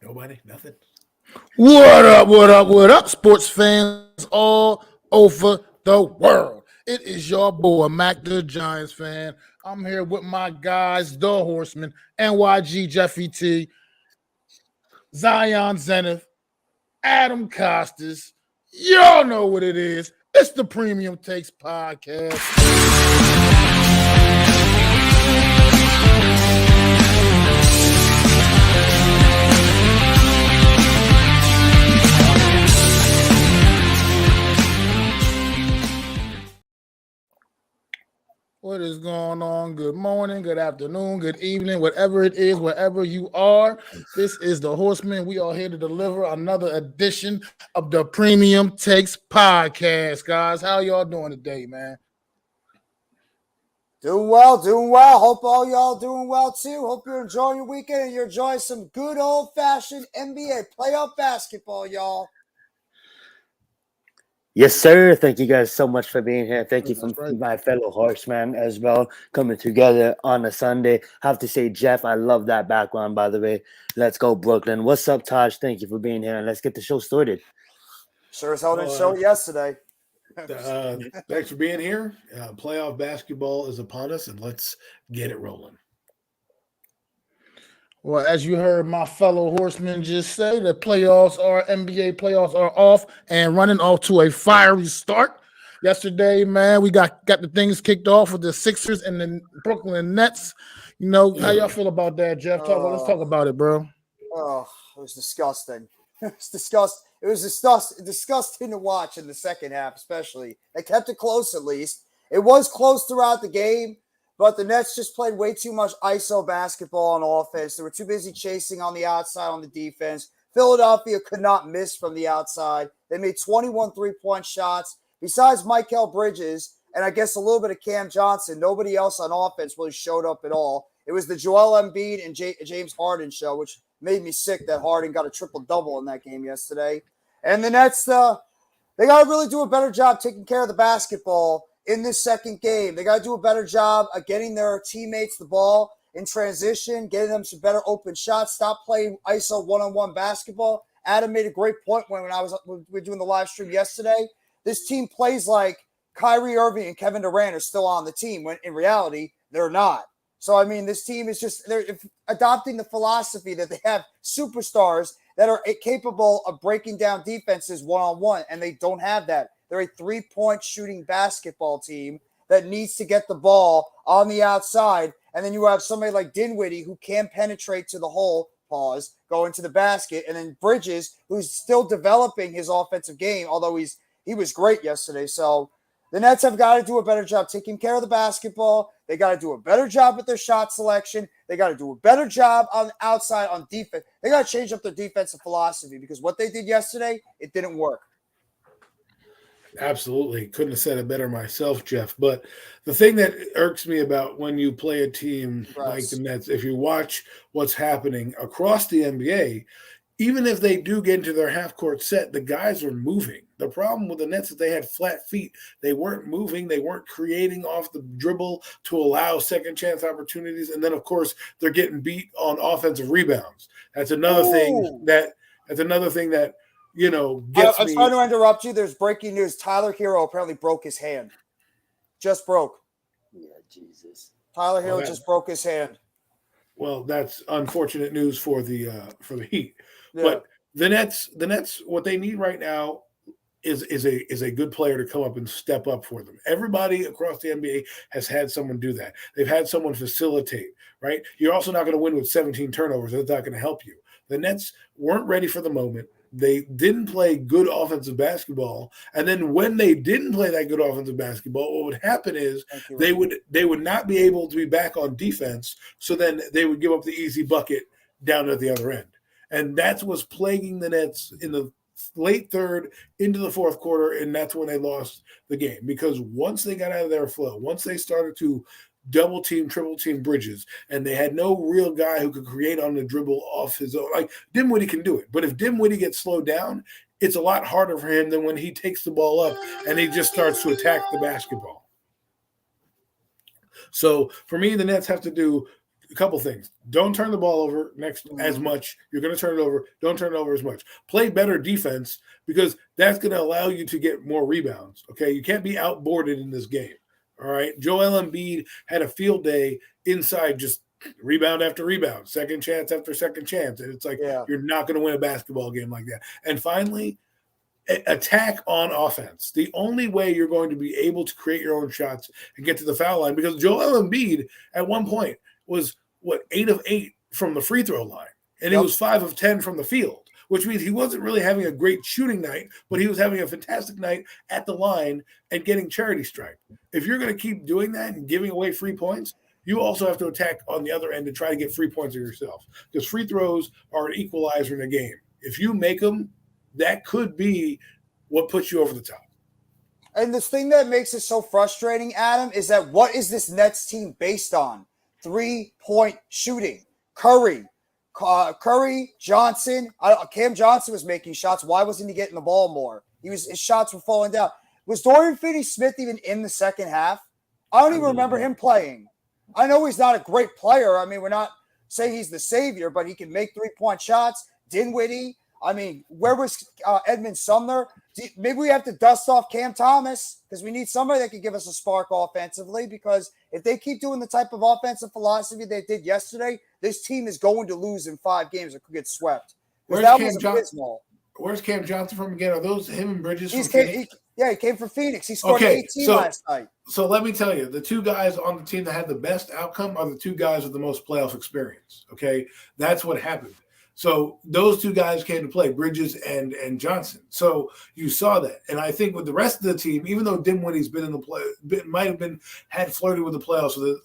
Nobody? Nothing? What up, what up, what up, sports fans all over the world? It is your boy, Mac the Giants fan. I'm here with my guys, the Horsemen, NYG Jeffy T, Zion Zenith, Adam Costas. Y'all know what it is. It's the Premium Takes Podcast. What is going on? Good morning, good afternoon, good evening, whatever it is, wherever you are. This is the Horsemen. We are here to deliver another edition of the Premium Takes Podcast, guys. How y'all doing today, man? Doing well, doing well. Hope all y'all doing well too. Hope you're enjoying your weekend and you're enjoying some good old-fashioned NBA playoff basketball, y'all. Yes, sir. Thank you guys so much for being here. Thank you That's from right. my fellow horseman as well, coming together on a Sunday. Have to say, Jeff, I love that background, by the way. Let's go, Brooklyn. What's up, Taj? Thank you for being here, and let's get the show started. Sure as hell didn't show it yesterday. Thanks for being here. Playoff basketball is upon us, and let's get it rolling. Well, as you heard my fellow horsemen just say, the NBA playoffs are off and running off to a fiery start. Yesterday, man, we got the things kicked off with the Sixers and the Brooklyn Nets. You know, how y'all feel about that, Jeff? Let's talk about it, bro. Oh, it was disgusting. It was disgusting to watch in the second half, especially. They kept it close at least. It was close throughout the game. But the Nets just played way too much ISO basketball on offense. They were too busy chasing on the outside on the defense. Philadelphia could not miss from the outside. They made 21 three-point shots. Besides Mikal Bridges and I guess a little bit of Cam Johnson, nobody else on offense really showed up at all. It was the Joel Embiid and James Harden show, which made me sick that Harden got a triple-double in that game yesterday. And the Nets, they got to really do a better job taking care of the basketball in this second game. They got to do a better job of getting their teammates the ball in transition, getting them some better open shots, stop playing ISO one-on-one basketball. Adam made a great point when we were doing the live stream yesterday. This team plays like Kyrie Irving and Kevin Durant are still on the team, when in reality, they're not. So, I mean, this team is they're adopting the philosophy that they have superstars that are capable of breaking down defenses one-on-one, and they don't have that. They're a three-point shooting basketball team that needs to get the ball on the outside. And then you have somebody like Dinwiddie who can penetrate to the hole, go into the basket. And then Bridges, who's still developing his offensive game, although he was great yesterday. So the Nets have got to do a better job taking care of the basketball. They got to do a better job with their shot selection. They got to do a better job on the outside on defense. They got to change up their defensive philosophy because what they did yesterday, it didn't work. Absolutely. Couldn't have said it better myself, Jeff. But the thing that irks me about when you play a team like the Nets, if you watch what's happening across the NBA, even if they do get into their half-court set, the guys are moving. The problem with the Nets is they had flat feet. They weren't moving. They weren't creating off the dribble to allow second-chance opportunities. And then, of course, they're getting beat on offensive rebounds. That's another thing that you know, gets I'm sorry to interrupt you. There's breaking news. Tyler Hero apparently broke his hand. Just broke. Yeah, Jesus. Tyler Hero just broke his hand. Well, that's unfortunate news for the Heat. Yeah. But the Nets, what they need right now is a good player to come up and step up for them. Everybody across the NBA has had someone do that. They've had someone facilitate, right? You're also not going to win with 17 turnovers. That's not going to help you. The Nets weren't ready for the moment. They didn't play good offensive basketball, and then when they didn't play that good offensive basketball, what would happen is they would not be able to be back on defense. So then they would give up the easy bucket down at the other end, and that's what's plaguing the Nets in the late third into the fourth quarter, and that's when they lost the game because once they got out of their flow, once they started to double team, triple team Bridges, and they had no real guy who could create on the dribble off his own. Like Dinwiddie can do it, but if Dinwiddie gets slowed down, it's a lot harder for him than when he takes the ball up and he just starts to attack the basketball. So for me, the Nets have to do a couple things. Don't turn the ball over as much. You're going to turn it over. Don't turn it over as much. Play better defense because that's going to allow you to get more rebounds. Okay, you can't be outboarded in this game. All right, Joel Embiid had a field day inside, just rebound after rebound, second chance after second chance, and it's like you're not going to win a basketball game like that. And finally, attack on offense. The only way you're going to be able to create your own shots and get to the foul line, because Joel Embiid at one point was 8 of 8 from the free throw line, and he was 5 of 10 from the field, which means he wasn't really having a great shooting night, but he was having a fantastic night at the line and getting charity stripe. If you're going to keep doing that and giving away free points, you also have to attack on the other end to try to get free points of yourself, because free throws are an equalizer in a game. If you make them, that could be what puts you over the top. And the thing that makes it so frustrating, Adam, is that what is this Nets team based on? 3-point shooting. Curry, Johnson. Cam Johnson was making shots. Why wasn't he getting the ball more? His shots were falling down. Was Dorian Finney-Smith even in the second half? I don't even remember him playing. I know he's not a great player. I mean, we're not saying he's the savior, but he can make 3-point shots. Dinwiddie. I mean, where was Edmund Sumner? Maybe we have to dust off Cam Thomas because we need somebody that could give us a spark offensively, because if they keep doing the type of offensive philosophy they did yesterday, this team is going to lose in 5 games or could get swept. Where's Cam Johnson from again? Are those him and Bridges from Phoenix? He came from Phoenix. He scored 18 last night. So let me tell you, the 2 guys on the team that had the best outcome are the 2 guys with the most playoff experience. Okay, that's what happened. So those 2 guys came to play, Bridges and Johnson. So you saw that. And I think with the rest of the team, even though Dinwiddie's been in the play, had flirted with the playoffs with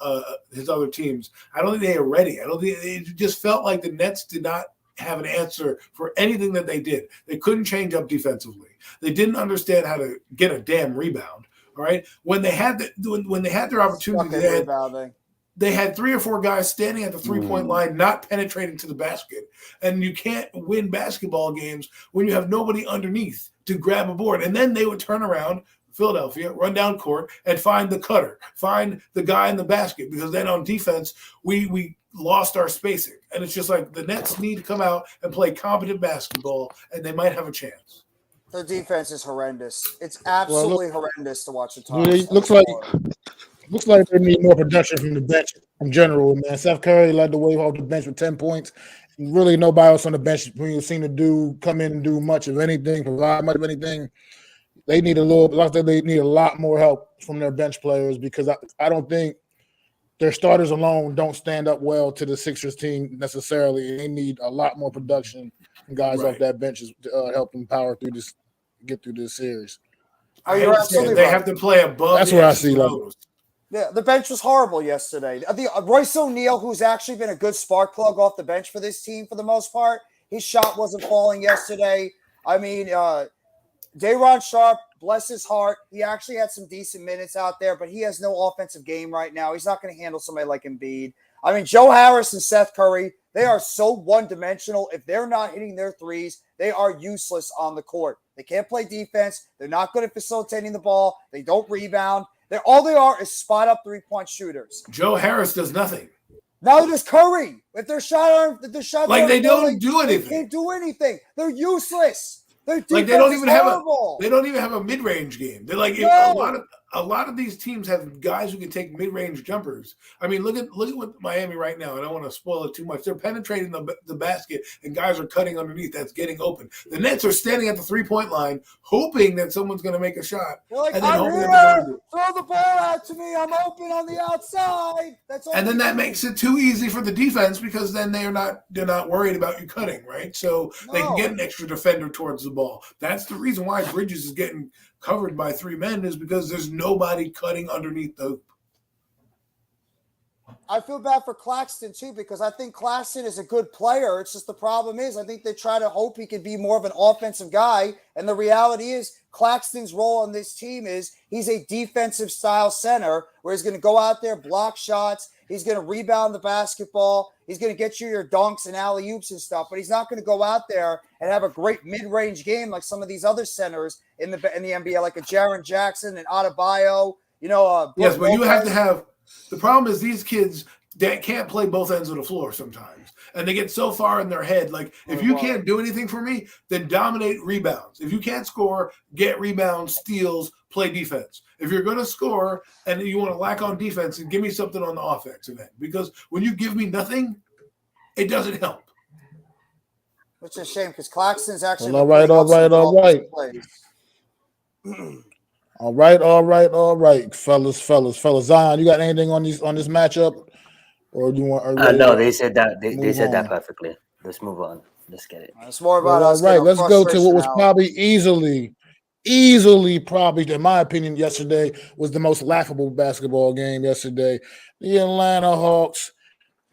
his other teams, I don't think they are ready. I don't think it just felt like the Nets did not have an answer for anything that they did. They couldn't change up defensively. They didn't understand how to get a damn rebound. All right. When they had their opportunity, they had 3 or 4 guys standing at the 3-point line, not penetrating to the basket. And you can't win basketball games when you have nobody underneath to grab a board. And then they would turn around, Philadelphia, run down court, and find the cutter, find the guy in the basket. Because then on defense, we lost our spacing. And it's just like the Nets need to come out and play competent basketball, and they might have a chance. The defense is horrendous. It's absolutely horrendous to watch the time. Looks like they need more production from the bench in general, man. Seth Curry led the way off the bench with 10 points. Really, nobody else on the bench seem to come in and do much of anything, provide much of anything. They need a lot more help from their bench players, because I don't think their starters alone don't stand up well to the Sixers team necessarily. They need a lot more production from guys off that bench to help them power through this, get through this series. They have to play above. That's where I see levels. Yeah, the bench was horrible yesterday. Royce O'Neal, who's actually been a good spark plug off the bench for this team for the most part, his shot wasn't falling yesterday. I mean, Day'Ron Sharpe, bless his heart, he actually had some decent minutes out there, but he has no offensive game right now. He's not going to handle somebody like Embiid. I mean, Joe Harris and Seth Curry, they are so one-dimensional. If they're not hitting their threes, they are useless on the court. They can't play defense. They're not good at facilitating the ball. They don't rebound. All they are is spot-up 3-point shooters. Joe Harris does nothing. Now there's Curry. If their shots they don't do anything. They can't do anything. They're useless. They don't even have a mid-range game. They're like a lot of these teams have guys who can take mid-range jumpers. I mean, look at what Miami right now. I don't want to spoil it too much. They're penetrating the basket, and guys are cutting underneath. That's getting open. The Nets are standing at the 3-point line, hoping that someone's going to make a shot. They're like, I'm here. Throw the ball out to me. I'm open on the outside. That's all. And then that makes it too easy for the defense, because then they're not worried about you cutting, right? So they can get an extra defender towards the ball. That's the reason why Bridges is getting covered by 3 men, is because there's nobody cutting underneath the hoop. I feel bad for Claxton too, because I think Claxton is a good player. It's just the problem is I think they try to hope he could be more of an offensive guy. And the reality is Claxton's role on this team is he's a defensive style center where he's going to go out there, block shots. He's going to rebound the basketball. He's going to get you your dunks and alley-oops and stuff, but he's not going to go out there and have a great mid-range game like some of these other centers in the NBA, like a Jaren Jackson and Adebayo. Yes, but you have to have – the problem is these kids they can't play both ends of the floor sometimes. And they get so far in their head, like, if you can't do anything for me, then dominate rebounds. If you can't score, get rebounds, steals, play defense. If you're going to score and you want to lack on defense, then give me something on the offensive end. Because when you give me nothing, it doesn't help. Which is a shame because Claxton's actually all right. All right, fellas. Zion, you got anything on this matchup? Or do you want? No, they said that. They said that perfectly. Let's move on. Let's get it. It's more about all right. Let's go to what was probably easily, probably, in my opinion, yesterday was the most laughable basketball game yesterday. The Atlanta Hawks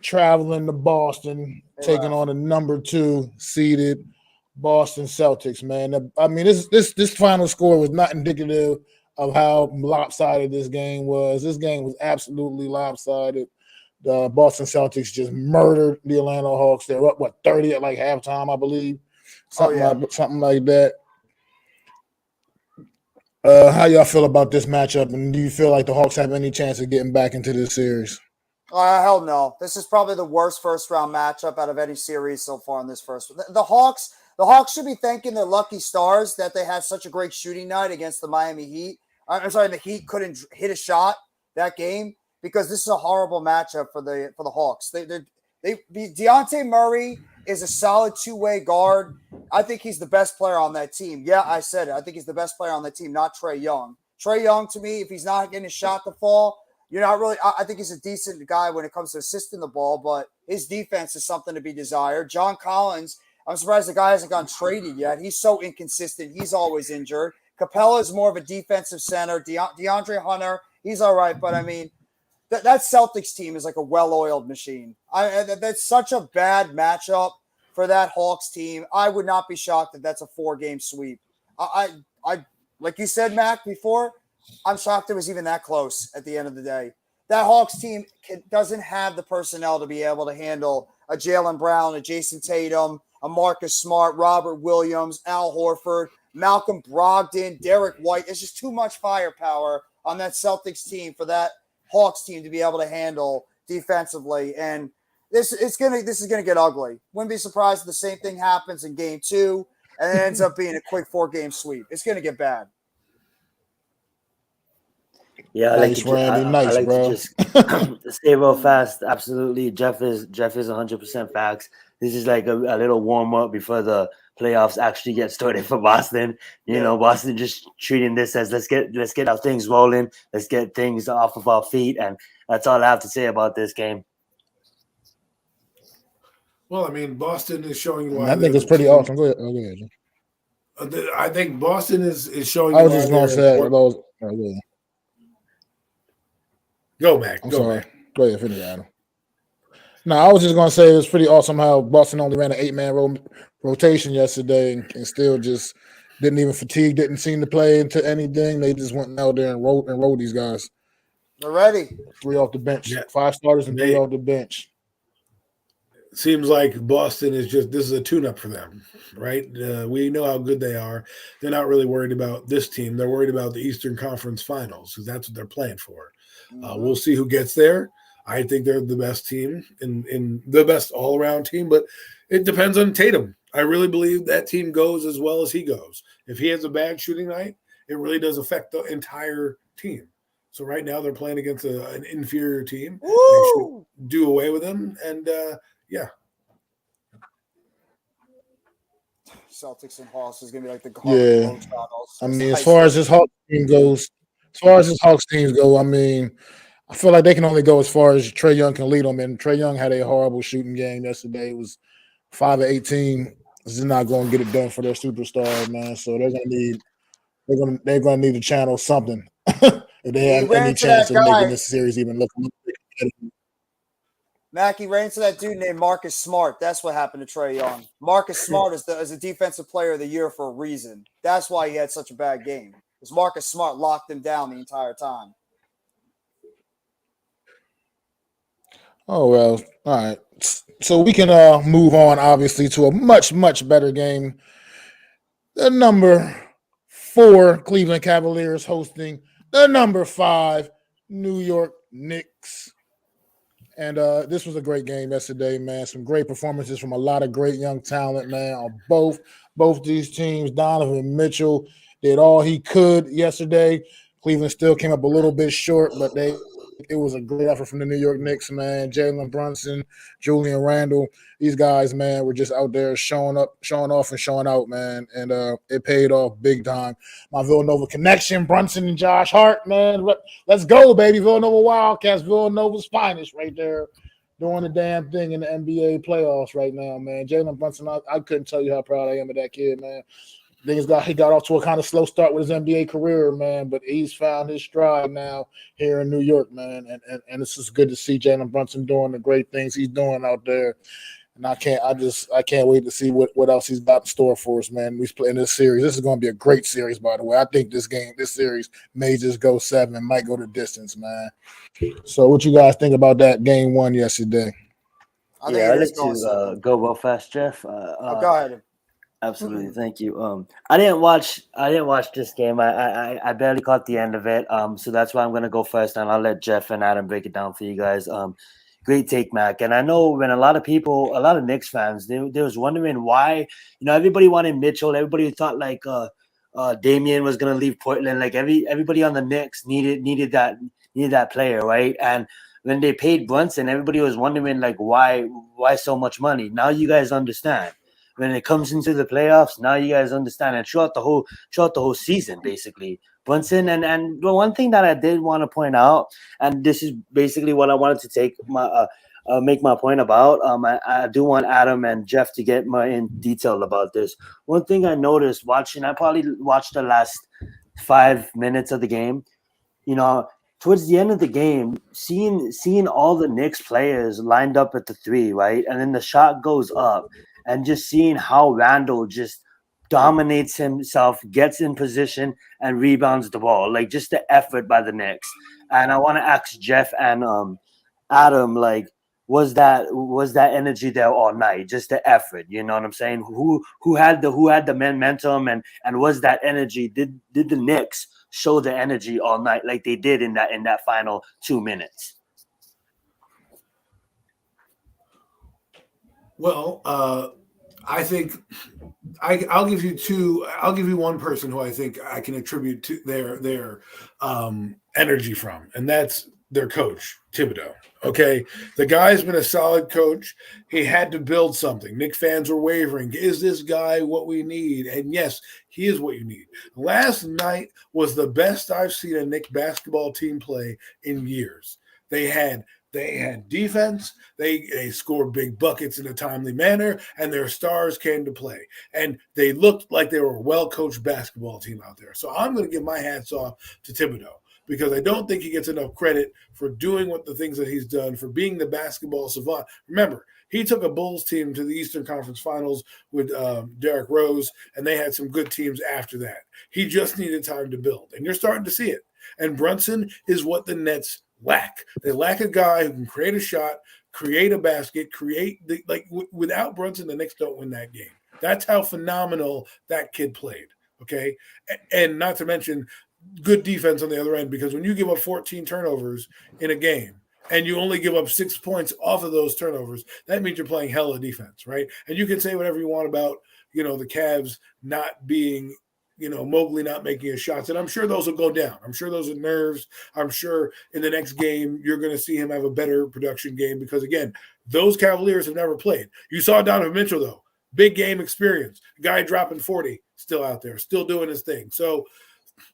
traveling to Boston, taking on the number 2 seeded Boston Celtics. Man, I mean, this final score was not indicative of how lopsided this game was. This game was absolutely lopsided. The Boston Celtics just murdered the Atlanta Hawks. They're up, 30 at like halftime, I believe. Something like that. How y'all feel about this matchup? And do you feel like the Hawks have any chance of getting back into this series? Hell no. This is probably the worst first-round matchup out of any series so far in this first. The Hawks should be thanking their lucky stars that they had such a great shooting night against the Miami Heat. I'm sorry, the Heat couldn't hit a shot that game because this is a horrible matchup for the Hawks. Dejounte Murray is a solid two-way guard. I think he's the best player on that team. Yeah, I said it. I think he's the best player on that team, not Trae Young. Trae Young, to me, if he's not getting a shot to fall, you're not really – I think he's a decent guy when it comes to assisting the ball, but his defense is something to be desired. John Collins, I'm surprised the guy hasn't gone traded yet. He's so inconsistent. He's always injured. Capella is more of a defensive center. DeAndre Hunter, he's all right, but I mean – that Celtics team is like a well-oiled machine. That's such a bad matchup for that Hawks team. I would not be shocked that that's a 4-game sweep. I like you said, Mac, before, I'm shocked it was even that close at the end of the day. That Hawks team doesn't have the personnel to be able to handle a Jaylen Brown, a Jason Tatum, a Marcus Smart, Robert Williams, Al Horford, Malcolm Brogdon, Derek White. It's just too much firepower on that Celtics team for that Hawks team to be able to handle defensively, and this is gonna get ugly. Wouldn't be surprised if the same thing happens in game 2 and it ends up being a quick 4-game sweep. It's gonna get bad. Yeah, nice, Randy. Nice, bro. To just stay real fast. Absolutely, Jeff is 100% facts. This is like a little warm up before the playoffs actually get started for Boston. You know, Boston just treating this as let's get our things rolling, let's get things off of our feet, and that's all I have to say about this game. Well, I mean, Boston is showing why. I think it's pretty awesome. Go ahead. I think Boston is showing. I was just going to say. Go, Mac. I'm sorry. Mac. Go ahead, finish, Adam. No, I was just going to say it was pretty awesome how Boston only ran an 8-man rotation yesterday and still just didn't even fatigue, didn't seem to play into anything. They just went out there and rolled these guys. They're ready. 3 off the bench. Yeah. 5 starters and 3 off the bench. Seems like Boston is this is a tune-up for them, right? We know how good they are. They're not really worried about this team. They're worried about the Eastern Conference Finals because that's what they're playing for. We'll see who gets there. I think they're the best team in the best all-around team, but it depends on Tatum. I really believe that team goes as well as he goes. If he has a bad shooting night, it really does affect the entire team. So right now they're playing against an inferior team. Woo! They should do away with them, and yeah. Celtics and Hawks is gonna be like the I mean, as far as this Hawks team go, I mean, I feel like they can only go as far as Trae Young can lead them. And Trae Young had a horrible shooting game yesterday. It was 5 of 18. This is not going to get it done for their superstar, man. So they're gonna need to channel something if they have any chance of making this series even look. Mackie ran into that dude named Marcus Smart. That's what happened to Trae Young. Marcus Smart is a defensive player of the year for a reason. That's why he had such a bad game. Because Marcus Smart locked him down the entire time. Oh, well, all right. So we can move on, obviously, to a much, much better game. The number 4 Cleveland Cavaliers hosting the number 5 New York Knicks. And this was a great game yesterday, man. Some great performances from a lot of great young talent, man, on both these teams. Donovan Mitchell did all he could yesterday. Cleveland still came up a little bit short, but it was a great effort from the New York Knicks, man. Jalen Brunson, Julian Randle, these guys, man, were just out there showing off, and showing out, man. And it paid off big time. My Villanova connection, Brunson and Josh Hart, man. Let's go, baby. Villanova Wildcats, Villanova's finest right there, doing the damn thing in the NBA playoffs right now, man. Jalen Brunson, I couldn't tell you how proud I am of that kid, man. He got off to a kind of slow start with his NBA career, man, but he's found his stride now here in New York, man. And it's just good to see Jalen Brunson doing the great things he's doing out there. And I can't wait to see what else he's got in store for us, man. We play in this series. This is going to be a great series, by the way. I think this series may just go 7, might go the distance, man. So what you guys think about that game 1 yesterday? I'll let you go real fast, Jeff. Go ahead. Absolutely, thank you. I didn't watch this game. I barely caught the end of it. So that's why I'm gonna go first, and I'll let Jeff and Adam break it down for you guys. Great take, Mac. And I know when a lot of Knicks fans, they was wondering why, everybody wanted Mitchell. Everybody thought like Damian was gonna leave Portland. Like everybody on the Knicks needed that player, right? And when they paid Brunson, everybody was wondering like why so much money. Now you guys understand. When it comes into the playoffs, now you guys understand, and throughout the whole season, basically, Brunson and the one thing that I did want to point out, and this is basically what I wanted to make my point about. I do want Adam and Jeff to get more in detail about this. One thing I noticed watching, I probably watched the last 5 minutes of the game. Towards the end of the game, seeing all the Knicks players lined up at the 3, right, and then the shot goes up. And just seeing how Randall just dominates himself, gets in position, and rebounds the ball. Like, just the effort by the Knicks. And I want to ask Jeff and Adam, like, was that energy there all night? Just the effort, you know what I'm saying? Who had the momentum and was that energy? Did the Knicks show the energy all night like they did in that final 2 minutes? Well, I think I'll give you two. I'll give you one person who I think I can attribute to their energy from, and that's their coach, Thibodeau. Okay, the guy's been a solid coach. He had to build something. Knicks fans were wavering. Is this guy what we need? And yes, he is what you need. Last night was the best I've seen a Knicks basketball team play in years. They had defense. They scored big buckets in a timely manner, and their stars came to play. And they looked like they were a well-coached basketball team out there. So I'm going to give my hats off to Thibodeau because I don't think he gets enough credit for doing the things that he's done, for being the basketball savant. Remember, he took a Bulls team to the Eastern Conference Finals with Derrick Rose, and they had some good teams after that. He just needed time to build, and you're starting to see it. And Brunson is what the Nets lack. They lack a guy who can create a shot, create a basket, without Brunson, the Knicks don't win that game. That's how phenomenal that kid played. Okay. And not to mention good defense on the other end, because when you give up 14 turnovers in a game and you only give up 6 points off of those turnovers, that means you're playing hella defense, right? And you can say whatever you want about, the Cavs not being, Mobley not making his shots. And I'm sure those will go down. I'm sure those are nerves. I'm sure in the next game, you're going to see him have a better production game because, again, those Cavaliers have never played. You saw Donovan Mitchell, though. Big game experience. Guy dropping 40, still out there, still doing his thing. So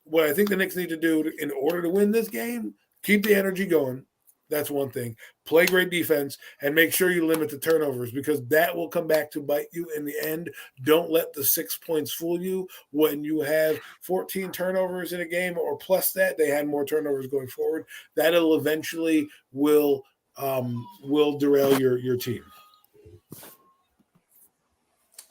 what I think the Knicks need to do in order to win this game, keep the energy going. That's one thing. Play great defense and make sure you limit the turnovers because that will come back to bite you in the end. Don't let the 6 points fool you. When you have 14 turnovers in a game or plus that, they had more turnovers going forward. That'll eventually will derail your team.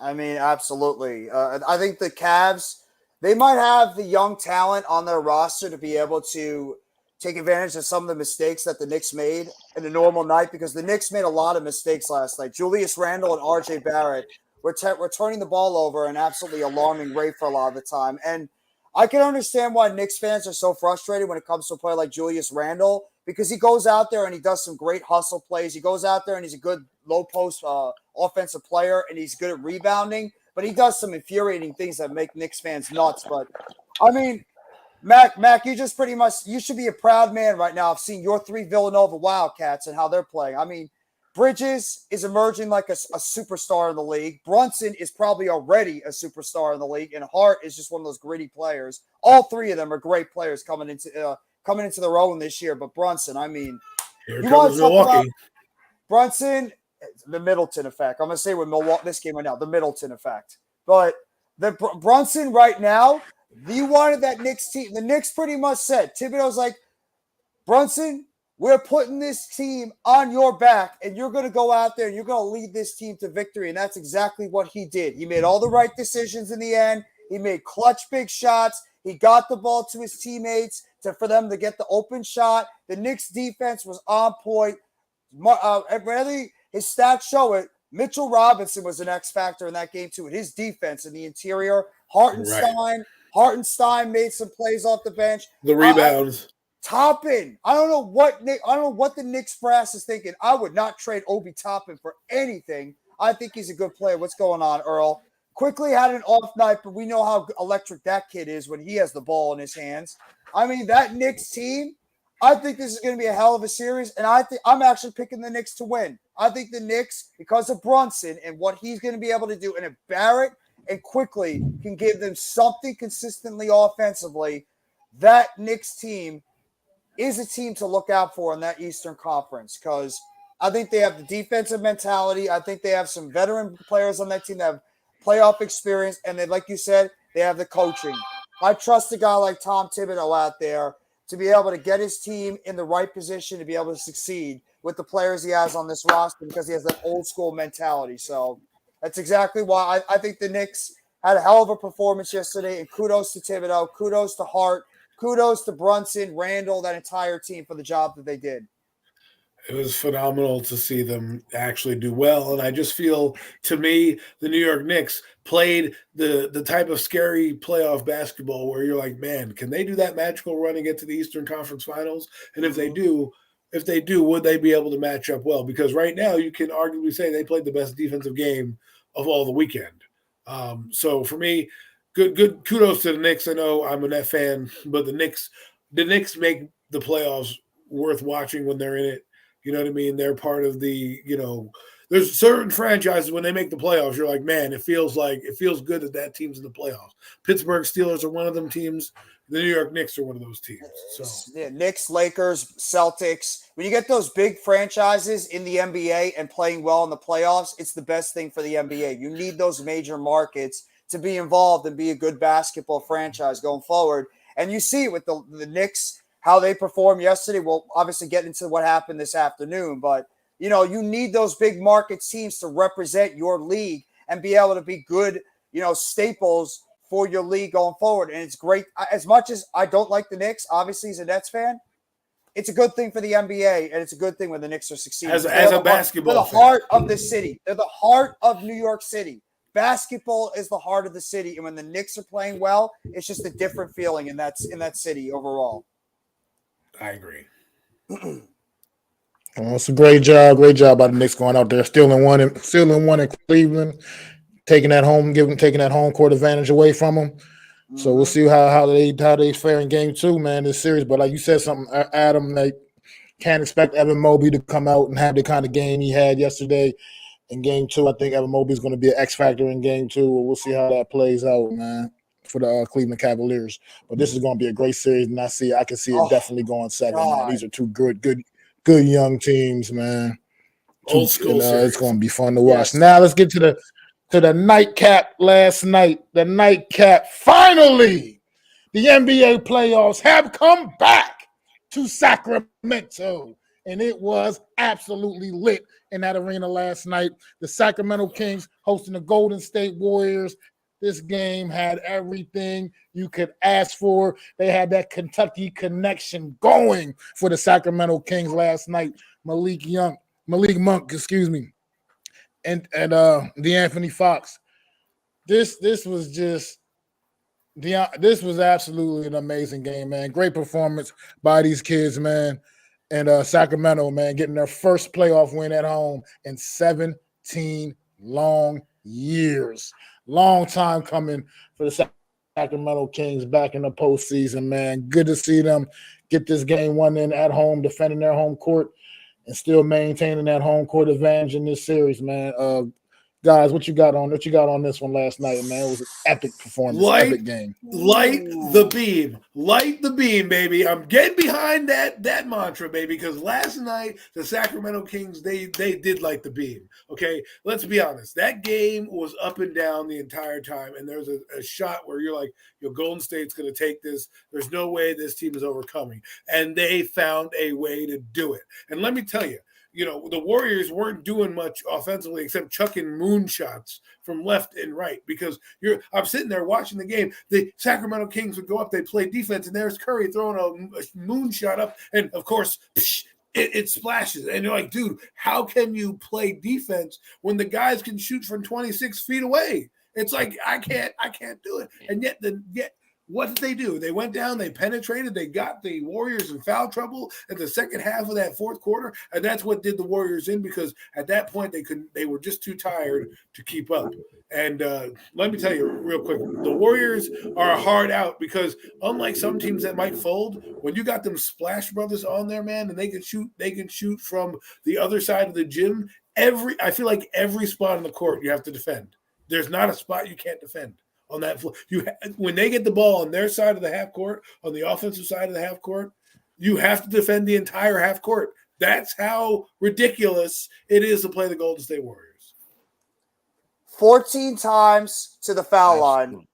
I mean, absolutely. I think the Cavs, they might have the young talent on their roster to be able to take advantage of some of the mistakes that the Knicks made in a normal night because the Knicks made a lot of mistakes last night. Julius Randle and RJ Barrett were turning the ball over at an absolutely alarming rate for a lot of the time. And I can understand why Knicks fans are so frustrated when it comes to a player like Julius Randle because he goes out there and he does some great hustle plays. He goes out there and he's a good low post offensive player, and he's good at rebounding. But he does some infuriating things that make Knicks fans nuts. But I mean, Mac, you just pretty much, you should be a proud man right now. I've seen your 3 Villanova Wildcats and how they're playing. I mean, Bridges is emerging like a superstar in the league. Brunson is probably already a superstar in the league, and Hart is just one of those gritty players. All 3 of them are great players coming into their own this year. But Brunson, I mean, here comes Milwaukee. Brunson, the Middleton effect. I'm going to say with Milwaukee this game right now, the Middleton effect. But the Brunson right now, you wanted that Knicks team. The Knicks pretty much said, Thibodeau's like, Brunson, we're putting this team on your back, and you're going to go out there and you're going to lead this team to victory. And that's exactly what he did. He made all the right decisions in the end. He made clutch big shots. He got the ball to his teammates for them to get the open shot. The Knicks defense was on point. His stats show it. Mitchell Robinson was an X factor in that game too. And his defense in the interior, Hartenstein made some plays off the bench. The rebounds. Toppin. I don't know what the Knicks brass is thinking. I would not trade Obi Toppin for anything. I think he's a good player. What's going on, Earl? Quickly had an off night, but we know how electric that kid is when he has the ball in his hands. I mean, that Knicks team, I think this is going to be a hell of a series, and I think I'm actually picking the Knicks to win. I think the Knicks, because of Brunson and what he's going to be able to do, and if Barrett and Quickly can give them something consistently offensively, that Knicks team is a team to look out for in that Eastern Conference, because I think they have the defensive mentality. I think they have some veteran players on that team that have playoff experience, and then, like you said, they have the coaching. I trust a guy like Tom Thibodeau out there to be able to get his team in the right position to be able to succeed with the players he has on this roster, because he has that old school mentality. So that's exactly why I think the Knicks had a hell of a performance yesterday, and kudos to Thibodeau, kudos to Hart, kudos to Brunson, Randall, that entire team for the job that they did. It was phenomenal to see them actually do well. And I just feel, to me, the New York Knicks played the type of scary playoff basketball where you're like, man, can they do that magical run and get to the Eastern Conference Finals? And if they do, would they be able to match up well? Because right now you can arguably say they played the best defensive game of all the weekend. So for me, good kudos to the Knicks. I know I'm a Net fan, but the Knicks make the playoffs worth watching when they're in it. You know what I mean? They're part of the, there's certain franchises when they make the playoffs, you're like, man, it feels good that team's in the playoffs. Pittsburgh Steelers are one of them teams. The New York Knicks are one of those teams. So yeah, Knicks, Lakers, Celtics. When you get those big franchises in the NBA and playing well in the playoffs, it's the best thing for the NBA. You need those major markets to be involved and be a good basketball franchise going forward. And you see it with the Knicks, how they performed yesterday. We'll obviously get into what happened this afternoon, but you need those big market teams to represent your league and be able to be good, staples for your league going forward. And it's great. As much as I don't like the Knicks, obviously as a Nets fan, it's a good thing for the NBA, and it's a good thing when the Knicks are succeeding. As a basketball they're the heart of the city. They're the heart of New York City. Basketball is the heart of the city, and when the Knicks are playing well, it's just a different feeling in that city overall. I agree. It's a great job by the Knicks going out there, stealing one in Cleveland, taking that home court advantage away from them. Mm-hmm. So we'll see how they fare in game 2, man, this series. But like you said something, Adam, they can't expect Evan Mobley to come out and have the kind of game he had yesterday in game 2. I think Evan Mobley is going to be an X factor in game 2. We'll see how that plays out, man, for the Cleveland Cavaliers. But this is going to be a great series, and I can see it definitely going 7. Man. These are two good young teams, man. Old school it's going to be fun to watch. Yes. Now let's get to the nightcap last night. The nightcap. Finally, the NBA playoffs have come back to Sacramento, and it was absolutely lit in that arena last night. The Sacramento Kings hosting the Golden State Warriors. This game had everything you could ask for. They had that Kentucky connection going for the Sacramento Kings last night. Malik Monk, and DeAnthony Fox. This was absolutely an amazing game, man. Great performance by these kids, man. And Sacramento, man, getting their first playoff win at home in 17 long years. Long time coming for the Sacramento Kings back in the postseason, man. Good to see them get this game one in at home, defending their home court and still maintaining that home court advantage in this series, man. Guys, what you got on this one last night, man? It was an epic performance, epic game. Light the beam, baby. I'm getting behind that mantra, baby, because last night the Sacramento Kings, they did light the beam. Okay, let's be honest. That game was up and down the entire time, and there's a shot where you're like, Golden State's going to take this. There's no way this team is overcoming, and they found a way to do it. And let me tell you, the Warriors weren't doing much offensively except chucking moonshots from left and right because I'm sitting there watching the game. The Sacramento Kings would go up, they play defense, and there's Curry throwing a moonshot up, and of course, it splashes. And you're like, dude, how can you play defense when the guys can shoot from 26 feet away? It's like I can't do it. And yet what did they do? They went down, they penetrated, they got the Warriors in foul trouble at the second half of that fourth quarter, and that's what did the Warriors in because at that point they were just too tired to keep up. And let me tell you real quick, the Warriors are a hard out because unlike some teams that might fold, when you got them Splash Brothers on there, man, and they can shoot from the other side of the gym. I feel like every spot on the court you have to defend. There's not a spot you can't defend. On that floor, when they get the ball on their side of the half court, on the offensive side of the half court, you have to defend the entire half court. That's how ridiculous it is to play the Golden State Warriors. 14 times to the foul line,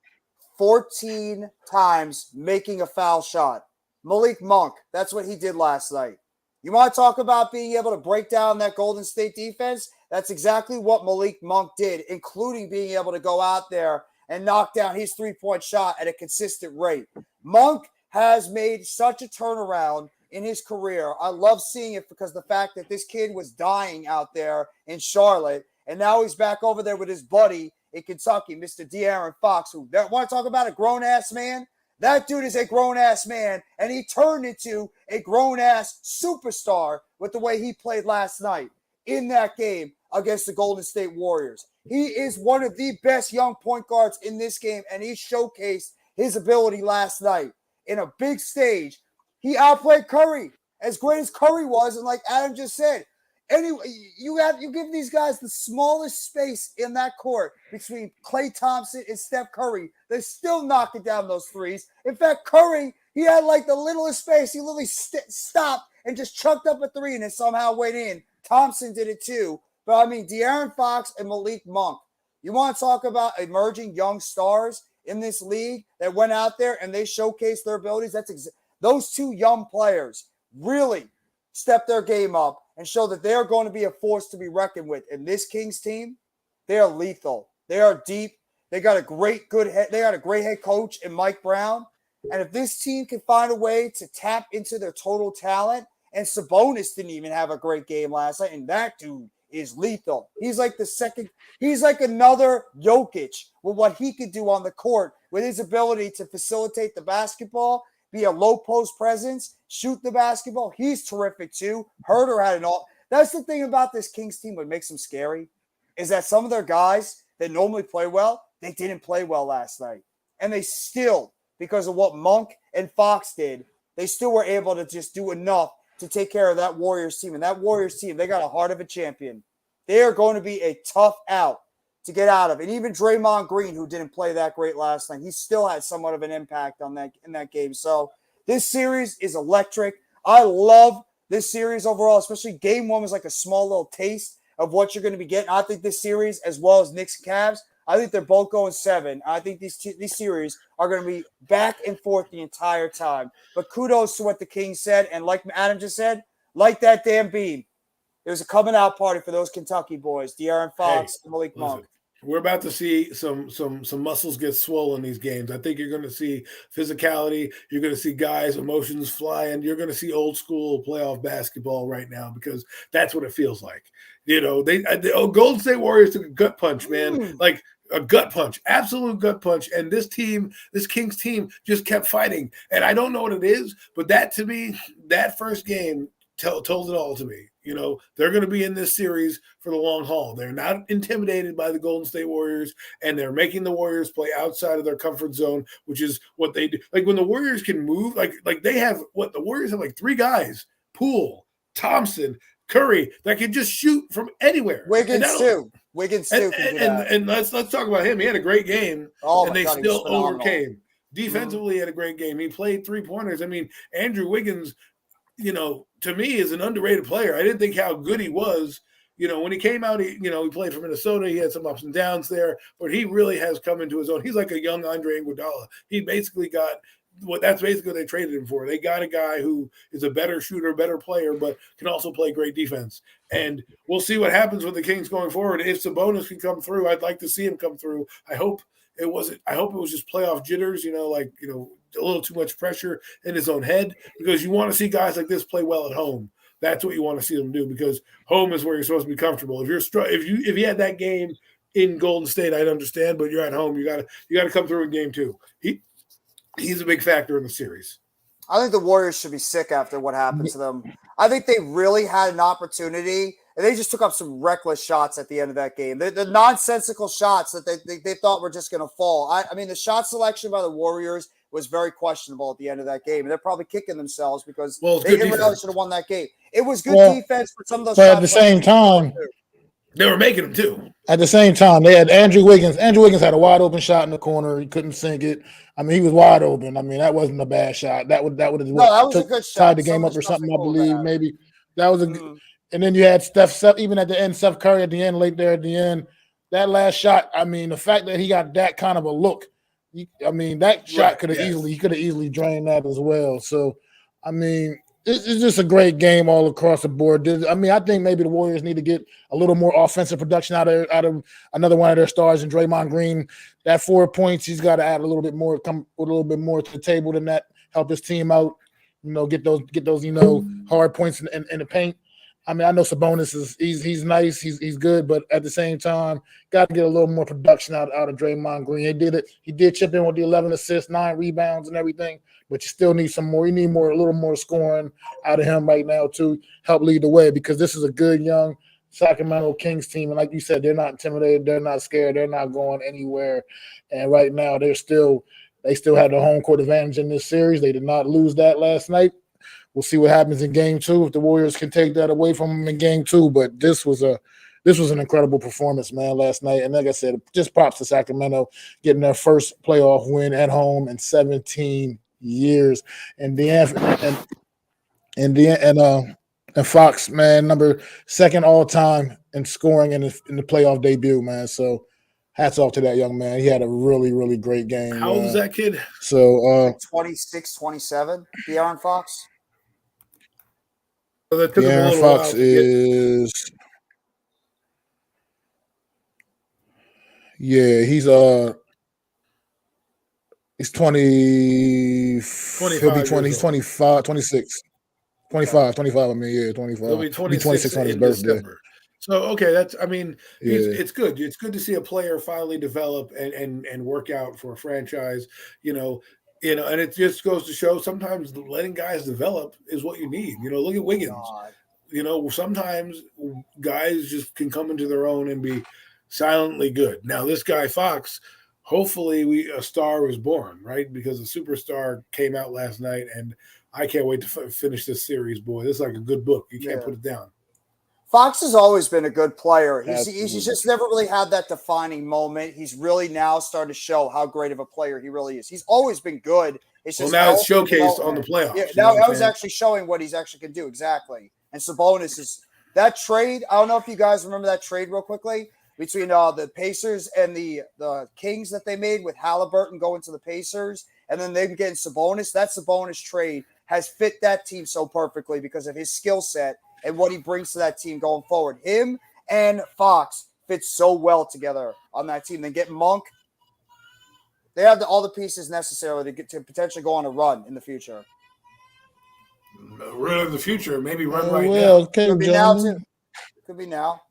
14 times making a foul shot. Malik Monk, that's what he did last night. You want to talk about being able to break down that Golden State defense? That's exactly what Malik Monk did, including being able to go out there and knock down his three-point shot at a consistent rate. Monk has made such a turnaround in his career. I love seeing it because the fact that this kid was dying out there in Charlotte, and now he's back over there with his buddy in Kentucky, Mr. De'Aaron Fox, who want to talk about a grown-ass man? That dude is a grown-ass man, and he turned into a grown-ass superstar with the way he played last night in that game against the Golden State Warriors. He is one of the best young point guards in this game, and he showcased his ability last night in a big stage. He outplayed Curry, as great as Curry was, and like Adam just said, anyway, you give these guys the smallest space in that court between Klay Thompson and Steph Curry. They're still knocking down those threes. In fact, Curry, he had like the littlest space. He literally stopped and just chucked up a three, and it somehow went in. Thompson did it too. But, I mean, De'Aaron Fox and Malik Monk, you want to talk about emerging young stars in this league that went out there and they showcased their abilities? Those two young players really stepped their game up and show that they are going to be a force to be reckoned with. And this Kings team, they are lethal. They are deep. They got a great head coach in Mike Brown. And if this team can find a way to tap into their total talent, and Sabonis didn't even have a great game last night, and that dude is lethal. He's like another Jokic with what he could do on the court with his ability to facilitate the basketball, be a low post presence, shoot the basketball. He's terrific too. Herter had an all. That's the thing about this Kings team what makes them scary is that some of their guys that normally play well, they didn't play well last night. And they still, because of what Monk and Fox did, they still were able to just do enough to take care of that Warriors team. And that Warriors team, they got a heart of a champion. They are going to be a tough out to get out of. And even Draymond Green, who didn't play that great last night, he still had somewhat of an impact on that in that game. So this series is electric. I love this series overall, especially game one was like a small little taste of what you're going to be getting. I think this series, as well as Knicks and Cavs, I think they're both going 7. I think these series are going to be back and forth the entire time. But kudos to what the Kings said. And like Adam just said, like that damn beam. It was a coming out party for those Kentucky boys, De'Aaron Fox and Malik Monk. We're about to see some muscles get swollen in these games. I think you're going to see physicality. You're going to see guys' emotions flying. You're going to see old school playoff basketball right now because that's what it feels like. You know, the Golden State Warriors took a gut punch, man. Like a gut punch, absolute gut punch. And this Kings team just kept fighting. And I don't know what it is, but that to me, that first game told it all to me. They're going to be in this series for the long haul. They're not intimidated by the Golden State Warriors, and they're making the Warriors play outside of their comfort zone, which is what they do. Like when the Warriors can move, like they have the Warriors have like 3 guys, Poole, Thompson, Curry, that can just shoot from anywhere. Wiggins too. And let's talk about him. He had a great game, and they still overcame. Defensively, he had a great game. He played 3-pointers. I mean, Andrew Wiggins, to me is an underrated player. I didn't think how good he was. When he came out, he played for Minnesota. He had some ups and downs there, but he really has come into his own. He's like a young Andre Iguodala. He basically got that's basically what they traded him for. They got a guy who is a better shooter, better player, but can also play great defense. And we'll see what happens with the Kings going forward. If Sabonis can come through, I'd like to see him come through. I hope it was just playoff jitters, a little too much pressure in his own head, because you want to see guys like this play well at home. That's what you want to see them do, because home is where you're supposed to be comfortable. If you had that game in Golden State, I'd understand, but you're at home. You gotta come through in game 2. He's a big factor in the series. I think the Warriors should be sick after what happened to them. I think they really had an opportunity, and they just took up some reckless shots at the end of that game. The nonsensical shots that they thought were just going to fall. I mean, the shot selection by the Warriors was very questionable at the end of that game. And they're probably kicking themselves because they really should have won that game. It was good defense, but some of those shots. But at the same time, they were making them too. At the same time, they had Andrew Wiggins. Andrew Wiggins had a wide open shot in the corner. He couldn't sink it. I mean, he was wide open. I mean, that wasn't a bad shot. That would have a good shot. Tied the game up or something, I believe. Maybe that was a. And then you had Steph, even at the end, Steph Curry at the end, late there at the end. That last shot. I mean, the fact that he got that kind of a look. I mean, that shot could have easily drained that as well. So, I mean, it's just a great game all across the board. I mean, I think maybe the Warriors need to get a little more offensive production out of another one of their stars, and Draymond Green. That 4 points, he's got to add a little bit more, come with a little bit more to the table than that. Help his team out. Get those hard points in the paint. I mean, I know Sabonis he's nice, he's good, but at the same time, got to get a little more production out of Draymond Green. He did chip in with the 11 assists, 9 rebounds, and everything, but you still need some more. You need a little more scoring out of him right now to help lead the way, because this is a good young Sacramento Kings team, and like you said, they're not intimidated, they're not scared, they're not going anywhere, and right now they still have the home court advantage in this series. They did not lose that last night. We'll see what happens in game 2 if the Warriors can take that away from them in game 2. But this was an incredible performance, man, last night. And like I said, just props to Sacramento getting their first playoff win at home in 17 years. And Fox, man, second all time in scoring in the playoff debut, man. So hats off to that young man. He had a really, really great game. How old is that kid? So 26, 27, De'Aaron Fox. So that took De'Aaron Fox is he's 20. He'll be 20. He's 25, 26. 25, I mean, 25. He'll be 26 on his birthday. December. So it's good. It's good to see a player finally develop and work out for a franchise, and it just goes to show sometimes letting guys develop is what you need. Look at Wiggins. Sometimes guys just can come into their own and be silently good. Now this guy Fox, hopefully a star was born, right? Because a superstar came out last night, and I can't wait to finish this series, boy. This is like a good book. You can't put it down. Fox has always been a good player. He's just never really had that defining moment. He's really now started to show how great of a player he really is. He's always been good. It's just now it's showcased on the playoffs. Yeah, now I was actually showing what he's actually can do. Exactly. And Sabonis is that trade. I don't know if you guys remember that trade real quickly between the Pacers and the Kings that they made with Halliburton going to the Pacers, and then they getting Sabonis. That Sabonis trade has fit that team so perfectly because of his skill set and what he brings to that team going forward. Him and Fox fit so well together on that team. Then get Monk. They have all the pieces necessary to potentially go on a run in the future. Run in the future, maybe run right now. Okay, could be now too. Could be now.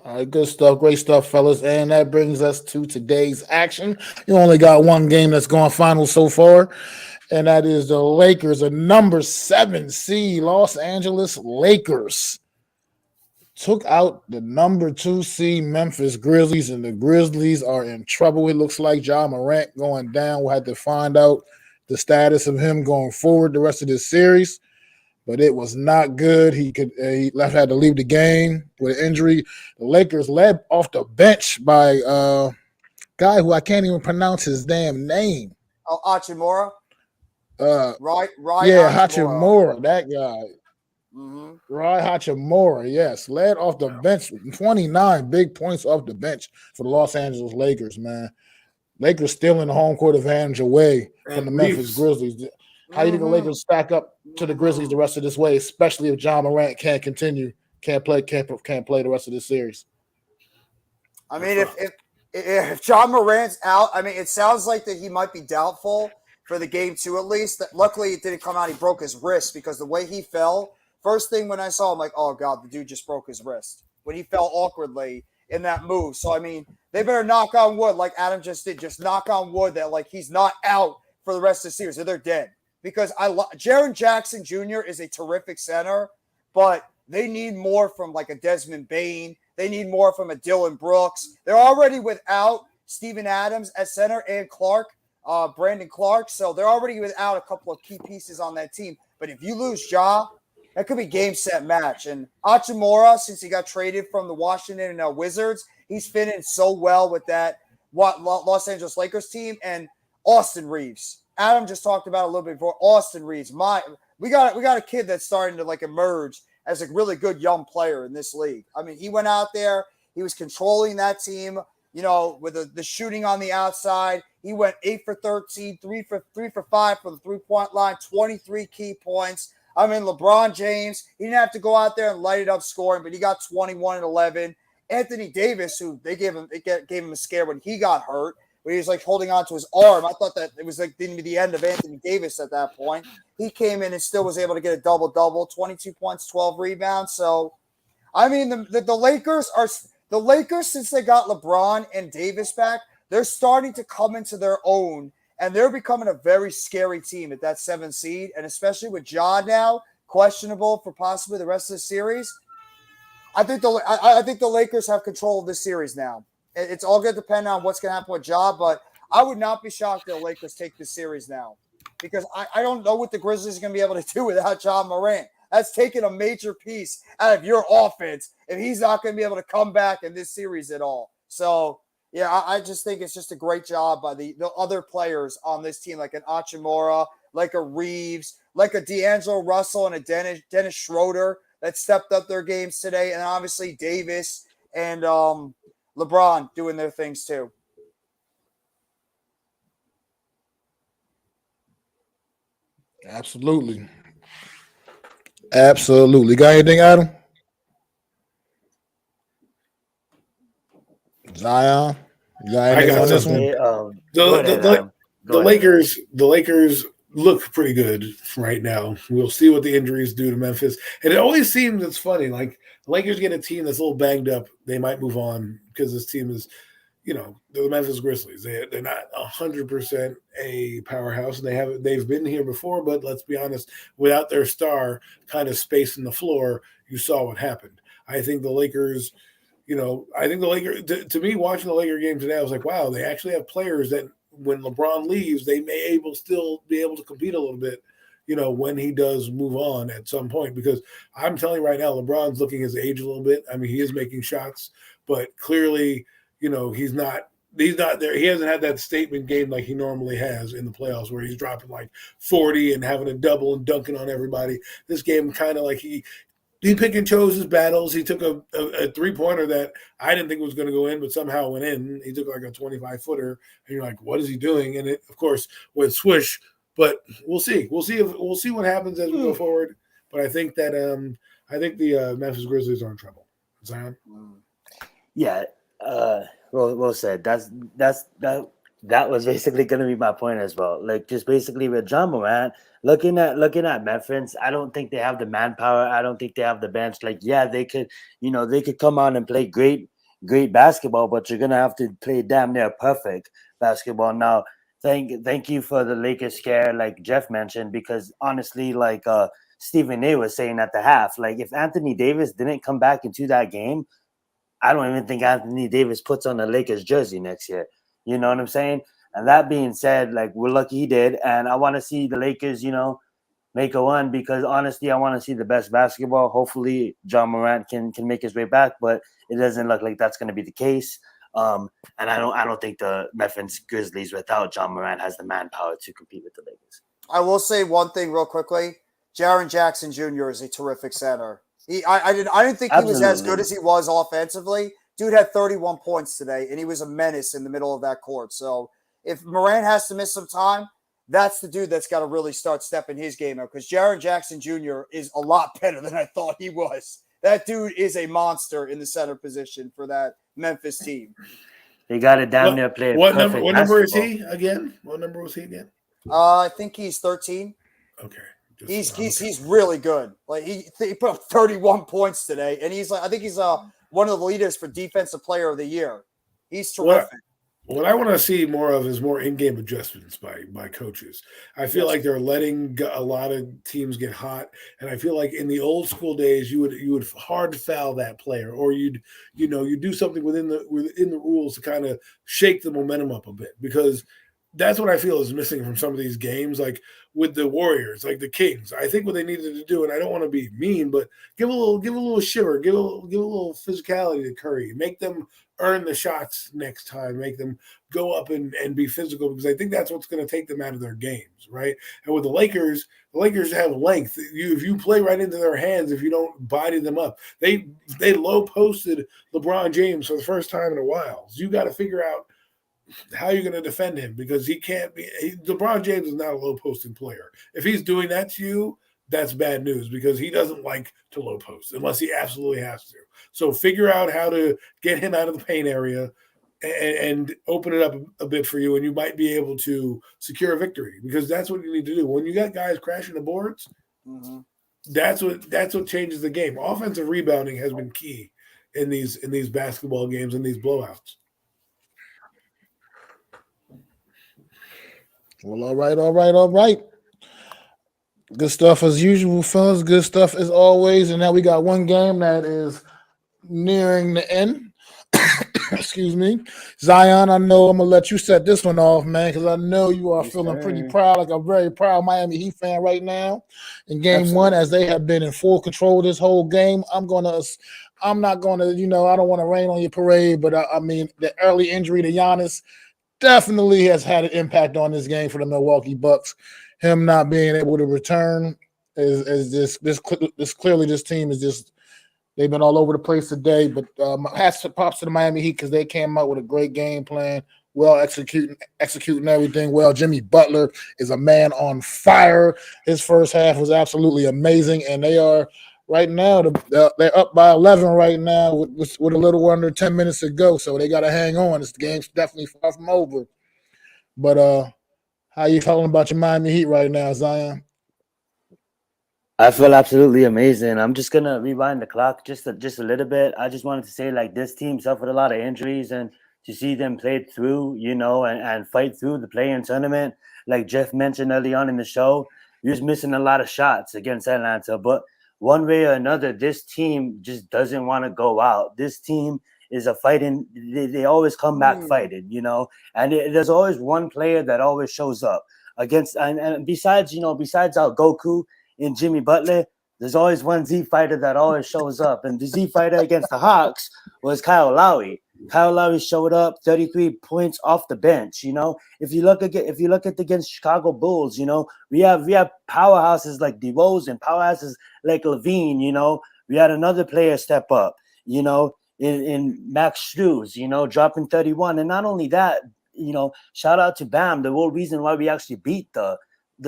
All right, good stuff, great stuff, fellas. And that brings us to today's action. You only got one game that's gone final so far. and that is the Lakers, a number 7 seed. Los Angeles Lakers took out the number 2 seed Memphis Grizzlies, and the Grizzlies are in trouble. It looks like Ja Morant going down. We'll have to find out the status of him going forward the rest of this series. But it was not good. He had to leave the game with an injury. The Lakers led off the bench by a guy who I can't even pronounce his damn name. Oh, Hachimura? Right, yeah, Hachimura, that guy. Mm-hmm. Rai Hachimura, yes, led off the bench, 29 big points off the bench for the Los Angeles Lakers, man. Lakers still in the home court advantage away from the Memphis Grizzlies. How do you think the Lakers stack up to the Grizzlies the rest of this way, especially if Ja Morant can't play the rest of this series? I mean, if Ja Morant's out, I mean, it sounds like that he might be doubtful for the game 2 at least. Luckily, it didn't come out. He broke his wrist because the way he fell, first thing when I saw him, like, oh, God, the dude just broke his wrist when he fell awkwardly in that move. So, I mean, they better knock on wood like Adam just did. Just knock on wood that, like, he's not out for the rest of the series or they're dead. Because Jaren Jackson Jr. is a terrific center, but they need more from, like, a Desmond Bane. They need more from a Dylan Brooks. They're already without Steven Adams at center and Brandon Clark. So they're already without a couple of key pieces on that team. But if you lose Ja, that could be game, set, match. And Hachimura, since he got traded from the Washington Wizards, he's fitting so well with that Los Angeles Lakers team. And Austin Reeves. Adam just talked about a little bit before. Austin Reeves. We got a kid that's starting to, like, emerge as a really good young player in this league. I mean, he went out there. He was controlling that team, with the shooting on the outside. He went 8 for 13, 3 for 5 from the three-point line, 23 key points. I mean, LeBron James, he didn't have to go out there and light it up scoring, but he got 21 and 11. Anthony Davis, who they gave him a scare when he got hurt, where he was, like, holding on to his arm. I thought that it was, like, going to be the end of Anthony Davis at that point. He came in and still was able to get a double-double, 22 points, 12 rebounds. So, I mean, the Lakers, since they got LeBron and Davis back, they're starting to come into their own, and they're becoming a very scary team at that 7 seed, and especially with Ja now questionable for possibly the rest of the series. I think the Lakers have control of this series now. It's all going to depend on what's going to happen with Ja, but I would not be shocked if the Lakers take this series now because I don't know what the Grizzlies are going to be able to do without Ja Morant. That's taking a major piece out of your offense if he's not going to be able to come back in this series at all. So, yeah, I just think it's just a great job by the other players on this team, like an Hachimura, like a Reeves, like a D'Angelo Russell and a Dennis Schroeder that stepped up their games today, and obviously Davis and LeBron doing their things too. Absolutely. Got anything, Adam? Zion? You got anything on this one? The Lakers look pretty good right now. We'll see what the injuries do to Memphis. And it always seems, it's funny, like the Lakers get a team that's a little banged up, they might move on because this team is, they're the Memphis Grizzlies. They're not 100% a powerhouse. They've been here before, but let's be honest, without their star kind of spacing the floor, you saw what happened. I think the Lakers, to me, watching the Laker game today, I was like, wow, they actually have players that when LeBron leaves, they may still be able to compete a little bit, when he does move on at some point. Because I'm telling you right now, LeBron's looking his age a little bit. I mean, he is making shots, but clearly, he's not there. He hasn't had that statement game like he normally has in the playoffs where he's dropping like 40 and having a double and dunking on everybody. This game kind of like he picked and chose his battles. He took a three-pointer that I didn't think was going to go in, but somehow went in. He took like a 25-footer, and you're like, what is he doing? And it, of course, went swish. But we'll see. We'll see what happens as we go forward. But I think that the Memphis Grizzlies are in trouble. Zion? Yeah. Well said. That was basically going to be my point as well. Like, just basically with Ja Morant, looking at Memphis, I don't think they have the manpower. I don't think they have the bench. Like, yeah, they could come on and play great basketball, but you're gonna have to play damn near perfect basketball. Now, Thank you for the Lakers scare, like Jeff mentioned, because honestly, like Stephen A was saying at the half, like if Anthony Davis didn't come back into that game, I don't even think Anthony Davis puts on the Lakers jersey next year. You know what I'm saying? And that being said, like we're lucky he did, and I want to see the Lakers, make a run because honestly, I want to see the best basketball. Hopefully, John Morant can make his way back, but it doesn't look like that's going to be the case. And I don't think the Memphis Grizzlies without John Morant has the manpower to compete with the Lakers. I will say one thing real quickly. Jaren Jackson Jr. is a terrific center. I didn't think he was as good as he was offensively. Dude had 31 points today, and he was a menace in the middle of that court. So if Morant has to miss some time, that's the dude that's got to really start stepping his game up because Jaren Jackson Jr. is a lot better than I thought he was. That dude is a monster in the center position for that Memphis team. They got it down there playing. What number is he again? What number was he again? I think he's 13. Okay. He's really good. Like he put up 31 points today, and he's like I think he's one of the leaders for Defensive Player of the Year. He's terrific. What I want to see more of is more in-game adjustments by coaches. I feel like they're letting a lot of teams get hot, and I feel like in the old school days you would hard foul that player, or you'd do something within the rules to kind of shake the momentum up a bit because that's what I feel is missing from some of these games, like with the Warriors, like the Kings. I think what they needed to do, and I don't want to be mean, but give a little shiver, give a little physicality to Curry, make them earn the shots next time, make them go up and be physical because I think that's what's going to take them out of their games, right? And with the Lakers have length. If you play right into their hands, if you don't body them up, they low posted LeBron James for the first time in a while. So you got to figure out how you're going to defend him because he can't be. LeBron James is not a low posting player. If he's doing that to you, that's bad news because he doesn't like to low post unless he absolutely has to. So figure out how to get him out of the paint area and open it up a bit for you, and you might be able to secure a victory because that's what you need to do. When you got guys crashing the boards, that's what changes the game. Offensive rebounding has been key in these basketball games and these blowouts. Well, all right. Good stuff as usual, fellas. Good stuff as always. And now we got one game that is nearing the end. Excuse me. Zion, I know I'm going to let you set this one off, man, because I know you are feeling pretty proud, like a very proud Miami Heat fan right now. In game one, as they have been in full control this whole game, I'm not going to, I don't want to rain on your parade, but I mean, the early injury to Giannis definitely has had an impact on this game for the Milwaukee Bucks. Him not being able to return is this clearly this team is just they've been all over the place today. But props to the Miami Heat because they came out with a great game plan, well executing everything well. Jimmy Butler is a man on fire. His first half was absolutely amazing, and they are right now they're up by 11 right now with a little under 10 minutes to go. So they got to hang on. This game's definitely far from over. But how you feeling about your Miami Heat right now, Zion? I feel absolutely amazing. I'm just gonna rewind the clock just a little bit. I just wanted to say, like, this team suffered a lot of injuries, and to see them play through, and fight through the play-in tournament, like Jeff mentioned early on in the show, he was missing a lot of shots against Atlanta. But one way or another, this team just doesn't want to go out. This team is a fighting. They always come back fighting, and there's always one player that always shows up against. And besides our Goku and Jimmy Butler, there's always one Z fighter that always shows up. And the Z fighter against the Hawks was Kyle Lowry. Kyle Lowry showed up 33 points off the bench. If you look at against Chicago Bulls, we have powerhouses like DeRozan, powerhouses like Levine. We had another player step up. In Max Strus, dropping 31. And not only that, shout out to Bam. The whole reason why we actually beat the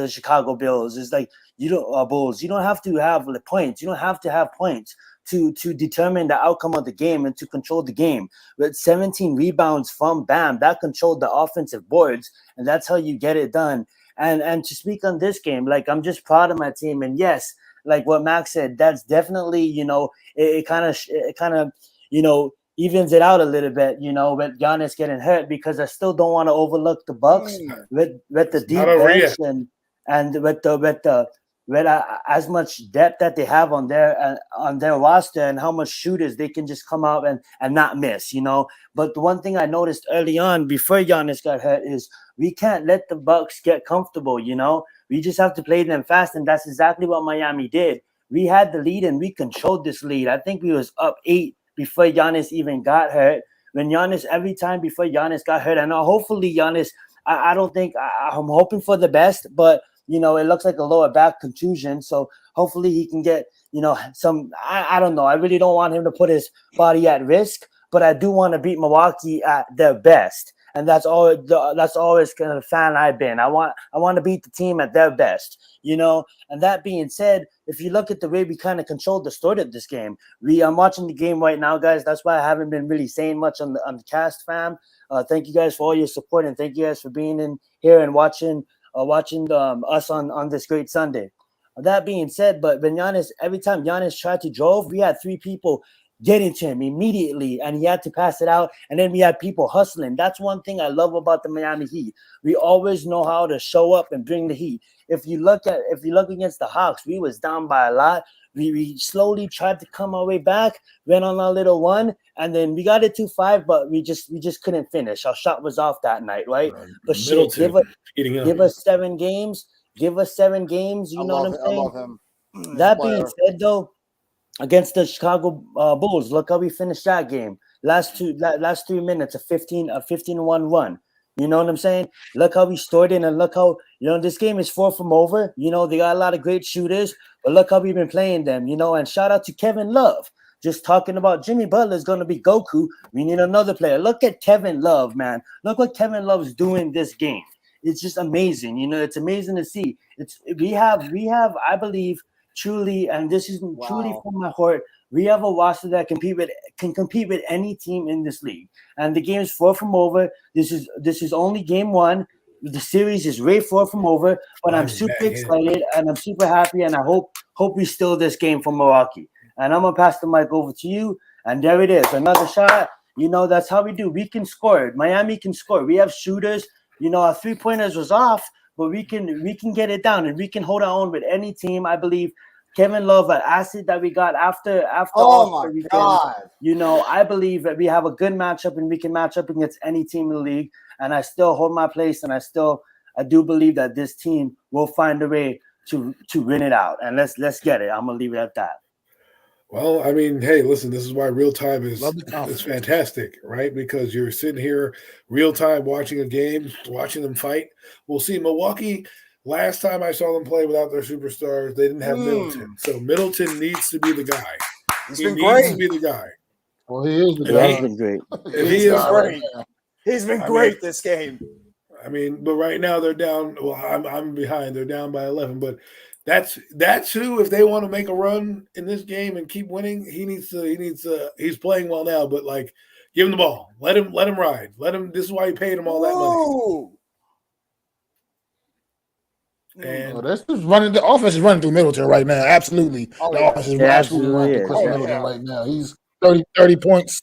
Chicago Bulls is like, Bulls. You don't have to have the points. You don't have to have points to determine the outcome of the game and to control the game. With 17 rebounds from Bam, that controlled the offensive boards, and that's how you get it done. And to speak on this game, like, I'm just proud of my team. And yes, like what Max said, that's definitely, it kind of evens it out a little bit, you know, with Giannis getting hurt, because I still don't want to overlook the Bucks with the deep bench and with as much depth that they have on their roster, and how much shooters they can just come out and not miss, you know. But the one thing I noticed early on before Giannis got hurt is we can't let the Bucks get comfortable, you know. We just have to play them fast, and that's exactly what Miami did. We had the lead and we controlled this lead. I think we was up 8 before Giannis even got hurt. Every time before Giannis got hurt, and hopefully Giannis, I don't think, I'm hoping for the best, but you know, it looks like a lower back contusion. So hopefully he can get, you know, I don't know. I really don't want him to put his body at risk, but I do want to beat Milwaukee at their best. And that's always kind of the fan I've been. I want to beat the team at their best, you know. And that being said, if you look at the way we kind of controlled the story of this game, I'm watching the game right now, guys. That's why I haven't been really saying much on the cast, fam. Thank you guys for all your support, and thank you guys for being in here and watching us on this great Sunday. That being said, but when every time Giannis tried to drove, we had 3 people getting to him immediately, and he had to pass it out, and then we had people hustling. That's one thing I love about the Miami Heat. We always know how to show up and bring the heat. If you look against the Hawks, we was down by a lot. We slowly tried to come our way back, went on our little one, and then we got it 2-5, but we just couldn't finish. Our shot was off that night, right? But shit, give us 7 games. Give us 7 games. You know what I'm saying? I love him. That being said, though, against the Chicago Bulls, look how we finished that game. Last 3 minutes, a 15-1 run. You know what I'm saying? Look how we stored in, and look how, you know, this game is 4 from over. You know, they got a lot of great shooters, but look how we've been playing them, you know. And shout out to Kevin Love. Just talking about Jimmy Butler is going to be Goku. We need another player. Look at Kevin Love, man. Look what Kevin Love's doing this game. It's just amazing. You know, it's amazing to see. We have, I believe, truly, and this is truly from my heart, we have a roster that can compete with any team in this league. And the game is 4 from over. This is only game 1. The series is way 4 from over, but I'm super excited and I'm super happy, and I hope we steal this game from Milwaukee. And I'm gonna pass the mic over to you. And there it is, another shot. You know, that's how we do. We can score. Miami can score. We have shooters. You know, our 3-pointers was off, but we can get it down, and we can hold our own with any team. I believe Kevin Love, an asset that we got after oh my God. You know, I believe that we have a good matchup, and we can match up against any team in the league. And I still hold my place, and I do believe that this team will find a way to win it out. And let's get it. I'm gonna leave it at that. Well, I mean, hey, listen, this is why real time is fantastic, right? Because you're sitting here real time watching a game, watching them fight. We'll see. Milwaukee, last time I saw them play without their superstars, they didn't have Middleton. So Middleton needs to be the guy. He needs to be the guy. Well, he is the guy. guy. He's been great. He's been great this game. I mean, but right now they're down. Well, I'm behind. They're down by 11, but that's who, if they want to make a run in this game and keep winning, he's playing well now, but like, give him the ball. Let him ride. This is why you paid him all that money. And this is running. The offense is running through Middleton right now. Absolutely. The offense is absolutely running through Chris Middleton right now. He's 30 points.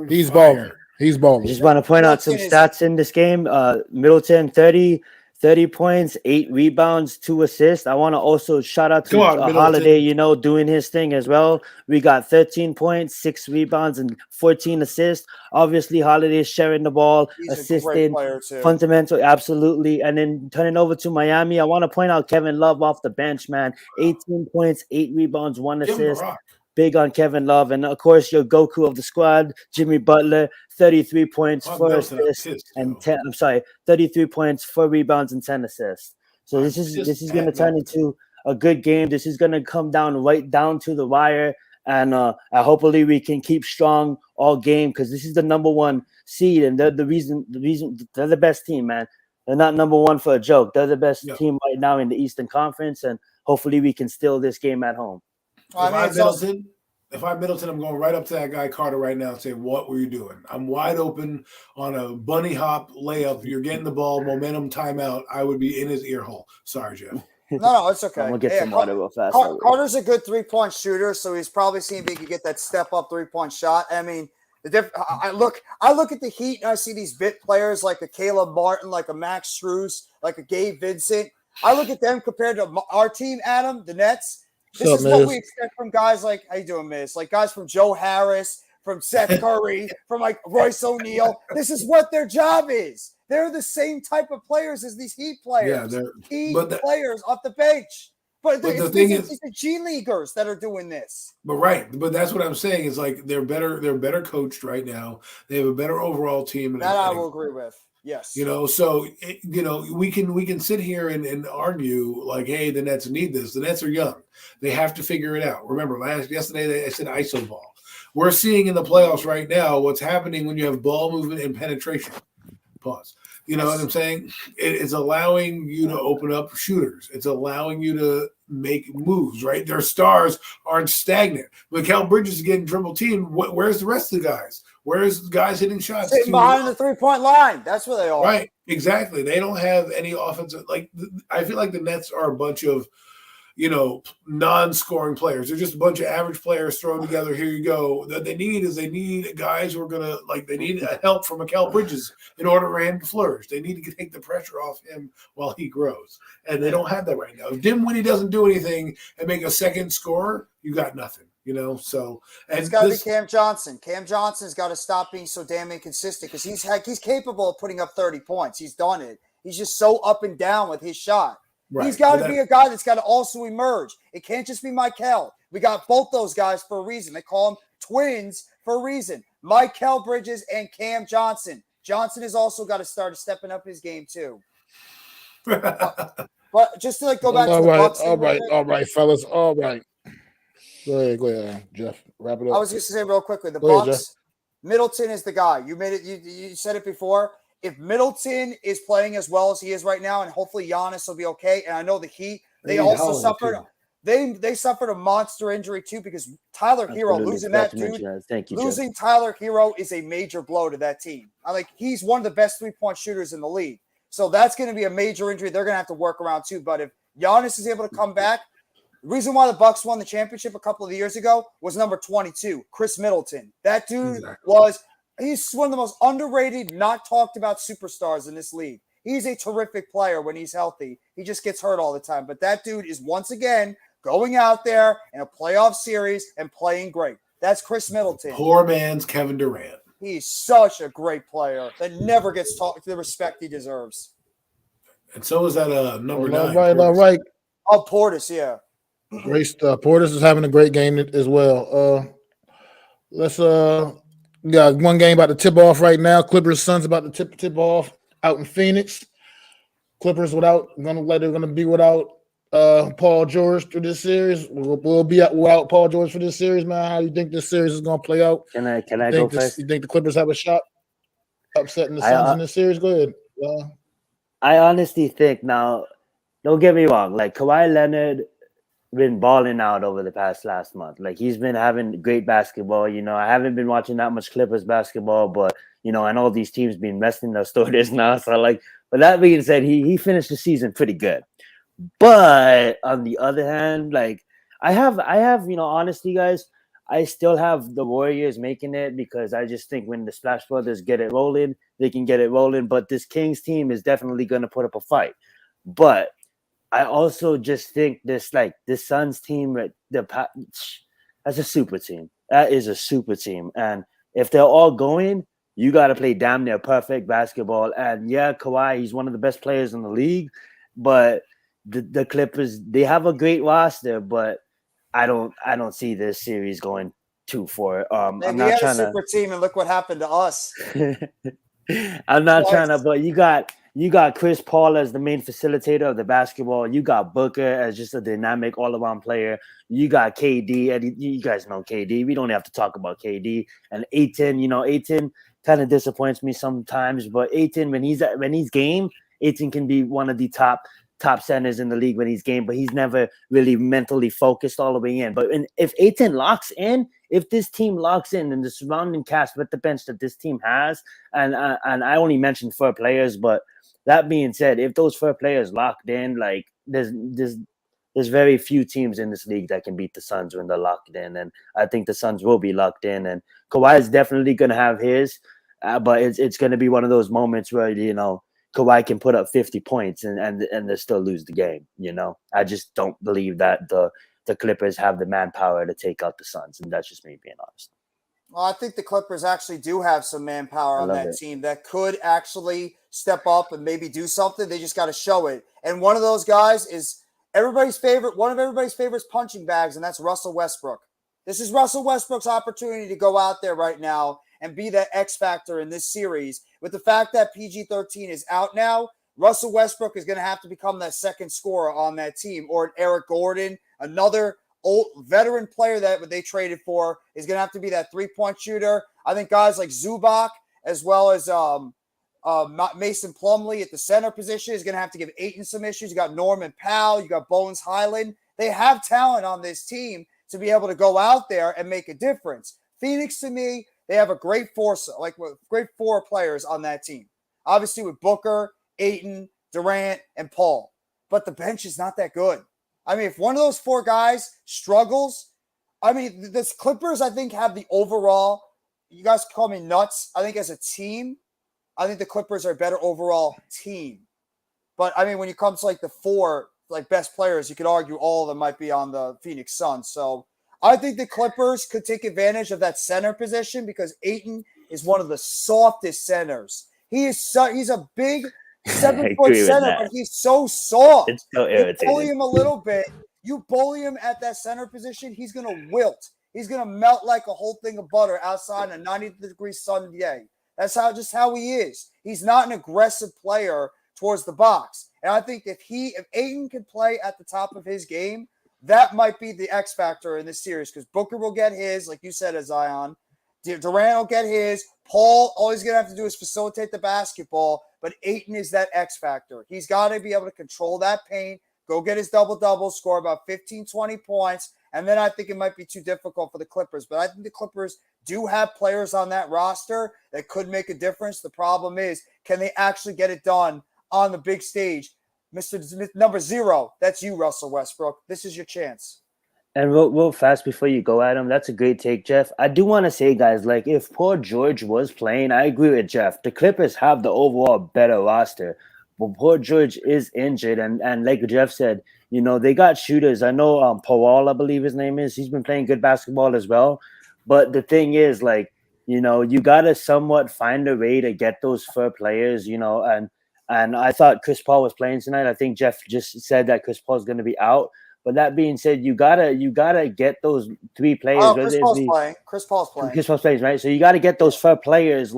He's balling. He's balling. Just want to point out some stats in this game. Middleton, 30 points, 8 rebounds, 2 assists. I want to also shout out to Holiday, you know, doing his thing as well. We got 13 points, 6 rebounds, and 14 assists. Obviously, Holiday is sharing the ball, assisting, fundamental, absolutely. And then turning over to Miami, I want to point out Kevin Love off the bench, man. 18 points, 8 rebounds, 1 assist. Big on Kevin Love. And, of course, your Goku of the squad, Jimmy Butler, 33 points, 4 assists, and 33 points, 4 rebounds, and 10 assists. So this is going to turn into a good game. This is going to come right down to the wire. And hopefully we can keep strong all game, because this is the number 1 seed. And they're the reason they're the best team, man. They're not number 1 for a joke. They're the best team right now in the Eastern Conference. And hopefully we can steal this game at home. If I'm Middleton, I'm going right up to that guy Carter right now and say, what were you doing? I'm wide open on a bunny hop layup. You're getting the ball, momentum, timeout. I would be in his ear hole. Sorry, Jeff. No, it's okay. I'm going to get some water real fast. Carter's a good 3-point shooter, so he's probably seeing if he can get that step-up 3-point shot. I mean, I look at the Heat and I see these bit players like a Caleb Martin, like a Max Strus, like a Gabe Vincent. I look at them compared to our team, Adam, the Nets. This is what we expect from guys like, how you doing, Miz? Like guys from Joe Harris, from Seth Curry, from like Royce O'Neal. This is what their job is. They're the same type of players as these Heat players. Yeah, Heat players off the bench. But the thing is, it's the G Leaguers that are doing this. But that's what I'm saying is like they're better coached right now. They have a better overall team. That I will agree with. Yes. So we can sit here and argue like, hey, the Nets need this. The Nets are young. They have to figure it out. Remember, yesterday I said ISO ball. We're seeing in the playoffs right now what's happening when you have ball movement and penetration. Pause. You know what I'm saying? It's allowing you to open up shooters. It's allowing you to make moves, right? Their stars aren't stagnant. Mikal Bridges is getting triple teamed. Where's the rest of the guys? Where's the guys hitting shots? Sitting behind the 3-point line. That's where they are. Right, exactly. They don't have any offensive. Like, I feel like the Nets are a bunch of, non-scoring players. They're just a bunch of average players thrown together. Here you go. That they need guys who are gonna they need help from Mikal Bridges in order for him to flourish. They need to take the pressure off him while he grows, and they don't have that right now. If Dinwiddie doesn't do anything and make a second scorer, you got nothing. So and it's got to be Cam Johnson. Cam Johnson's got to stop being so damn inconsistent because he's capable of putting up 30 points. He's done it. He's just so up and down with his shot. Right. He's got to be a guy that's got to also emerge. It can't just be Mikal. We got both those guys for a reason. They call them twins for a reason. Mikal Bridges and Cam Johnson. Johnson has also got to start stepping up his game too. But just to go back to the Bucks. All right, fellas. All right. Go ahead, Jeff. Wrap it up. I was just going to say real quickly, the Bucks, Middleton is the guy. You made it. You said it before. If Middleton is playing as well as he is right now, and hopefully Giannis will be okay, and I know the Heat, they also suffered. They suffered a monster injury too because Tyler Hero losing that dude. Losing Tyler Hero is a major blow to that team. He's one of the best 3-point shooters in the league, so that's going to be a major injury. They're going to have to work around too. But if Giannis is able to come back, the reason why the Bucks won the championship a couple of years ago was number 22, Chris Middleton. That dude he's one of the most underrated, not talked about superstars in this league. He's a terrific player when he's healthy. He just gets hurt all the time. But that dude is once again going out there in a playoff series and playing great. That's Chris Middleton. Poor man's Kevin Durant. He's such a great player that never gets the respect he deserves. And so is that number 9. All right. Oh, Portis, yeah. Great stuff. Portis is having a great game as well. Let's got one game about to tip off right now. Clippers Suns about to tip off out in Phoenix. Clippers they're gonna be without Paul George through this series. We'll be without Paul George for this series, man. How do you think this series is gonna play out? Can I go first? You think the Clippers have a shot upsetting the Suns in this series? Go ahead. I honestly think now, don't get me wrong, Kawhi Leonard been balling out over the last month. He's been having great basketball. I haven't been watching that much Clippers basketball, but and all these teams been resting their starters now. So but that being said, he finished the season pretty good. But on the other hand, I have, honestly, guys, I still have the Warriors making it because I just think when the Splash Brothers get it rolling, they can get it rolling. But this Kings team is definitely going to put up a fight. But I also just think this Suns team, that's a super team. That is a super team. And if they're all going, you got to play damn near perfect basketball. And yeah, Kawhi, he's one of the best players in the league. But the Clippers, they have a great roster, but I don't see this series going too far. I'm not trying to super team, and look what happened to us. I'm not trying to, but you got Chris Paul as the main facilitator of the basketball. You got Booker as just a dynamic all-around player. You got KD, and you guys know KD. We don't have to talk about KD. And Ayton, Ayton kind of disappoints me sometimes, but Ayton, when he's game, Ayton can be one of the top centers in the league when he's game, but he's never really mentally focused all the way in. But if Ayton locks in, if this team locks in and the surrounding cast with the bench that this team has, and I only mentioned 4 players, but that being said, if those 4 players locked in, there's there's very few teams in this league that can beat the Suns when they're locked in, and I think the Suns will be locked in. And Kawhi is definitely going to have his, but it's going to be one of those moments where Kawhi can put up 50 points and they still lose the game. I just don't believe that the Clippers have the manpower to take out the Suns, and that's just me being honest. Well, I think the Clippers actually do have some manpower on that team that could actually step up and maybe do something. They just got to show it. And one of those guys is one of everybody's favorite punching bags, and that's Russell Westbrook. This is Russell Westbrook's opportunity to go out there right now and be that X factor in this series. With the fact that PG-13 is out now, Russell Westbrook is going to have to become that second scorer on that team, or an Eric Gordon, another old veteran player that they traded for is going to have to be that three-point shooter. I think guys like Zubac, as well as Mason Plumlee at the center position, is going to have to give Ayton some issues. You got Norman Powell, you got Bones Highland. They have talent on this team to be able to go out there and make a difference. Phoenix, to me, they have a great great four players on that team. Obviously with Booker, Ayton, Durant, and Paul. But the bench is not that good. I mean, if one of those four guys struggles, the Clippers, I think, have the overall, you guys call me nuts, I think as a team, I think the Clippers are a better overall team. But, when it comes to, the four, best players, you could argue all of them might be on the Phoenix Suns. So, I think the Clippers could take advantage of that center position because Ayton is one of the softest centers. He's a big 7-foot center, but he's so soft. It's so irritating. You bully him a little bit. You bully him at that center position, he's going to wilt. He's going to melt like a whole thing of butter outside in a 90-degree sun day. That's how he is. He's not an aggressive player towards the box. And I think if Ayton can play at the top of his game, that might be the X factor in this series because Booker will get his, like you said, as Zion. Durant will get his. Paul, all he's going to have to do is facilitate the basketball, but Ayton is that X factor. He's got to be able to control that paint, go get his double-double, score about 15, 20 points, and then I think it might be too difficult for the Clippers. But I think the Clippers do have players on that roster that could make a difference. The problem is, can they actually get it done on the big stage? Mr. Number 0, that's you, Russell Westbrook. This is your chance. And real fast before you go, Adam, that's a great take, Jeff. I do want to say, guys, if Paul George was playing, I agree with Jeff. The Clippers have the overall better roster, but Paul George is injured. And like Jeff said, they got shooters. I know Powell, I believe his name is. He's been playing good basketball as well. But the thing is, you got to somewhat find a way to get those fair players, and I thought Chris Paul was playing tonight. I think Jeff just said that Chris Paul is going to be out. But that being said, you gotta get those three players. Oh, Chris Paul's playing. Chris Paul's playing, right? So you got to get those fair players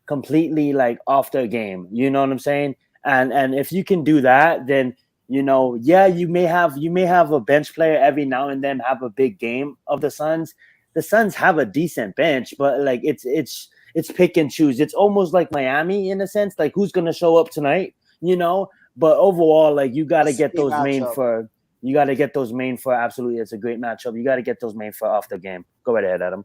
completely off their game. You know what I'm saying? And if you can do that, then you may have a bench player every now and then have a big game of the Suns. The Suns have a decent bench, but it's pick and choose. It's almost like Miami in a sense, who's gonna show up tonight, But overall, you gotta get those main for. You got to get those main for absolutely. It's a great matchup. You got to get those main for off the game. Go right ahead, Adam.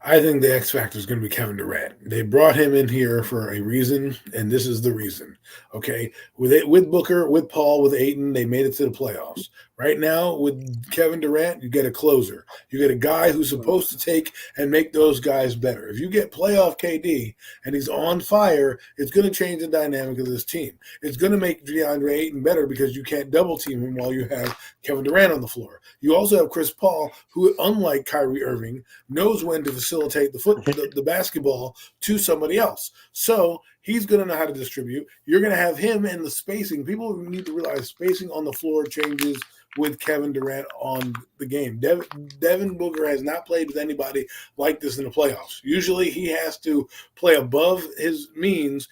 I think the X factor is going to be Kevin Durant. They brought him in here for a reason, and this is the reason. Okay, with Booker, with Paul, with Ayton, they made it to the playoffs. Right now, with Kevin Durant, you get a closer. You get a guy who's supposed to take and make those guys better. If you get playoff KD and he's on fire, it's going to change the dynamic of this team. It's going to make DeAndre Ayton better because you can't double team him while you have Kevin Durant on the floor. You also have Chris Paul, who, unlike Kyrie Irving, knows when to facilitate the basketball to somebody else. So he's going to know how to distribute. You're going to have him in the spacing. People need to realize spacing on the floor changes with Kevin Durant on the game. Devin Booker has not played with anybody like this in the playoffs. Usually he has to play above his means,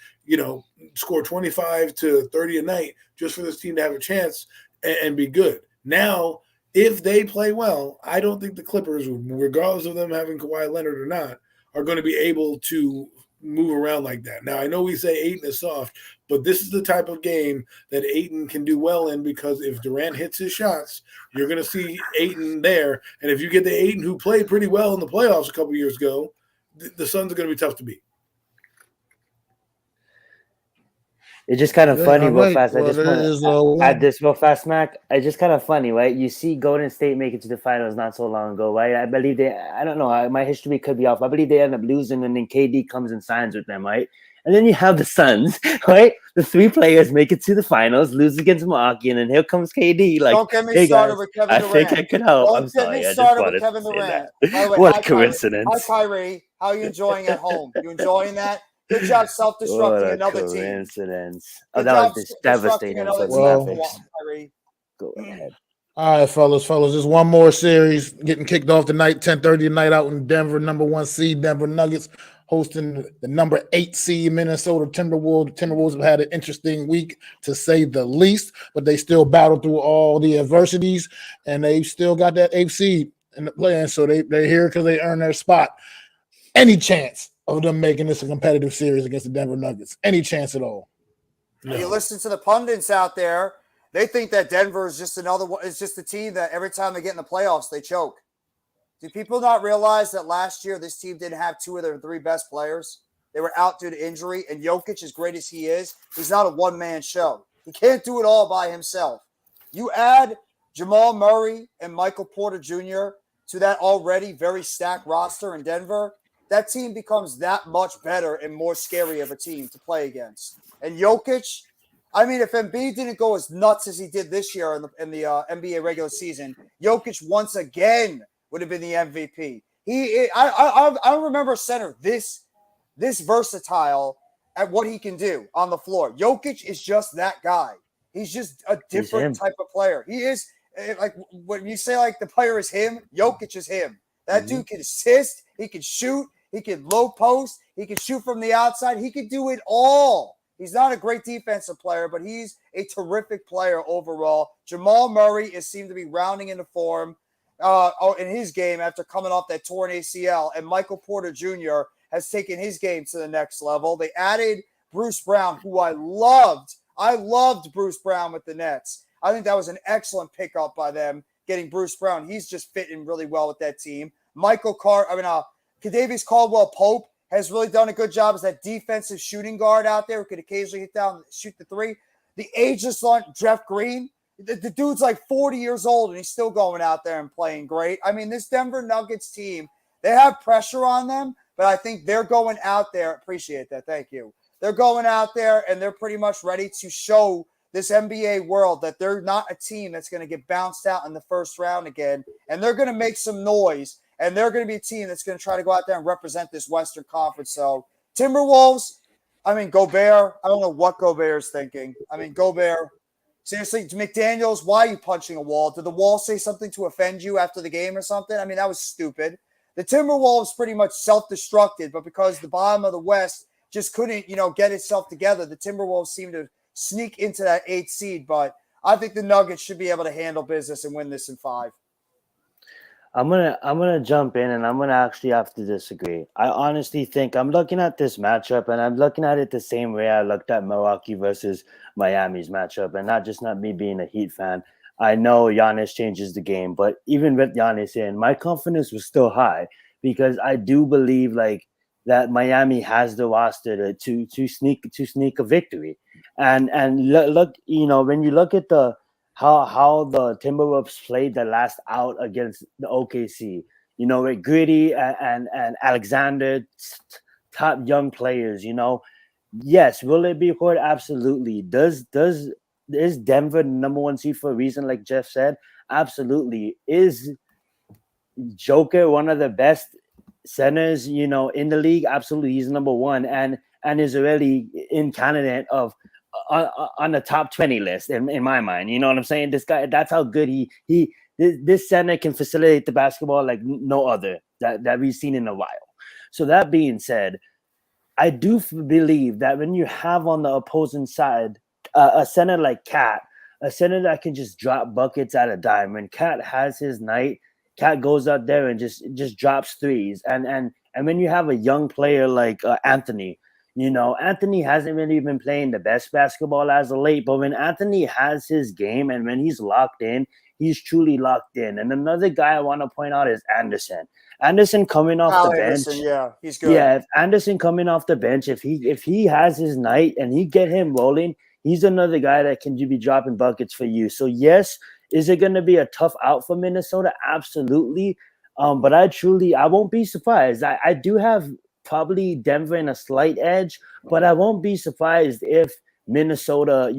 score 25 to 30 a night just for this team to have a chance and be good. Now, if they play well, I don't think the Clippers, regardless of them having Kawhi Leonard or not, are going to be able to move around like that. Now, I know we say Ayton is soft, but this is the type of game that Ayton can do well in because if Durant hits his shots, you're going to see Ayton there. And if you get the Ayton who played pretty well in the playoffs a couple years ago, the Suns are going to be tough to beat. It's just kind of Yeah, funny, all real right. fast. I Well, just there want is to add one. this real fast, Mac. It's just kind of funny, right? You see Golden State make it to the finals not so long ago, right? I believe I don't know, my history could be off. I believe they end up losing, and then KD comes and signs with them, right? And then you have the Suns, right? The three players make it to the finals, lose against Milwaukee, and then here comes KD, like, Don't get me hey started guys, with Kevin I think Durant. I could help. I'm Don't get me sorry, I just started with wanted to Kevin say Durant. that. By the way, What hi coincidence. Kyrie. How are you enjoying at home? You enjoying that? Good job What self-destructing a another team. coincidence. Oh, Good that was job just destructing devastating another for the team, Well, Mavericks. Kyrie. Go ahead. all right, fellas. Just one more series getting kicked off tonight, 10:30 tonight out in Denver. Number 1 seed Denver Nuggets hosting the number 8 seed Minnesota Timberwolves. The Timberwolves have had an interesting week, to say the least, but they still battle through all the adversities, and they still got that 8th seed in the play-in. So they're here because they earned their spot. Any chance of them making this a competitive series against the Denver Nuggets? Any chance at all? No. You listen to the pundits out there, they think that Denver is just another one. It's just a team that every time they get in the playoffs, they choke. Do people not realize that last year this team didn't have 2 of their 3 best players? They were out due to injury, and Jokic, as great as he is, he's not a one-man show. He can't do it all by himself. You add Jamal Murray and Michael Porter Jr. to that already very stacked roster in Denver, that team becomes that much better and more scary of a team to play against. And Jokic, I mean, if Embiid didn't go as nuts as he did this year in the NBA regular season, Jokic once again would have been the MVP. I don't remember a center this versatile at what he can do on the floor. Jokic is just that guy. He's just a different type of player. He is like when you say like the player is him, Jokic is him. That dude can assist, he can shoot, he can low post, he can shoot from the outside, he can do it all. He's not a great defensive player, but he's a terrific player overall. Jamal Murray is seemed to be rounding into form in his game after coming off that torn ACL, and Michael Porter Jr. has taken his game to the next level. They added Bruce Brown, who I loved. I loved Bruce Brown with the Nets. I think that was an excellent pickup by them, getting Bruce Brown. He's just fitting really well with that team. Kadavius Caldwell-Pope has really done a good job as that defensive shooting guard out there who could occasionally hit down and shoot the three. The ageless Jeff Green, the dude's like 40 years old and he's still going out there and playing great. I mean, this Denver Nuggets team, they have pressure on them, but I think they're going out there. Appreciate that. Thank you. They're going out there and they're pretty much ready to show this NBA world that they're not a team that's going to get bounced out in the first round again. And they're going to make some noise. And they're going to be a team that's going to try to go out there and represent this Western Conference. So Timberwolves, I mean, Gobert, I don't know what Gobert's thinking. I mean, Gobert, seriously, McDaniels, why are you punching a wall? Did the wall say something to offend you after the game or something? I mean, that was stupid. The Timberwolves pretty much self-destructed, but because the bottom of the West just couldn't, get itself together, the Timberwolves seemed to sneak into that 8th seed. But I think the Nuggets should be able to handle business and win this in 5. I'm gonna jump in and I'm gonna actually have to disagree. I honestly think I'm looking at this matchup and I'm looking at it the same way I looked at Milwaukee versus Miami's matchup, and not me being a Heat fan. I know Giannis changes the game, but even with Giannis in, my confidence was still high because I do believe like that Miami has the roster to sneak a victory. And look, when you look at how the Timberwolves played the last out against the OKC, with Gritty and Alexander, top young players, yes, will it be hard? Absolutely. Is Denver the number 1 seed for a reason, like Jeff said? Absolutely. Is Joker one of the best centers, in the league? Absolutely. He's number 1 and is already in candidate of on the top 20 list in my mind. You know what I'm saying? This guy, that's how good this center can facilitate the basketball like no other that we've seen in a while. So that being said, I do believe that when you have on the opposing side a center like Cat, a center that can just drop buckets at a dime. When Cat has his night, Cat goes out there and just drops threes. And when you have a young player like Anthony, Anthony hasn't really been playing the best basketball as of late, but when Anthony has his game and when he's locked in, he's truly locked in. And another guy I want to point out is Anderson. Anderson coming off the bench. Yeah, he's good. Yeah, if Anderson coming off the bench, if he has his night and he get him rolling, he's another guy that can be dropping buckets for you. So yes, is it going to be a tough out for Minnesota? Absolutely. But I won't be surprised. I do have probably Denver in a slight edge, but I won't be surprised if Minnesota,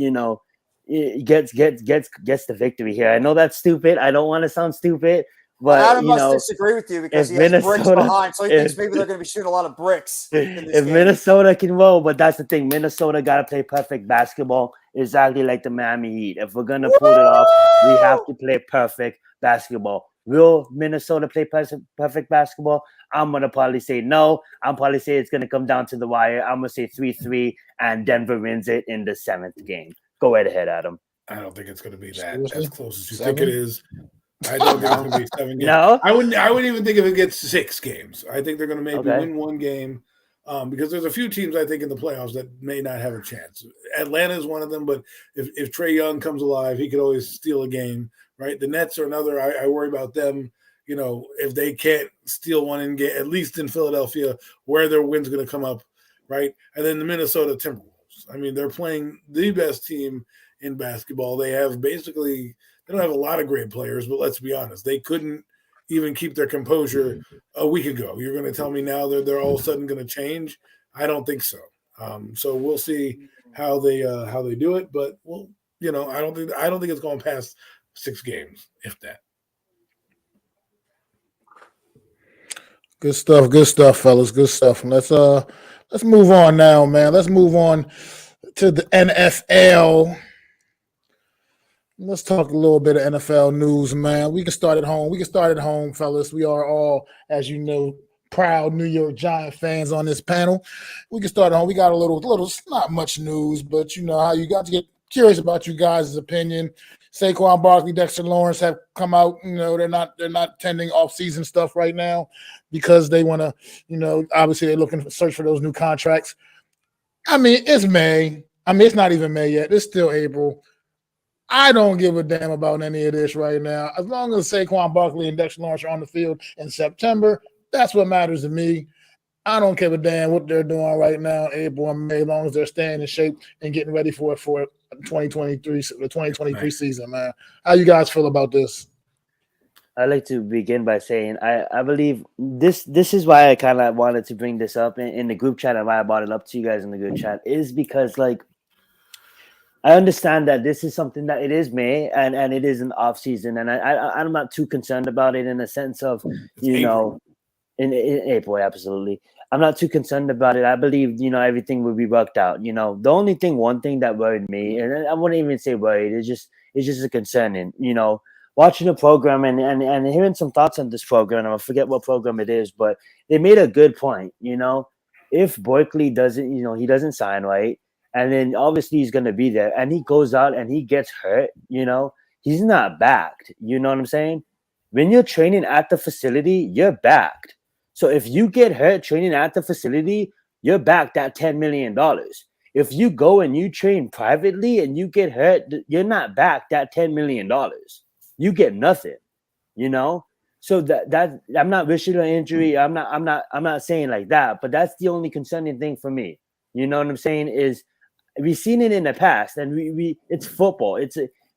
gets the victory here. I know that's stupid. I don't want to sound stupid, but Adam must disagree with you because he has bricks behind, so he thinks maybe they're going to be shooting a lot of bricks. If Minnesota can roll, but that's the thing, Minnesota got to play perfect basketball, exactly like the Miami Heat. If we're going to pull it off, we have to play perfect basketball. Will Minnesota play perfect basketball? I'm going to probably say no. I'm probably say it's going to come down to the wire. I'm going to say 3-3, and Denver wins it in the 7th game. Go right ahead, Adam. I don't think it's going to be that as close as you think it is. I don't think it's going to be 7 games. No? I wouldn't even think if it gets 6 games. I think they're going to maybe win 1 game because there's a few teams, I think, in the playoffs that may not have a chance. Atlanta is one of them, but if Trae Young comes alive, he could always steal a game, right? The Nets are another. I worry about them. If they can't steal one in game, at least in Philadelphia, where their win's going to come up, right? And then the Minnesota Timberwolves. I mean, they're playing the best team in basketball. They don't have a lot of great players, but let's be honest, they couldn't even keep their composure a week ago. You're going to tell me now that they're all of a sudden going to change? I don't think so. So we'll see how they do it, but I don't think it's going past 6 games, if that. Good stuff, fellas. Good stuff. Let's move on now, man. Let's move on to the NFL. Let's talk a little bit of NFL news, man. We can start at home. Fellas. We are all, as you know, proud New York Giant fans on this panel. We can start at home. We got a little, not much news, but you know how you got to get curious about you guys' opinion. Saquon Barkley, Dexter Lawrence have come out. They're not attending off-season stuff right now because they want to, obviously they're looking to search for those new contracts. I mean, it's May. It's not even May yet. It's still April. I don't give a damn about any of this right now. As long as Saquon Barkley and Dexter Lawrence are on the field in September, that's what matters to me. I don't give a damn what they're doing right now in April and May, as long as they're staying in shape and getting ready for 2023 season, man. How you guys feel about this? I'd like to begin by saying I believe this is why I kind of wanted to bring this up in the group chat, and why I brought it up to you guys in the group chat is because, like, I understand that this is something that it is May and it is an off season, and I'm not too concerned about it in the sense of, in April, absolutely. I'm not too concerned about it. I believe, everything will be worked out. The one thing that worried me, and I wouldn't even say worried, it's just a concerning, watching the program and hearing some thoughts on this program. I forget what program it is, but they made a good point. If Barkley doesn't, he doesn't sign right, and then obviously he's going to be there, and he goes out and he gets hurt, he's not backed. You know what I'm saying? When you're training at the facility, you're backed. So if you get hurt training at the facility, you're backed at $10 million. If you go and you train privately and you get hurt, you're not backed at $10 million. You get nothing, So that I'm not wishing an injury. I'm not saying like that, but that's the only concerning thing for me. You know what I'm saying? Is we've seen it in the past, and we it's football.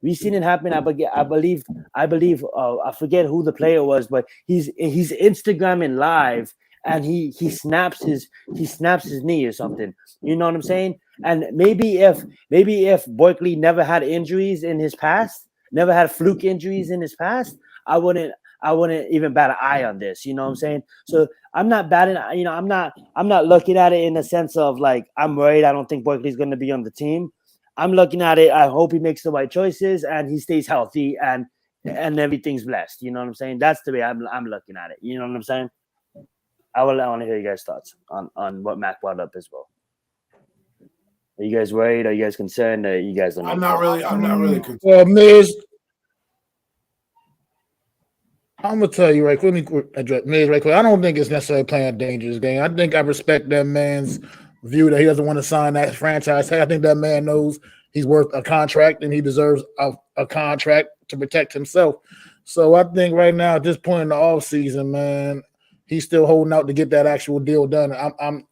We've seen it happen. I believe. I forget who the player was, but he's Instagramming live, and he snaps his knee or something. You know what I'm saying? And maybe if Barkley never had injuries in his past, never had fluke injuries in his past, I wouldn't even bat an eye on this. You know what I'm saying? So I'm not batting. I'm not looking at it in the sense of like I'm worried. I don't think Barkley's going to be on the team. I'm looking at it. I hope he makes the right choices and he stays healthy and everything's blessed. You know what I'm saying? That's the way I'm looking at it. You know what I'm saying? I want to hear you guys' thoughts on what Mac brought up as well. Are you guys worried? Are you guys concerned? Or you guys don't know? I'm not really concerned. Well, Miz, I'm gonna tell you right quick. Let me address Miz right quick. I don't think it's necessarily playing a dangerous game. I think I respect that man's view that he doesn't want to sign that franchise tag. I think that man knows he's worth a contract and he deserves a contract to protect himself. So I think right now at this point in the offseason, man, he's still holding out to get that actual deal done.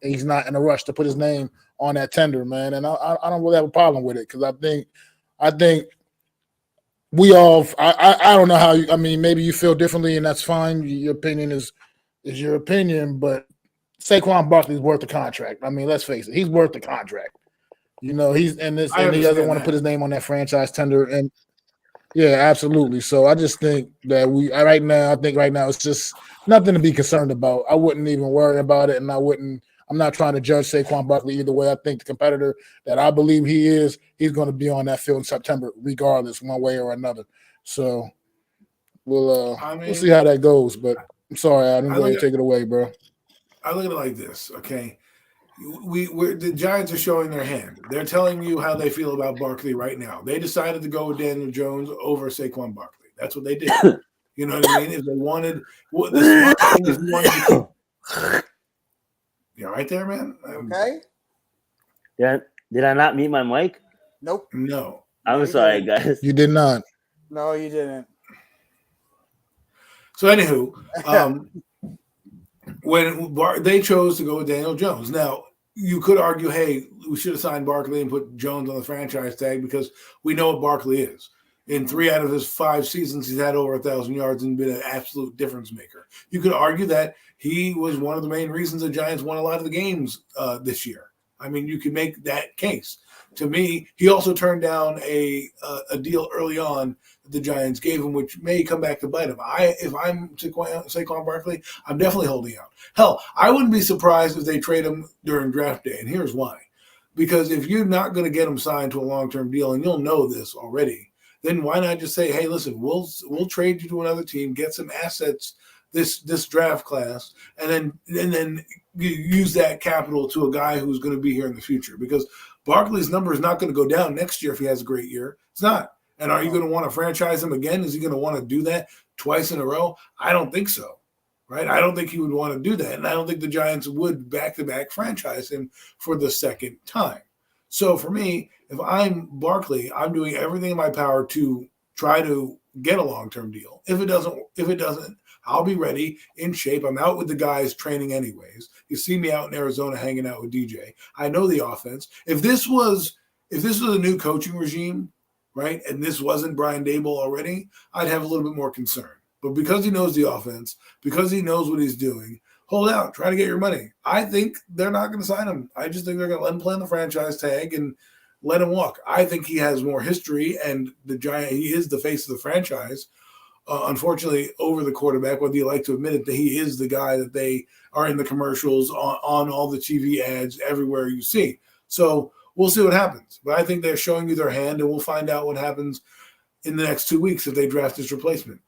He's not in a rush to put his name on that tender, man. And I don't really have a problem with it because I think we all I don't know how you, I mean, maybe you feel differently and that's fine. Your opinion is your opinion, but Saquon Barkley's worth the contract. I mean, let's face it, he's worth the contract. You know, he's in this and he doesn't want to put his name on that franchise tender. And yeah, absolutely. So I just think that right now it's just nothing to be concerned about. I wouldn't even worry about it, and I'm not trying to judge Saquon Barkley either way. I think the competitor that I believe he's going to be on that field in September, regardless, one way or another. So we'll see how that goes. But I'm sorry, I didn't really take it away, bro. I look at it like this, okay? The Giants are showing their hand. They're telling you how they feel about Barkley right now. They decided to go with Daniel Jones over Saquon Barkley. That's what they did. You know what I mean? If they wanted, the smart thing is you wanted to. You right there, man? Okay. Yeah. Did I not mute my mic? Nope. No. I'm sorry, guys. You did not. No, you didn't. So, anywho, when they chose to go with Daniel Jones. Now, you could argue, hey, we should have signed Barkley and put Jones on the franchise tag because we know what Barkley is. In 3 out of his 5 seasons, he's had over 1,000 yards and been an absolute difference maker. You could argue that he was one of the main reasons the Giants won a lot of the games this year. I mean, you could make that case. To me, he also turned down a deal early on that the Giants gave him, which may come back to bite him. If I'm Saquon Barkley, I'm definitely holding out. Hell, I wouldn't be surprised if they trade him during draft day, and here's why. Because if you're not going to get him signed to a long-term deal, and you'll know this already, then why not just say, hey, listen, we'll trade you to another team, get some assets this draft class, and then you use that capital to a guy who's going to be here in the future. Because Barkley's number is not going to go down next year if he has a great year. It's not. And are you going to want to franchise him again? Is he going to want to do that twice in a row? I don't think so, right? I don't think he would want to do that. And I don't think the Giants would back-to-back franchise him for the second time. So for me, if I'm Barkley, I'm doing everything in my power to try to get a long-term deal. If it doesn't, I'll be ready, in shape. I'm out with the guys training anyways. You see me out in Arizona hanging out with DJ. I know the offense. If this was a new coaching regime, right, and this wasn't Brian Daboll already, I'd have a little bit more concern. But because he knows the offense, because he knows what he's doing, hold out, try to get your money. I think they're not going to sign him. I just think they're going to let him play on the franchise tag and let him walk. I think he has more history, and he is the face of the franchise. Unfortunately, over the quarterback, whether you like to admit it, that he is the guy that they are in the commercials, on all the TV ads, everywhere you see. So we'll see what happens. But I think they're showing you their hand, and we'll find out what happens in the next 2 weeks if they draft his replacement.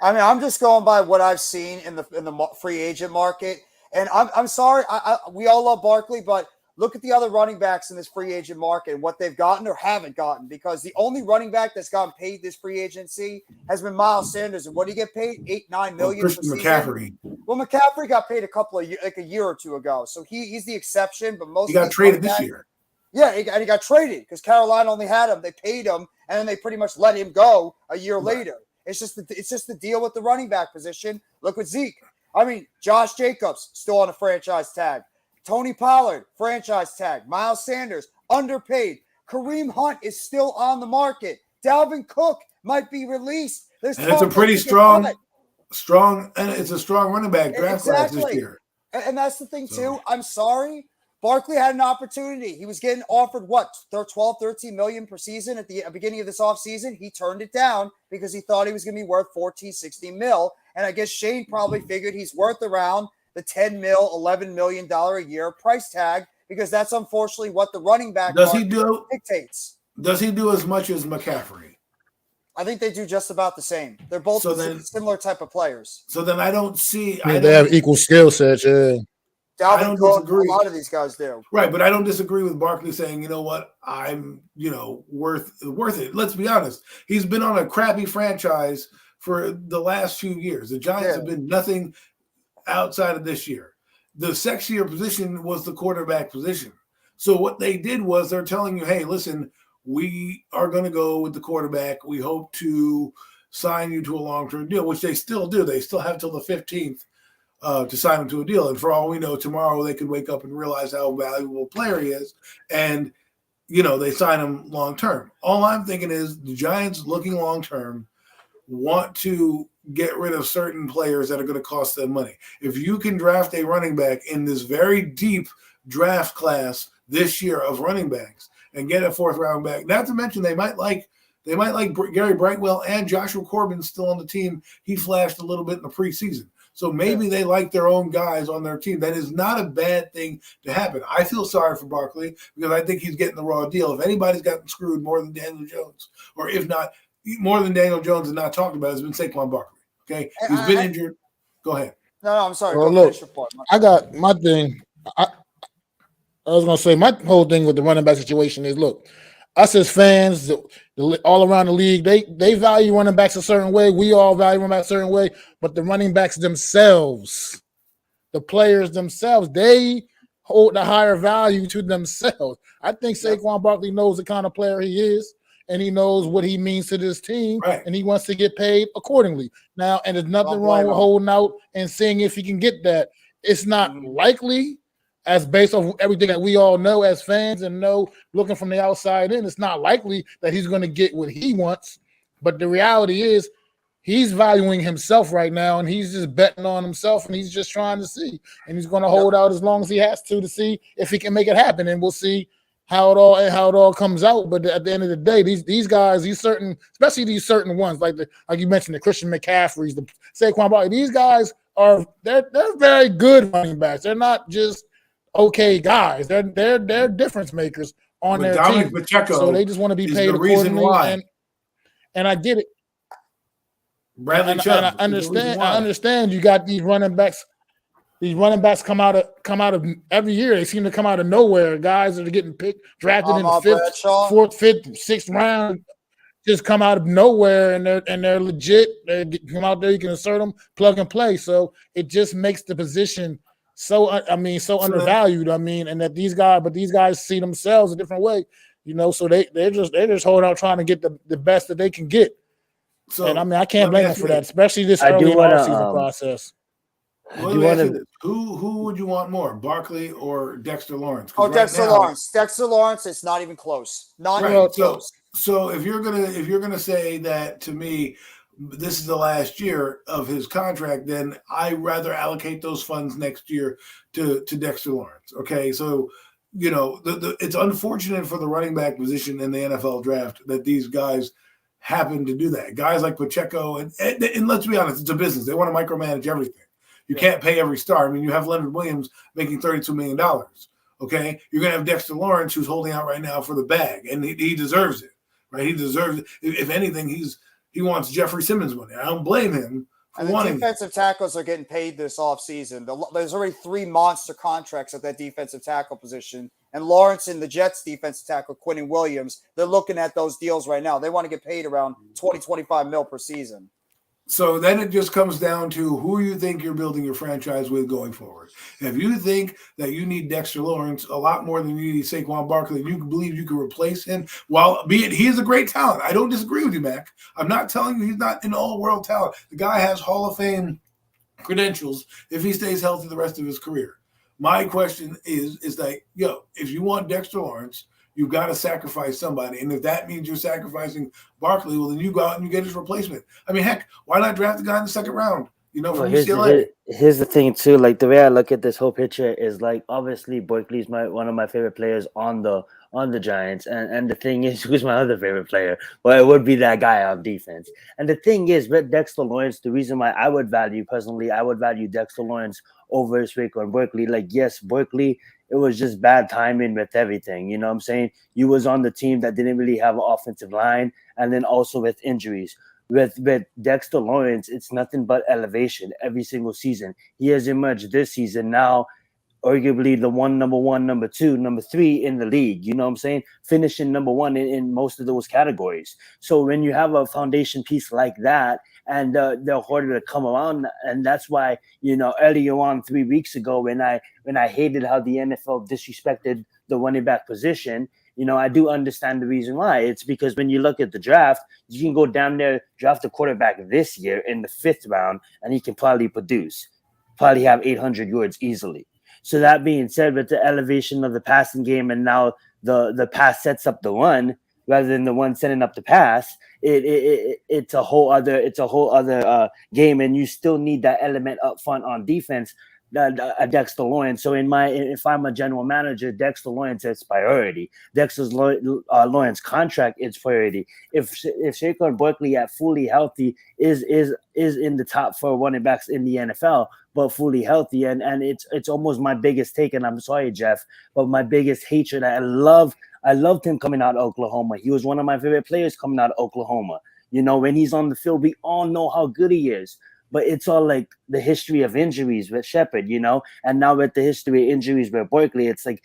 I mean, I'm just going by what I've seen in the free agent market. And I'm sorry, we all love Barkley, but look at the other running backs in this free agent market and what they've gotten or haven't gotten, because the only running back that's gotten paid this free agency has been Miles Sanders. And what did he get paid? $8-9 million. Christian McCaffrey. Well, McCaffrey got paid a year or two ago, so he's the exception. But most he got traded this year. Yeah, and he got traded because Carolina only had him. They paid him, and then they pretty much let him go a year later. It's just the deal with the running back position. Look at Zeke. I mean, Josh Jacobs still on a franchise tag. Tony Pollard, franchise tag. Miles Sanders, underpaid. Kareem Hunt is still on the market. Dalvin Cook might be released. And it's a pretty strong, and it's a strong running back draft class this year. And that's the thing, too. I'm sorry. Barkley had an opportunity. He was getting offered, 12, 13 million per season at the beginning of this offseason. He turned it down because he thought he was going to be worth 14, 16 mil. And I guess Shane probably figured he's worth around the 10 mil, $11 million a year price tag, because that's unfortunately what the running back dictates. Does he do as much as McCaffrey? I think they do just about the same. They're both similar type of players. So then I don't see. They have equal skill sets. Yeah. Dalvin Cook, a lot of these guys do. Right, but I don't disagree with Barkley saying, you know what, I'm, worth it. Let's be honest. He's been on a crappy franchise for the last few years. The Giants have been nothing outside of this year. the sexier position was the quarterback position. So what they did was they're telling you, hey, listen, we are going to go with the quarterback. We hope to sign you to a long-term deal, which they still do. They still have till the 15th to sign him to a deal. And for all we know, tomorrow they could wake up and realize how valuable a player he is. And, they sign him long-term. All I'm thinking is the Giants, looking long-term, want to get rid of certain players that are going to cost them money. If you can draft a running back in this very deep draft class this year of running backs and get a 4th round back, not to mention they might like Gary Brightwell and Joshua Corbin still on the team. He flashed a little bit in the preseason. So maybe they like their own guys on their team. That is not a bad thing to happen. I feel sorry for Barkley because I think he's getting the raw deal. If anybody's gotten screwed more than Daniel Jones, or if not, more than Daniel Jones and not talked about, has been Saquon Barkley. Okay, he's been injured. Go ahead. No, I'm sorry. Well, look, I got my thing. I was gonna say my whole thing with the running back situation is, look, us as fans, all around the league, they value running backs a certain way. We all value running backs a certain way, but the running backs themselves, the players themselves, they hold the higher value to themselves. I think Saquon Barkley knows the kind of player he is, and he knows what he means to this team, and he wants to get paid accordingly. Now, and there's nothing wrong with holding out and seeing if he can get that. It's not likely, as based on everything that we all know as fans and know looking from the outside in, it's not likely that he's going to get what he wants. But the reality is he's valuing himself right now, and he's just betting on himself, and he's just trying to see. And he's going to hold out as long as he has to see if he can make it happen. And we'll see how it all comes out. But at the end of the day, these guys, especially these certain ones, like you mentioned, the Christian McCaffreys, the Saquon Barkley, these guys they're very good running backs. They're not just okay guys. They're difference makers on their team. Pacheco, so they just want to be paid accordingly. And I get it. Bradley Chubb. I understand you got these running backs. These running backs come out of every year. They seem to come out of nowhere. Guys that are getting drafted in the 5th, 4th, 5th, 6th round, just come out of nowhere, and they're legit. They come out there, you can insert them, plug and play. So it just makes the position so undervalued. And that these guys see themselves a different way, So they're just holding out, trying to get the best that they can get. So and I can't blame them for that, especially this early in the offseason process. Let me ask you this. Who would you want more, Barkley or Dexter Lawrence? Lawrence. Dexter Lawrence, it's not even close. Not even close. So if you're gonna say that to me, this is the last year of his contract, then I rather allocate those funds next year to Dexter Lawrence. Okay, so it's unfortunate for the running back position in the NFL draft that these guys happen to do that. Guys like Pacheco and let's be honest, it's a business. They want to micromanage everything. You can't pay every star. I mean, you have Leonard Williams making $32 million. Okay, you're gonna have Dexter Lawrence, who's holding out right now for the bag, and he deserves it. Right, he deserves it. If anything, he wants Jeffrey Simmons money. I don't blame him for wanting. The defensive tackles are getting paid this offseason. There's already 3 monster contracts at that defensive tackle position. And Lawrence and the Jets defensive tackle, Quentin Williams, they're looking at those deals right now. They want to get paid around 20-25 mil per season. So then it just comes down to who you think you're building your franchise with going forward. If you think that you need Dexter Lawrence a lot more than you need Saquon Barkley, and you believe you can replace him, he is a great talent. I don't disagree with you, Mac. I'm not telling you he's not an all-world talent. The guy has Hall of Fame credentials if he stays healthy the rest of his career. My question is like, if you want Dexter Lawrence, you've got to sacrifice somebody. And if that means you're sacrificing Barkley, well, then you go out and you get his replacement. I mean, heck, why not draft the guy in the 2nd round? From UCLA. Here's the thing, too. Like, the way I look at this whole picture is, like, obviously Barkley's one of my favorite players on the Giants. And the thing is, who's my other favorite player? Well, it would be that guy on defense. And the thing is, with Dexter Lawrence, the reason why I would value Dexter Lawrence over Saquon Barkley. Like, yes, Barkley, it was just bad timing with everything. You know what I'm saying? You was on the team that didn't really have an offensive line, and then also with injuries. With Dexter Lawrence, it's nothing but elevation every single season. He has emerged this season now arguably the number one, number two, number three in the league. You know what I'm saying? Finishing number one in most of those categories. So when you have a foundation piece like that, and they're harder to come around, and that's why, you know, earlier on 3 weeks ago when I hated how the NFL disrespected the running back position, you know, I do understand the reason why. It's because when you look at the draft, you can go down there, draft a quarterback this year in the 5th round, and he can probably produce, probably have 800 yards easily. So that being said, with the elevation of the passing game, and now the pass sets up the run rather than the one setting up the pass, it's a whole other game, and you still need that element up front on defense. Dexter Lawrence. So if I'm a general manager, Dexter Lawrence is priority. Dexter Lawrence contract is priority. If Saquon Barkley at fully healthy is in the top 4 running backs in the NFL, but fully healthy, and it's almost my biggest take. And I'm sorry, Jeff, but my biggest hatred. I loved him coming out of Oklahoma. He was one of my favorite players coming out of Oklahoma. You know, when he's on the field, we all know how good he is. But it's all like the history of injuries with Shepard, you know, and now with the history of injuries with Barkley, it's like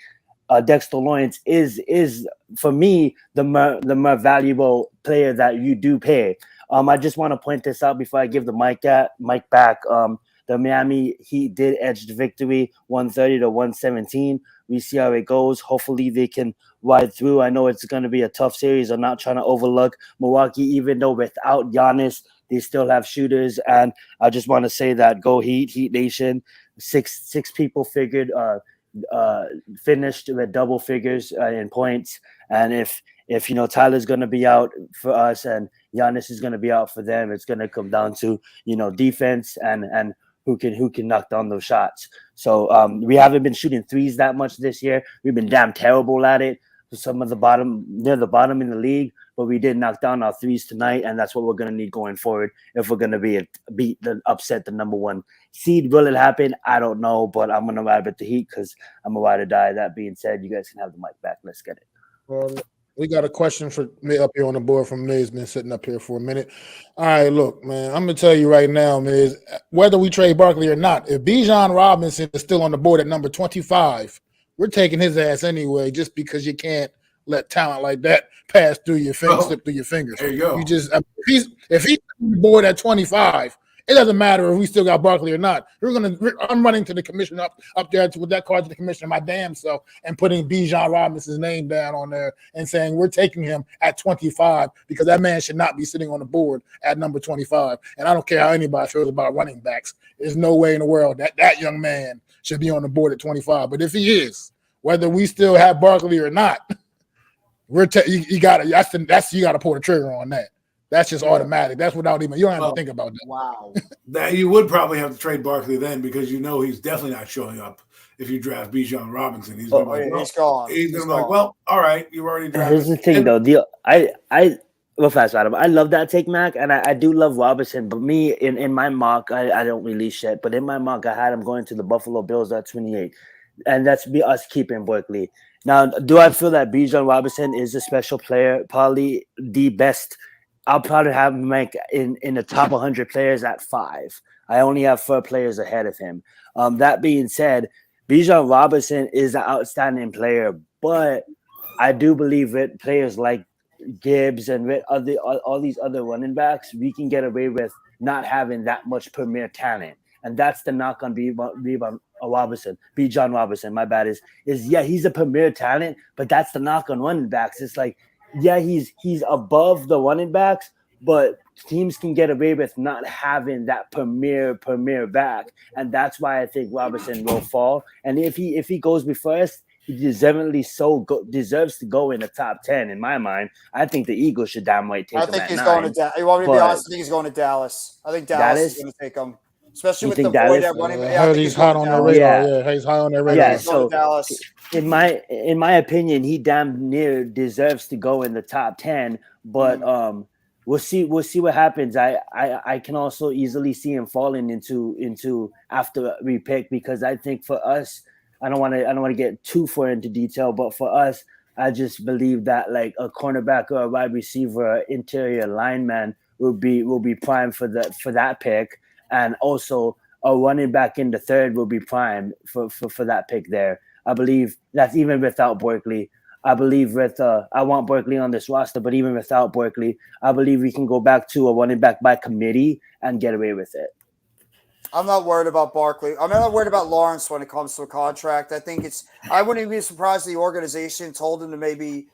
Dexter Lawrence is for me the more valuable player that you do pay. I just want to point this out before I give the mic back. The Miami Heat did edge the victory 130 to 117. We see how it goes. Hopefully they can ride through. I know it's going to be a tough series. I'm not trying to overlook Milwaukee, even though without Giannis, they still have shooters. And I just want to say that go Heat Nation. Six people finished with double figures in points. And if you know Tyler's going to be out for us and Giannis is going to be out for them, it's going to come down to, you know, defense and who can knock down those shots. So we haven't been shooting threes that much this year. We've been damn terrible at it. Some of the bottom, near the bottom in the league, but we did knock down our threes tonight, and that's what we're going to need going forward if we're going to upset the number 1 seed. Will it happen? I don't know, but I'm going to ride with the Heat because I'm a ride or die. That being said, you guys can have the mic back. Let's get it. Well, we got a question for me up here on the board from Miz. Been sitting up here for a minute. All right, look, man, I'm going to tell you right now, Miz, whether we trade Barkley or not, if Bijan Robinson is still on the board at number 25, we're taking his ass anyway, just because you can't let talent like that pass through your fingers, slip through your fingers. There you go. You just if he's on the board at 25, it doesn't matter if we still got Barkley or not. I'm running to the commissioner up there with that card to the commissioner my damn self and putting Bijan Robinson's name down on there and saying we're taking him at 25 because that man should not be sitting on the board at number 25. And I don't care how anybody feels about running backs. There's no way in the world that young man should be on the board at 25. But if he is, whether we still have Barkley or not, you got to pull the trigger on that. That's just automatic. That's without even, you don't have to think about that. Wow. That you would probably have to trade Barkley then because you know he's definitely not showing up if you draft Bijan Robinson. He's gone. He's going to be like, well, all right, you already drafted. Here's the thing, though. Real fast, Adam. I love that take, Mac, and I do love Robinson. But me, in my mock, I don't release shit. But in my mock, I had him going to the Buffalo Bills at 28, and that's us keeping Barkley. Now, do I feel that Bijan Robinson is a special player? Probably the best. I'll probably have him rank in the top 100 players at 5. I only have 4 players ahead of him. That being said, Bijan Robinson is an outstanding player, but I do believe with players like Gibbs and with all these other running backs, we can get away with not having that much premier talent. And that's the knock on Bijan Robinson, my bad, is yeah, he's a premier talent, but that's the knock on running backs. It's like, yeah, he's above the running backs, but teams can get away with not having that premier back, and that's why I think Robinson will fall. And if he goes before us, he deserves to go in the top 10 in my mind. I think the Eagles should damn right take him. I think he's going to. You want me to be honest? I think he's going to Dallas. I think Dallas is going to take him. Especially with the void at running back. I heard he's hot on their radar. Yeah, he's high on their radar. Yeah, so in my opinion, he damn near deserves to go in the top 10. But we'll see what happens. I can also easily see him falling into after we pick, because I think for us, I don't want to get too far into detail, but for us, I just believe that like a cornerback or a wide receiver, interior lineman will be prime for that pick. And also a running back in the third will be prime for that pick there. I believe that's even without Barkley. I believe I want Barkley on this roster, but even without Barkley, I believe we can go back to a running back by committee and get away with it. I'm not worried about Barkley. I'm not worried about Lawrence when it comes to a contract. I wouldn't even be surprised if the organization told him to maybe,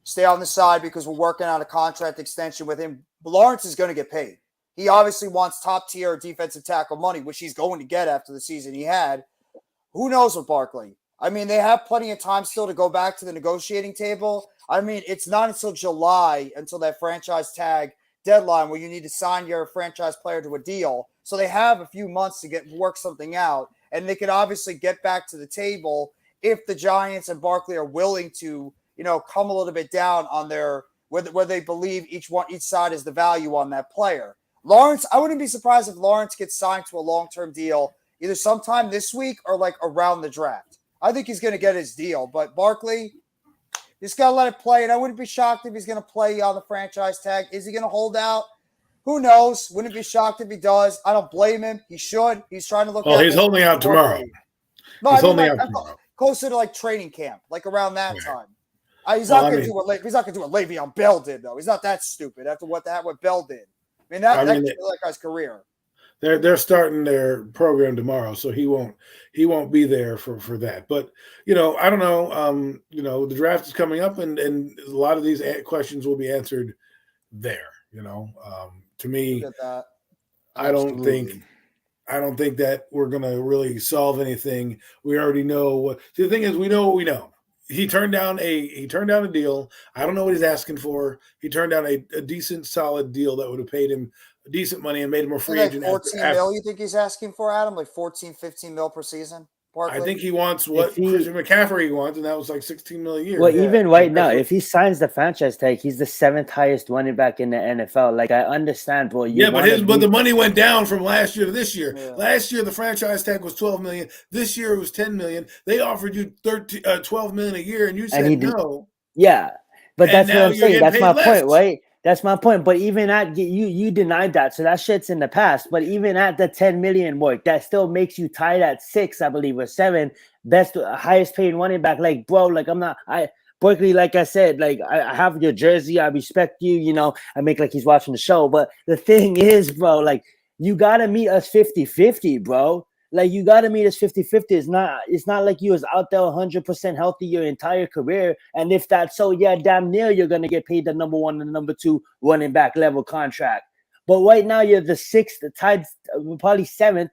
stay on the side because we're working on a contract extension with him. But Lawrence is going to get paid. He obviously wants top tier defensive tackle money, which he's going to get after the season he had. Who knows with Barkley? I mean, they have plenty of time still to go back to the negotiating table. I mean, it's not until July, until that franchise tag deadline where you need to sign your franchise player to a deal. So they have a few months to work something out, and they could obviously get back to the table if the Giants and Barkley are willing to, come a little bit down on their where they believe each side is the value on that player. Lawrence, I wouldn't be surprised if Lawrence gets signed to a long-term deal either sometime this week or like around the draft. I think he's going to get his deal, but Barkley, just got to let it play. And I wouldn't be shocked if he's going to play on the franchise tag. Is he going to hold out? Who knows? Wouldn't be shocked if he does. I don't blame him. He should. He's trying to look. Well, he's holding out tomorrow. No, he's holding out tomorrow. Closer to like training camp, like around that time. He's not going to do what Le'Veon Bell did, though. He's not that stupid after what Bell did. I mean, that could be that guy's career. They're starting their program tomorrow, so he won't be there for that. But I don't know. The draft is coming up, and a lot of these questions will be answered there. To me, I don't think that we're gonna really solve anything. We already know what. See, the thing is, we know what we know. He turned down a deal. I don't know what he's asking for. He turned down a decent, solid deal that would have paid him decent money and made him a free agent. 14 mil you think he's asking for, Adam? Like 14, 15 mil per season? Barkley? I think he wants what Christian McCaffrey wants, and that was like 16 million a year. Well, even right now, if he signs the franchise tag, he's the 7th highest running back in the NFL. Like, I understand, bro. But the money went down from last year to this year. Yeah. Last year, the franchise tag was 12 million. This year, it was 10 million. They offered you 12 million a year, and you said no. Yeah, but that's what I'm saying. That's my point, right? That's my point. But even at you denied that, so that shit's in the past. But even at the 10 million mark, that still makes you tied at 6, I believe, or 7, highest paid running back. Like, bro, like Barkley, like I said, like I have your jersey, I respect you. I make like he's watching the show. But the thing is, bro, like you gotta meet us 50-50, bro. Like you gotta meet us 50-50. It's not like you was out there 100% healthy your entire career. And if that's so, yeah, damn near you're gonna get paid the number 1 and the number 2 running back level contract. But right now you're the 6th, tied probably 7th.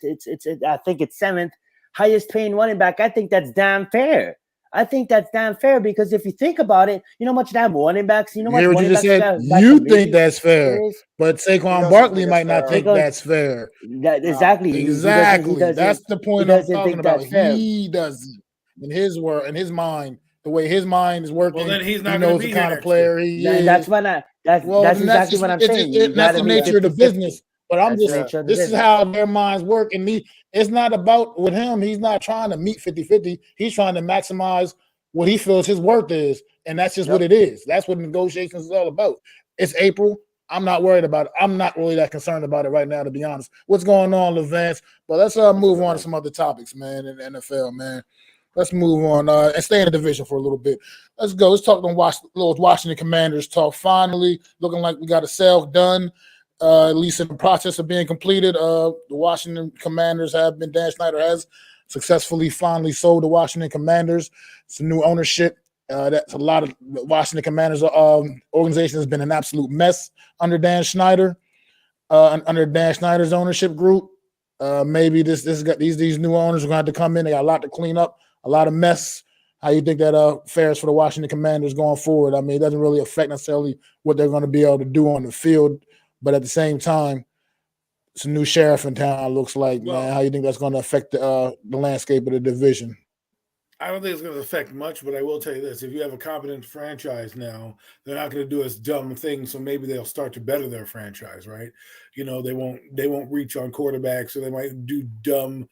I think it's 7th highest paying running back. I think that's damn fair. Because if you think about it, you know how much damn running backs. You know what you just said. You think that's fair, but Saquon Barkley might not think that's fair. Exactly. That's the point I'm talking about. He doesn't, in his mind, the way his mind is working. Well, then he's not. He knows the kind of player he is. That's exactly what I'm saying. That's the nature of the business. But this is how their minds work. And it's not about with him. He's not trying to meet 50-50. He's trying to maximize what he feels his worth is. And that's just what it is. That's what negotiations is all about. It's April. I'm not worried about it. I'm not really that concerned about it right now, to be honest. What's going on, Levance? But let's move on to some other topics, man, in the NFL, man. Let's move on and stay in the division for a little bit. Let's go. Let's talk to Washington Commanders talk. Finally, looking like we got a sale done. At least in the process of being completed, the Washington Commanders Dan Snyder has successfully finally sold the Washington Commanders. It's a new ownership. That's a lot of Washington Commanders organization has been an absolute mess under Dan Snyder, under Dan Snyder's ownership group. Maybe these new owners are going to have to come in. They got a lot to clean up, a lot of mess. How you think that fares for the Washington Commanders going forward? I mean, it doesn't really affect necessarily what they're going to be able to do on the field. But at the same time, it's a new sheriff in town, looks like, man. How you think that's going to affect the landscape of the division? I don't think it's going to affect much, but I will tell you this. If you have a competent franchise now, they're not going to do as dumb things, so maybe they'll start to better their franchise, right? They won't reach on quarterbacks, or they might do dumb,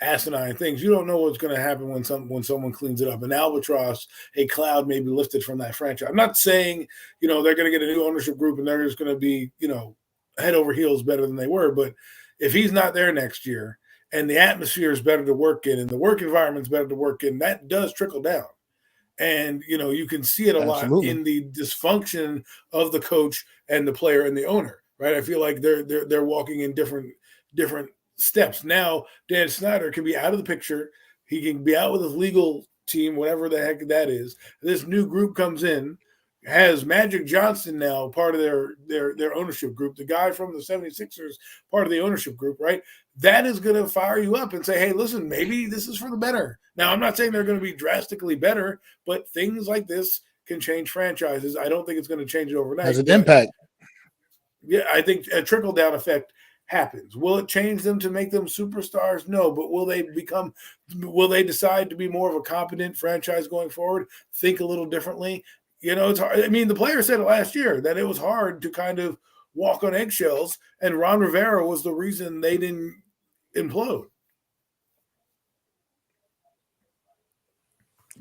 asinine things. You don't know what's going to happen when someone cleans it up. An albatross, a cloud may be lifted from that franchise. I'm not saying, they're going to get a new ownership group and they're just going to be, head over heels better than they were. But if he's not there next year, and the atmosphere is better to work in and the work environment is better to work in, that does trickle down. And you can see it a lot Absolutely. in the dysfunction of the coach and the player and the owner, right? I feel like they're walking in different steps. Now, Dan Snyder can be out of the picture. He can be out with his legal team, whatever the heck that is. This new group comes in, has Magic Johnson now part of their ownership group. The guy from the 76ers, part of the ownership group, right? That is going to fire you up and say, hey, listen, maybe this is for the better. Now, I'm not saying they're going to be drastically better, but things like this can change franchises. I don't think it's going to change it overnight. Has an impact. Yeah, I think a trickle-down effect happens. Will it change them to make them superstars? No, but will they decide to be more of a competent franchise going forward, think a little differently? It's hard. I mean, the player said it last year that it was hard to kind of walk on eggshells, and Ron Rivera was the reason they didn't implode.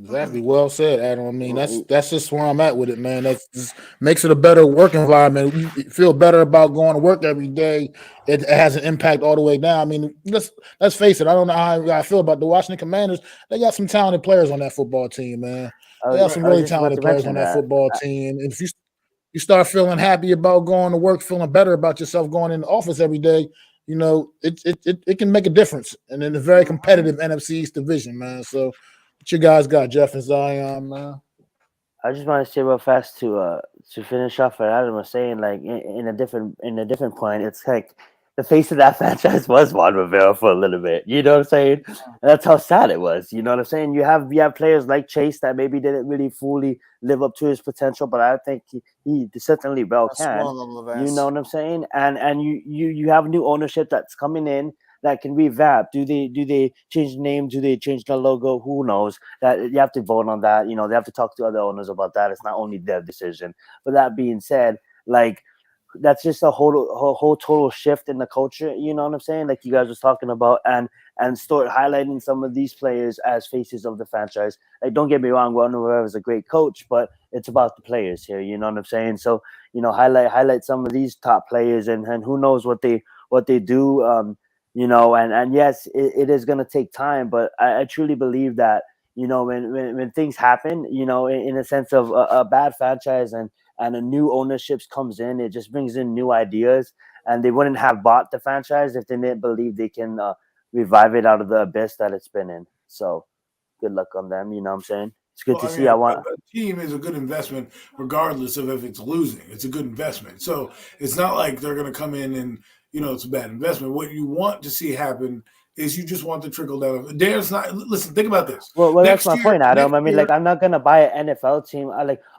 Exactly. Well said, Adam. I mean, that's just where I'm at with it, man. That just makes it a better work environment. You feel better about going to work every day. It has an impact all the way down. I mean, let's face it. I don't know how I feel about the Washington Commanders. They got some talented players on that football team, man. They got some really talented players on that football team. And if you start feeling happy about going to work, feeling better about yourself going in the office every day, it can make a difference. And in a very competitive NFC East division, man. So what you guys got, Jeff and Zion, man? I just want to say real fast to finish off what Adam was saying, like in a different point. It's like the face of that franchise was Juan Rivera for a little bit. You know what I'm saying? And that's how sad it was. You know what I'm saying? You have players like Chase that maybe didn't really fully live up to his potential, but I think he certainly well can. You know what I'm saying? And you have new ownership that's coming in that can revamp. Do they change the name? Do they change the logo? Who knows? That you have to vote on that. They have to talk to other owners about that. It's not only their decision. But that being said, like that's just a whole total shift in the culture. You know what I'm saying? Like you guys was talking about, and start highlighting some of these players as faces of the franchise. Like don't get me wrong, Ron Rivera is a great coach, but it's about the players here. You know what I'm saying? So highlight some of these top players, and who knows what they do. And yes, it is going to take time, but I truly believe that, when things happen, in a sense of a bad franchise and a new ownership comes in, it just brings in new ideas, and they wouldn't have bought the franchise if they didn't believe they can revive it out of the abyss that it's been in. So good luck on them. You know what I'm saying? It's good to see. A team is a good investment, regardless of if it's losing. It's a good investment. So it's not like they're going to come in and, it's a bad investment. What you want to see happen is you just want the trickle down. Listen, think about this. Well, that's my point, Adam. I mean, like, I'm not going to buy an NFL team.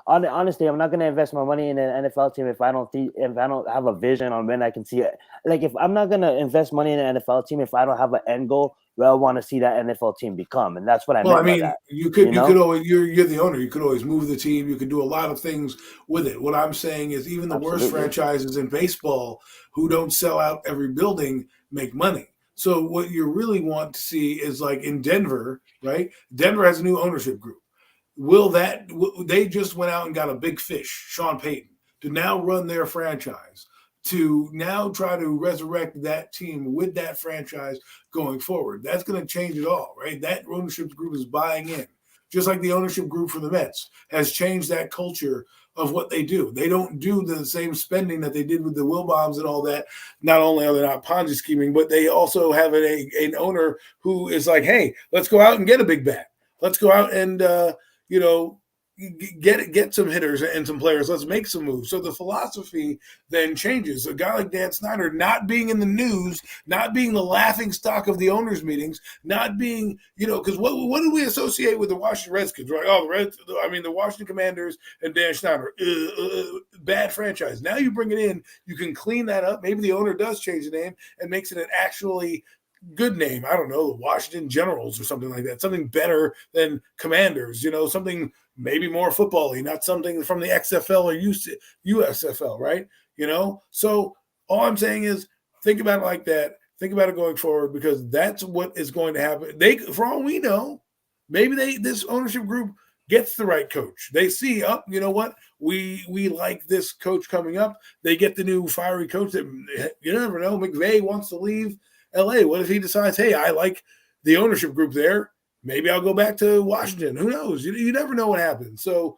Honestly, I'm not going to invest my money in an NFL team if I don't have a vision on when I can see it. Like, if I'm not going to invest money in an NFL team if I don't have an end goal where I want to see that NFL team become, and that's what I meant. Well, I mean, you could always, you're the owner. You could always move the team. You could do a lot of things with it. What I'm saying is, even the worst franchises in baseball who don't sell out every building make money. So what you really want to see is like in Denver, right? Denver has a new ownership group. They just went out and got a big fish, Sean Payton, to now run their franchise, to now try to resurrect that team with that franchise going forward. That's going to change it all, right? That ownership group is buying in, just like the ownership group for the Mets has changed that culture of what they do. They don't do the same spending that they did with the Wilbons and all that. Not only are they not Ponzi scheming, but they also have an owner who is like, hey, let's go out and get a big bat. Let's go out and, get some hitters and some players. Let's make some moves. So the philosophy then changes. A guy like Dan Snyder not being in the news, not being the laughing stock of the owners' meetings, not being, because what do we associate with the Washington Redskins, right? Oh, the Washington Commanders and Dan Snyder, bad franchise. Now you bring it in, you can clean that up. Maybe the owner does change the name and makes it an actually good name. I don't know, the Washington Generals or something like that. Something better than Commanders, something maybe more football-y, not something from the XFL or USFL, right? So all I'm saying is think about it like that. Think about it going forward, because that's what is going to happen. For all we know, maybe this ownership group gets the right coach. They see, you know what? We like this coach coming up. They get the new fiery coach that you never know. McVay wants to leave. LA? What if he decides, hey, I like the ownership group there. Maybe I'll go back to Washington. Who knows? You never know what happens. So,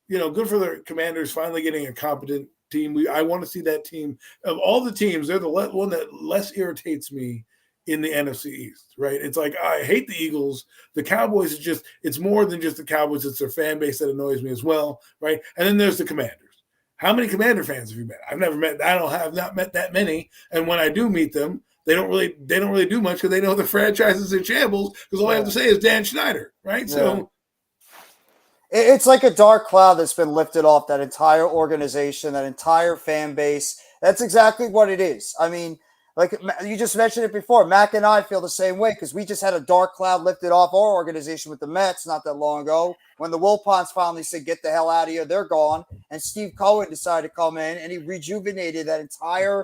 good for the Commanders finally getting a competent team. I want to see that team. Of all the teams, they're the one that less irritates me in the NFC East, right? It's like, I hate the Eagles. The Cowboys it's more than just the Cowboys. It's their fan base that annoys me as well, right? And then there's the Commanders. How many Commander fans have you met? I've never met. I have not met that many. And when I do meet them, they don't really do much because they know the franchise is in shambles because all I have to say is Dan Schneider, right? Yeah. So it's like a dark cloud that's been lifted off that entire organization, that entire fan base. That's exactly what it is. I mean, like you just mentioned it before, Mac and I feel the same way because we just had a dark cloud lifted off our organization with the Mets not that long ago. When the Wilpons finally said, get the hell out of here, they're gone. And Steve Cohen decided to come in and he rejuvenated that entire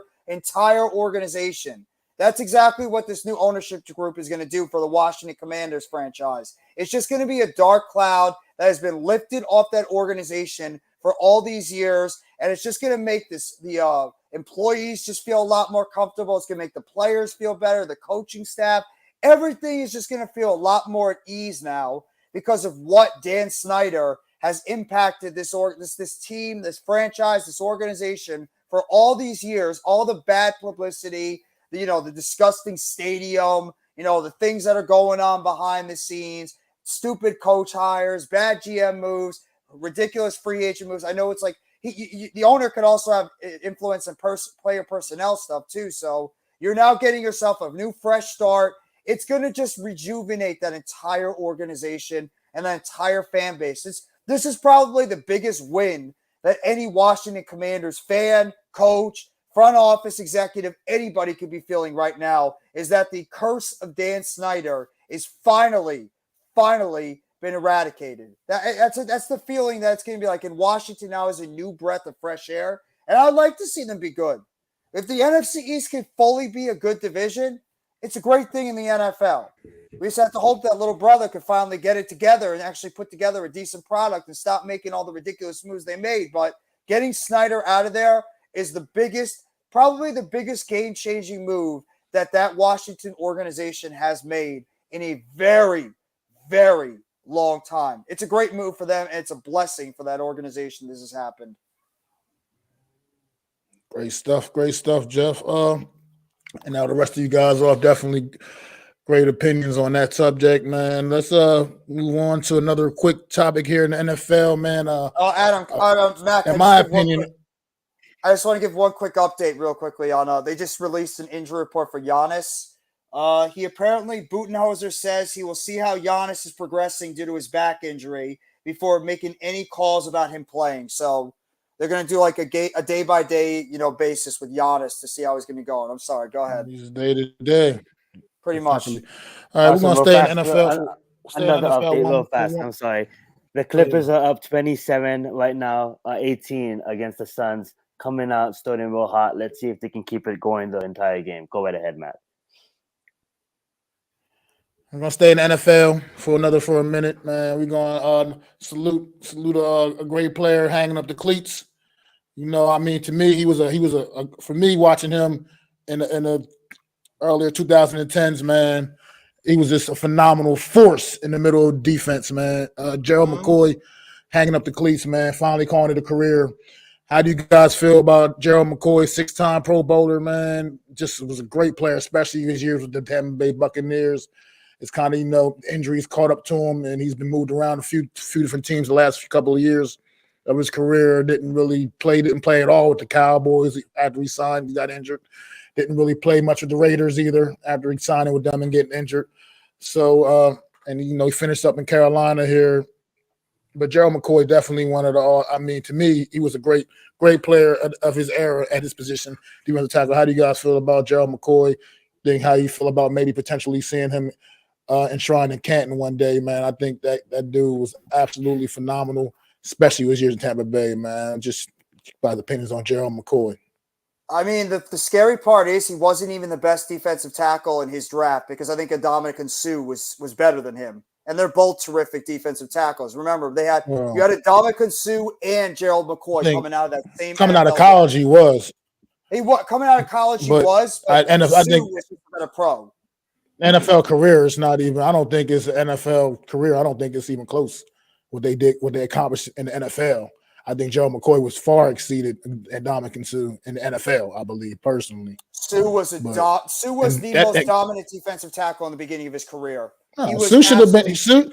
organization. That's exactly what this new ownership group is going to do for the Washington Commanders franchise. It's just going to be a dark cloud that has been lifted off that organization for all these years. And it's just going to make the employees just feel a lot more comfortable. It's going to make the players feel better, the coaching staff. Everything is just going to feel a lot more at ease now because of what Dan Snyder has impacted this team, this franchise, this organization for all these years, all the bad publicity, the disgusting stadium, the things that are going on behind the scenes, stupid coach hires, bad GM moves, ridiculous free agent moves. I know it's like the owner could also have influence in player personnel stuff too. So you're now getting yourself a new fresh start. It's going to just rejuvenate that entire organization and that entire fan base. This is probably the biggest win that any Washington Commanders fan, coach, front office executive, anybody could be feeling right now, is that the curse of Dan Snyder is finally been eradicated. That's the feeling that it's going to be like in Washington now is a new breath of fresh air. And I'd like to see them be good. If the NFC East can fully be a good division, it's a great thing in the NFL. We just have to hope that little brother could finally get it together and actually put together a decent product and stop making all the ridiculous moves they made. But getting Snyder out of there is probably the biggest game-changing move that Washington organization has made in a very, very long time. It's a great move for them, and it's a blessing for that organization this has happened. Great stuff, Jeff. And now the rest of you guys all have definitely great opinions on that subject, man. Let's move on to another quick topic here in the NFL, man. Adam, Mac, in my opinion, I just want to give one quick update real quickly on they just released an injury report for Giannis. He apparently, Budenholzer says he will see how Giannis is progressing due to his back injury before making any calls about him playing. So they're going to do like a day-by-day, basis with Giannis to see how he's going to be going. I'm sorry. Go ahead. He's day to day. Pretty much. All right, we're going to stay in NFL. Another update real fast. I'm sorry. The Clippers are up 27 right now, 18 against the Suns. Coming out, starting real hot. Let's see if they can keep it going the entire game. Go right ahead, Matt. I'm gonna stay in the NFL for a minute, man. We're gonna salute a great player hanging up the cleats. To me, he was for me watching him in the earlier 2010s, man. He was just a phenomenal force in the middle of defense, man. Gerald McCoy hanging up the cleats, man. Finally calling it a career. How do you guys feel about Gerald McCoy, 6-time Pro Bowler, man? Just was a great player, especially his years with the Tampa Bay Buccaneers. It's kind of, injuries caught up to him, and he's been moved around a few different teams the last couple of years of his career. Didn't play at all with the Cowboys after he signed. He got injured. Didn't really play much with the Raiders either after he signed with them and getting injured. So, he finished up in Carolina here. But Gerald McCoy definitely one of the to me, he was a great player of his era at his position. Defensive tackle. How do you guys feel about Gerald McCoy? How you feel about maybe potentially seeing him enshrined in Canton one day, man? I think that dude was absolutely phenomenal, especially his years in Tampa Bay, man. Just by the opinions on Gerald McCoy. I mean, the scary part is he wasn't even the best defensive tackle in his draft because I think Ndamukong Suh was better than him. And they're both terrific defensive tackles. Remember, you had Ndamukong Suh and Gerald McCoy coming out of that same. Coming out of college, he was. Coming out of college, But I think was a pro. NFL career is not even. I don't think it's an NFL career. I don't think it's even close. What they accomplished in the NFL. I think Gerald McCoy was far exceeded Ndamukong Suh in the NFL. I believe personally. Suh was the most dominant defensive tackle in the beginning of his career. Suh should have been. Suh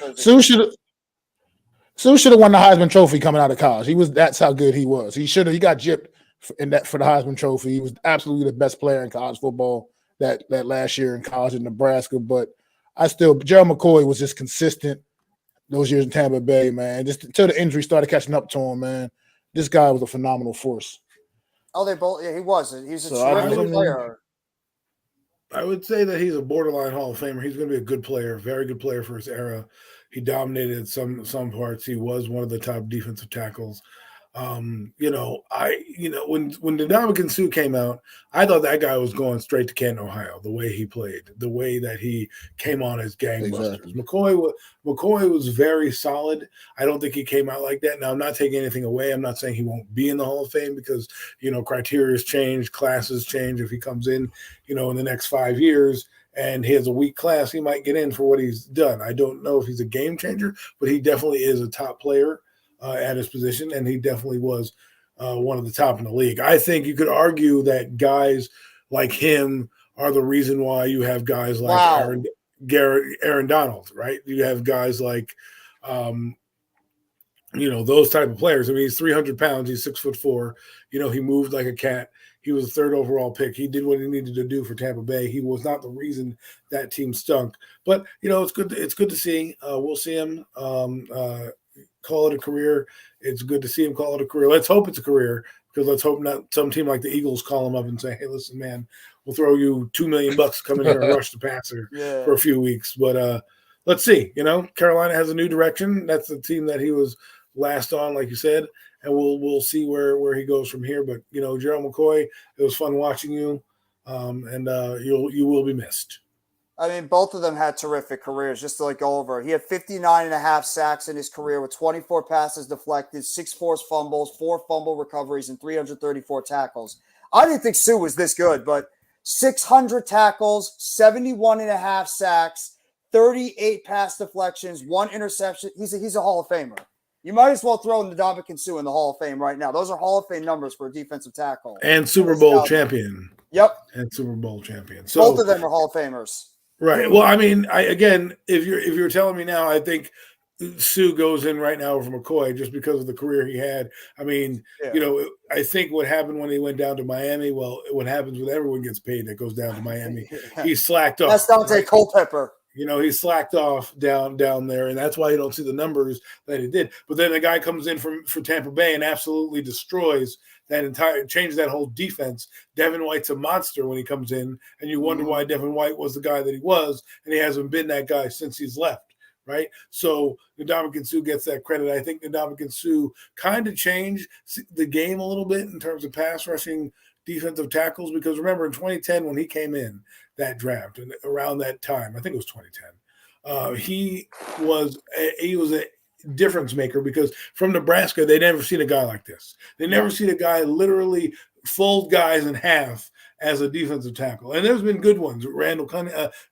should have won the Heisman Trophy coming out of college. That's how good he was. He got gypped for the Heisman Trophy. He was absolutely the best player in college football that last year in college in Nebraska. But Gerald McCoy was just consistent those years in Tampa Bay, man. Just until the injury started catching up to him, man. This guy was a phenomenal force. Oh, they both. Yeah, he was. He was a terrific player. I would say that he's a borderline Hall of Famer. He's going to be a good player, very good player for his era. He dominated some parts. He was one of the top defensive tackles. When Ndamukong Suh came out, I thought that guy was going straight to Canton, Ohio. The way he played, the way that he came on as gangbusters. Exactly. McCoy was very solid. I don't think he came out like that. Now, I'm not taking anything away. I'm not saying he won't be in the Hall of Fame because criteria change, classes change. If he comes in, in the next 5 years and he has a weak class, he might get in for what he's done. I don't know if he's a game changer, but he definitely is a top player at his position, and he definitely was one of the top in the league. I think you could argue that guys like him are the reason why you have guys like Aaron Donald, right? You have guys like, those type of players. I mean, he's 300 pounds. He's 6'4". He moved like a cat. He was a third overall pick. He did what he needed to do for Tampa Bay. He was not the reason that team stunk. But, it's good. It's good to see. We'll see him call it a career. It's good to see him call it a career. Let's hope it's a career, because let's hope not some team like the Eagles call him up and say, hey, listen, man, we'll throw you $2 million to come in here and rush the passer for a few weeks. But let's see. Carolina has a new direction. That's the team that he was last on, like you said, and we'll see where he goes from here. But Gerald McCoy, it was fun watching you, and you will be missed. I mean, both of them had terrific careers. Just to go over, he had 59.5 sacks in his career with 24 passes deflected, 6 forced fumbles, 4 fumble recoveries, and 334 tackles. I didn't think Suh was this good, but 600 tackles, 71.5 sacks, 38 pass deflections, 1 interception. He's a Hall of Famer. You might as well throw Ndamukong Suh in the Hall of Fame right now. Those are Hall of Fame numbers for a defensive tackle. And Super Bowl champion. Yep. And Super Bowl champion. So both of them are Hall of Famers. Right. Well, I mean, if you're telling me now, I think Suh goes in right now over McCoy just because of the career he had. I mean, I think what happened when he went down to Miami, well, what happens when everyone gets paid that goes down to Miami, he slacked off. That's Dante Culpepper. He slacked off down there, and that's why you don't see the numbers that he did. But then the guy comes in for Tampa Bay and absolutely destroys changes that whole defense. Devin White's a monster when he comes in, and you wonder why Devin White was the guy that he was, and he hasn't been that guy since he's left, right? So Ndamukong Suh gets that credit. I think Ndamukong Suh kind of changed the game a little bit in terms of pass rushing defensive tackles, because remember in 2010 when he came in that draft, and around that time, I think it was 2010, he was a difference maker, because from Nebraska they never seen a guy like this. They never seen a guy literally fold guys in half as a defensive tackle. And there's been good ones.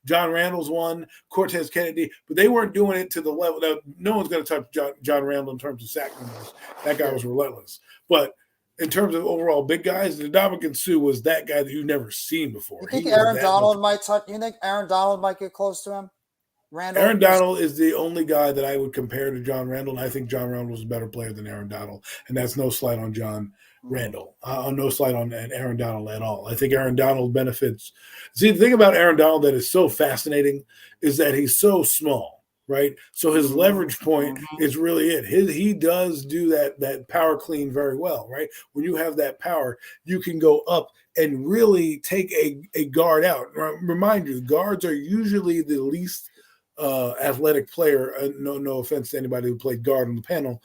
John Randall's one, Cortez Kennedy, but they weren't doing it to the level that no one's going to touch John Randall in terms of sack numbers. That guy was relentless. But in terms of overall big guys, Ndamukong Suh was that guy that you've never seen before. You think Aaron Donald might touch? You think Aaron Donald might get close to him? Aaron Donald is the only guy that I would compare to John Randall, and I think John Randall was a better player than Aaron Donald, and that's no slight on John Randall. No slight on Aaron Donald at all. I think Aaron Donald benefits. See, the thing about Aaron Donald that is so fascinating is that he's so small, right? So his leverage point is really it. He does do that power clean very well, right? When you have that power, you can go up and really take a guard out. Remind you, guards are usually the least athletic player. No offense to anybody who played guard on the panel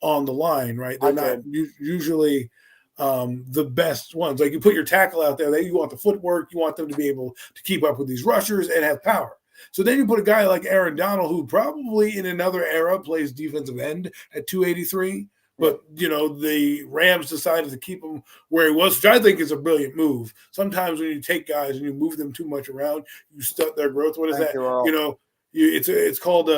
on the line, right? They're not usually the best ones. Like you put your tackle out there, you want the footwork, you want them to be able to keep up with these rushers and have power. So then you put a guy like Aaron Donald, who probably in another era plays defensive end at 283, But the Rams decided to keep him where he was, which I think is a brilliant move. Sometimes when you take guys and you move them too much around, you stunt their growth. What is that? It's called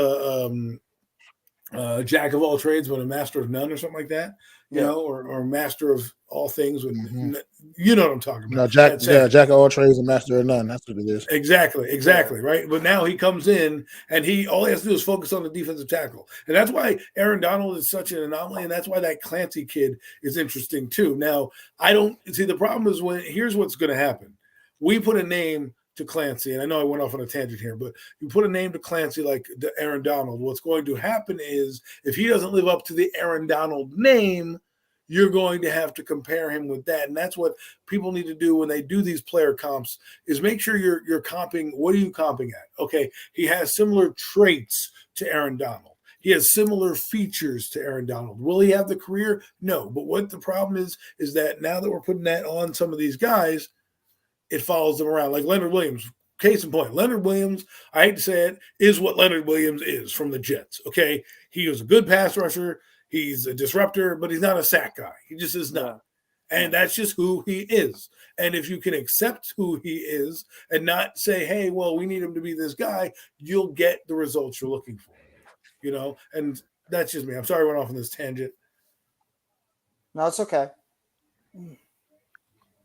a jack of all trades, but a master of none, or something like that. Or master of all things. When you know what I'm talking about. No, jack of all trades and master of none. That's what it is. Exactly, right. But now he comes in, and all he has to do is focus on the defensive tackle, and that's why Aaron Donald is such an anomaly, and that's why that Clancy kid is interesting too. Now, I don't see the problem is here's what's going to happen. We put a name to Clancy, and I know I went off on a tangent here, but you put a name to Clancy like Aaron Donald. What's going to happen is if he doesn't live up to the Aaron Donald name, you're going to have to compare him with that. And that's what people need to do when they do these player comps is make sure you're comping. What are you comping at? Okay, he has similar traits to Aaron Donald. He has similar features to Aaron Donald. Will he have the career? No. But what the problem is that now that we're putting that on some of these guys, it follows them around. Like Leonard Williams, case in point. Leonard Williams, I hate to say it, is what Leonard Williams is from the Jets. Okay, he was a good pass rusher. He's a disruptor, but he's not a sack guy. He just is not. And that's just who he is. And if you can accept who he is and not say, hey, well, we need him to be this guy, you'll get the results you're looking for. And that's just me. I'm sorry I went off on this tangent. No, it's okay.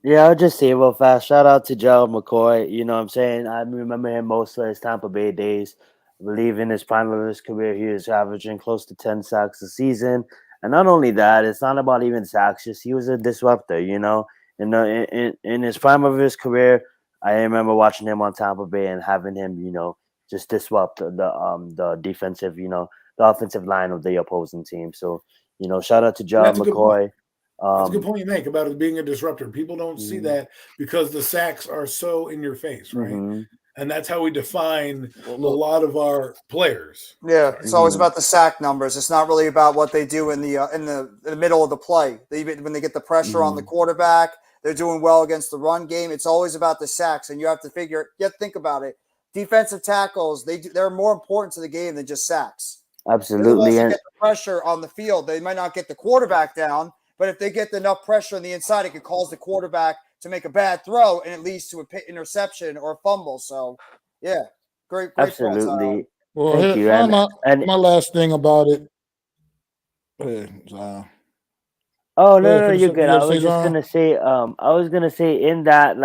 Yeah, I'll just say real fast. Shout out to Gerald McCoy. You know what I'm saying? I remember him most of his Tampa Bay days. I believe in his prime of his career, he was averaging close to 10 sacks a season. And not only that, it's not about even sacks, just he was a disruptor, In his prime of his career, I remember watching him on Tampa Bay and having him, just disrupt the defensive, the offensive line of the opposing team. So, shout out to Gerald McCoy. That's a good point you make about it being a disruptor. People don't see that because the sacks are so in your face, right? Mm-hmm. And that's how we define a lot of our players. Yeah, it's always about the sack numbers. It's not really about what they do in the middle of the play. When they get the pressure on the quarterback, they're doing well against the run game. It's always about the sacks, and you have to think about it. Defensive tackles, they're more important to the game than just sacks. Absolutely. They get the pressure on the field. They might not get the quarterback down, but if they get enough pressure on the inside, it could cause the quarterback to make a bad throw, and it leads to an interception or a fumble. So, yeah, great absolutely. Well, thank you. My last thing about it. No, you're good. I was gonna say in that,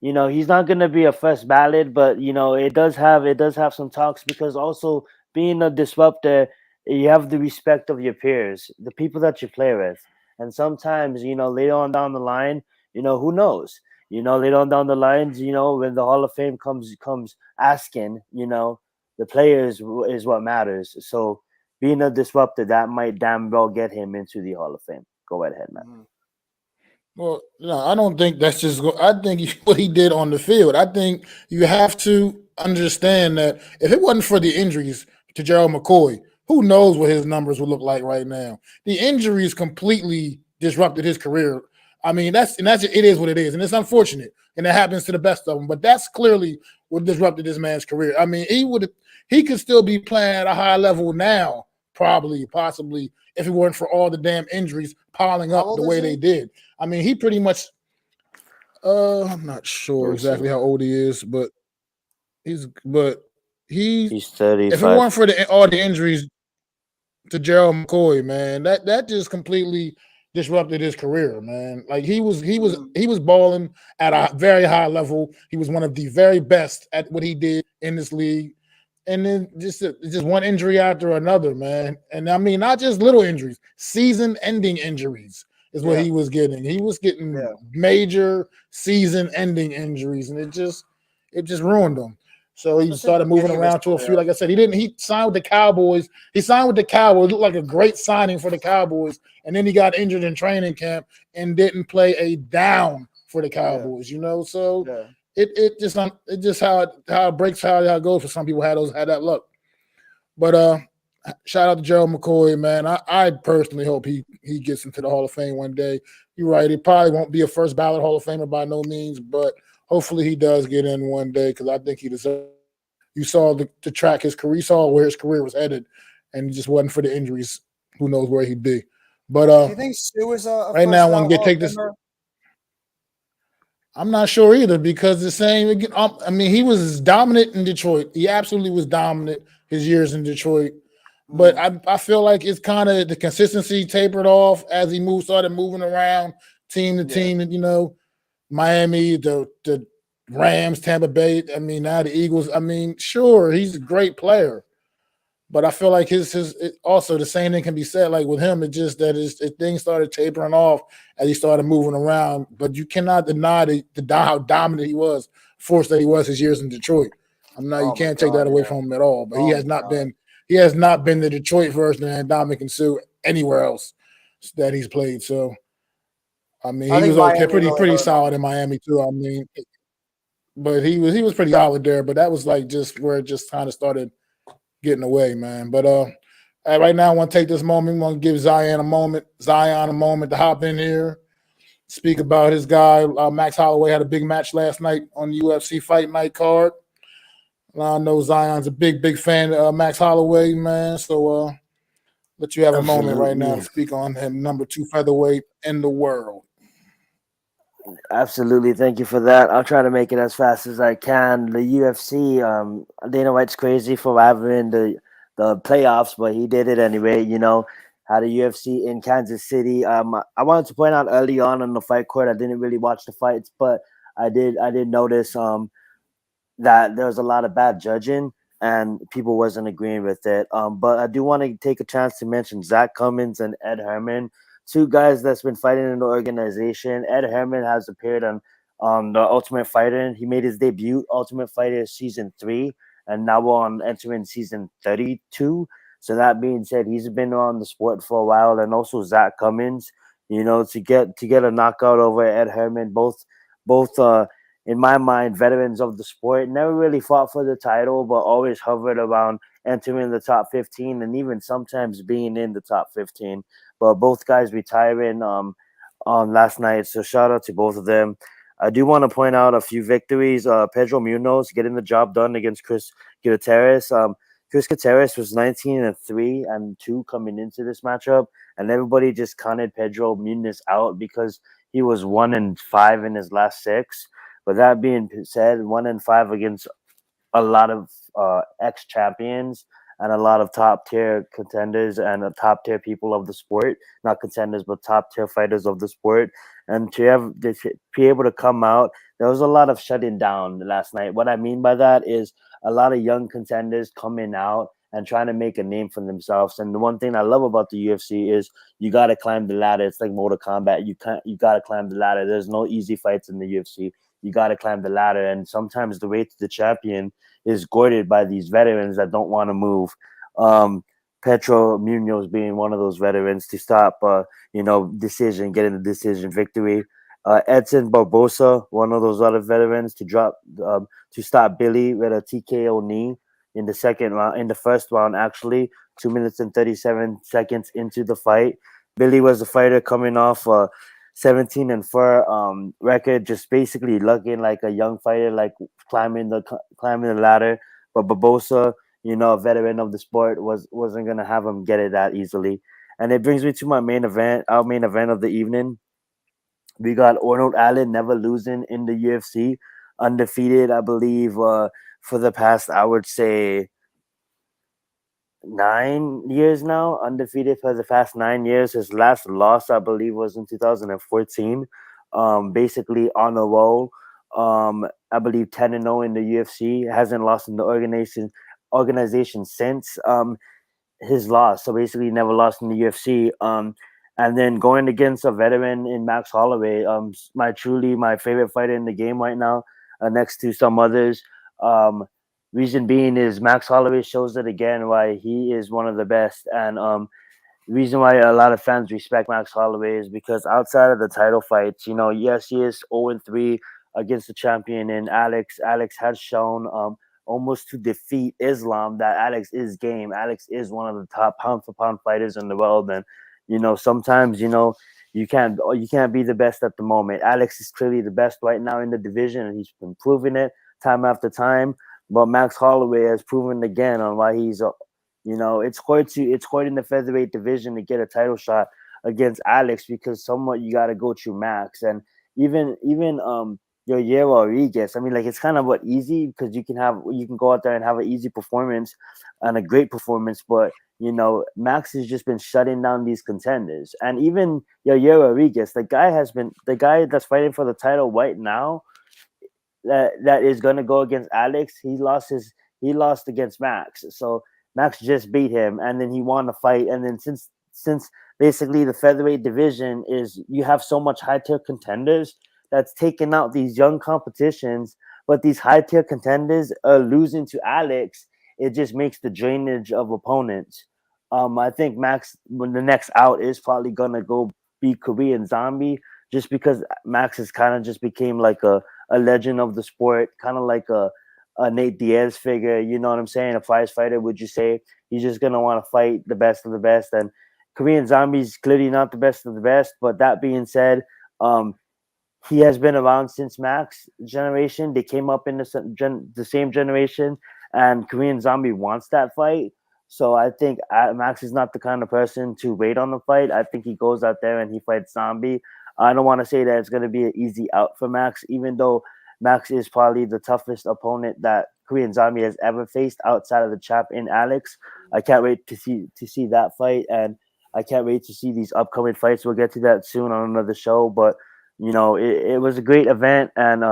he's not gonna be a first ballot, but it does have some talks because also being a disruptor, you have the respect of your peers, the people that you play with. And sometimes, later on down the line, who knows? Later on down the lines, when the Hall of Fame comes asking, the players is what matters. So being a disruptor, that might damn well get him into the Hall of Fame. Go right ahead, man. Well, no, I don't think that's just I think what he did on the field. I think you have to understand that if it wasn't for the injuries to Gerald McCoy, who knows what his numbers would look like right now? The injuries completely disrupted his career. I mean, it is what it is, and it's unfortunate, and it happens to the best of them. But that's clearly what disrupted this man's career. I mean, he could still be playing at a high level now, possibly, if it weren't for all the damn injuries piling up the way they did. I mean, he pretty much. I'm not sure exactly how old he is, but he's 35. If it weren't for all the injuries to Gerald McCoy, man, that just completely disrupted his career, man. Like he was balling at a very high level. He was one of the very best at what he did in this league. And then just one injury after another, man. And I mean, not just little injuries, season-ending injuries is what he was getting. He was getting major season-ending injuries, and it just ruined him. So he started moving around to a few. Like I said, he signed with the Cowboys. He signed with the Cowboys. It looked like a great signing for the Cowboys. And then he got injured in training camp and didn't play a down for the Cowboys, So it just how it breaks, how it goes for some people had that luck. But shout out to Gerald McCoy, man. I personally hope he gets into the Hall of Fame one day. You're right. He probably won't be a first ballot Hall of Famer by no means, but hopefully he does get in one day because I think he deserves. You saw to track his career, you saw where his career was headed, and it just wasn't for the injuries. Who knows where he'd be? But Do you think Sue is a right first now I want round to Hall of take this. Famer? I'm not sure either because the same. I mean, he was dominant in Detroit. He absolutely was dominant his years in Detroit. But I feel like it's kind of the consistency tapered off as he started moving around team to team. And Miami, the Rams, Tampa Bay. I mean, now the Eagles. I mean, sure, he's a great player, but I feel like also the same thing can be said. Like with him, it's just that his things started tapering off as he started moving around. But you cannot deny how dominant he was, force that he was his years in Detroit. You can't take that away from him at all. But he has not been. He has not been the Detroit version of Ndamukong Suh anywhere else that he's played. So, I mean, he was okay, pretty solid in Miami too. I mean, but he was pretty solid there. But that was like just where it just kind of started getting away, man. But right now, I want to take this moment. I want to give Zion a moment to hop in here, speak about his guy. Max Holloway had a big match last night on the UFC Fight Night card. I know Zion's a big fan of Max Holloway, man. So let you have a moment right now to speak on him, number 2 featherweight in the world. Absolutely, thank you for that. I'll try to make it as fast as I can. The UFC, Dana White's crazy for having the playoffs, but he did it anyway. Had a UFC in Kansas City. I wanted to point out early on the fight court, I didn't really watch the fights, but I did notice that there was a lot of bad judging and people wasn't agreeing with it. But I do want to take a chance to mention Zach Cummins and Ed Herman, 2 guys that's been fighting in the organization. Ed Herman has appeared on the Ultimate Fighter. He made his debut Ultimate Fighter season 3, and now we're entering season 32. So that being said, he's been on the sport for a while, and also Zach Cummins. To get a knockout over Ed Herman, both in my mind, veterans of the sport, never really fought for the title, but always hovered around entering the top 15 and even sometimes being in the top 15. But both guys retiring on last night, so shout out to both of them. I do want to point out a few victories. Pedro Munoz getting the job done against Chris Gutierrez. Chris Gutierrez was 19-3 and 2 coming into this matchup, and everybody just counted Pedro Munoz out because he was 1-5 in his last 6. But that being said, 1-5 against a lot of ex-champions and a lot of top-tier contenders and top-tier people of the sport, not contenders, but top-tier fighters of the sport. And to be able to come out, there was a lot of shutting down last night. What I mean by that is a lot of young contenders coming out and trying to make a name for themselves. And the one thing I love about the UFC is you got to climb the ladder. It's like Mortal Kombat. You got to climb the ladder. There's no easy fights in the UFC. You got to climb the ladder. And sometimes the way to the champion is guarded by these veterans that don't want to move. Pedro Munoz being one of those veterans to stop, getting the decision victory. Edson Barbosa, one of those other veterans to stop Billy with a TKO knee in the first round, actually, 2 minutes and 37 seconds into the fight. Billy was a fighter coming off 17-4 record, just basically looking like a young fighter, like climbing the ladder. But Barbosa, a veteran of the sport, wasn't gonna have him get it that easily. And it brings me to our main event of the evening. We got Arnold Allen never losing in the UFC, undefeated, I believe, for the past, I would say, 9 years now, undefeated for the past 9 years. His last loss, I believe, was in 2014. Basically on a roll. I believe 10-0 in the UFC. Hasn't lost in the organization since his loss. So basically never lost in the UFC. And then going against a veteran in Max Holloway, my favorite fighter in the game right now, next to some others. Reason being is Max Holloway shows it again why he is one of the best. And reason why a lot of fans respect Max Holloway is because outside of the title fights, yes, he is 0-3 against the champion in Alex. Alex has shown almost to defeat Islam that Alex is game. Alex is one of the top pound-for-pound fighters in the world. And, sometimes, you can't be the best at the moment. Alex is clearly the best right now in the division, and he's been proving it time after time. But Max Holloway has proven again on why he's, it's hard in the featherweight division to get a title shot against Alex because somewhat you got to go through Max and even Yair Rodriguez. I mean, like it's kind of easy because you can go out there and have an easy performance and a great performance, but Max has just been shutting down these contenders, and even Yair Rodriguez, the guy that's fighting for the title right now, that is going to go against Alex. He lost against Max, so Max just beat him, and then he won the fight, and then since basically the featherweight division is you have so much high tier contenders that's taken out these young competitions, but these high tier contenders are losing to Alex. It just makes the drainage of opponents. I think Max, when the next out is probably gonna go be Korean Zombie, just because Max has kind of just became like a legend of the sport, kind of like a Nate Diaz figure. You know what I'm saying? A prize fighter, would you say? He's just gonna want to fight the best of the best, and Korean Zombie's clearly not the best of the best. But that being said, he has been around since Max generation. They came up in the same generation, and Korean Zombie wants that fight. So I think Max is not the kind of person to wait on the fight. I think he goes out there and he fights Zombie. I don't want to say that it's going to be an easy out for Max, even though Max is probably the toughest opponent that Korean Zombie has ever faced outside of the chap in Alex. I can't wait to see that fight, and I can't wait to see these upcoming fights. We'll get to that soon on another show, but it was a great event, and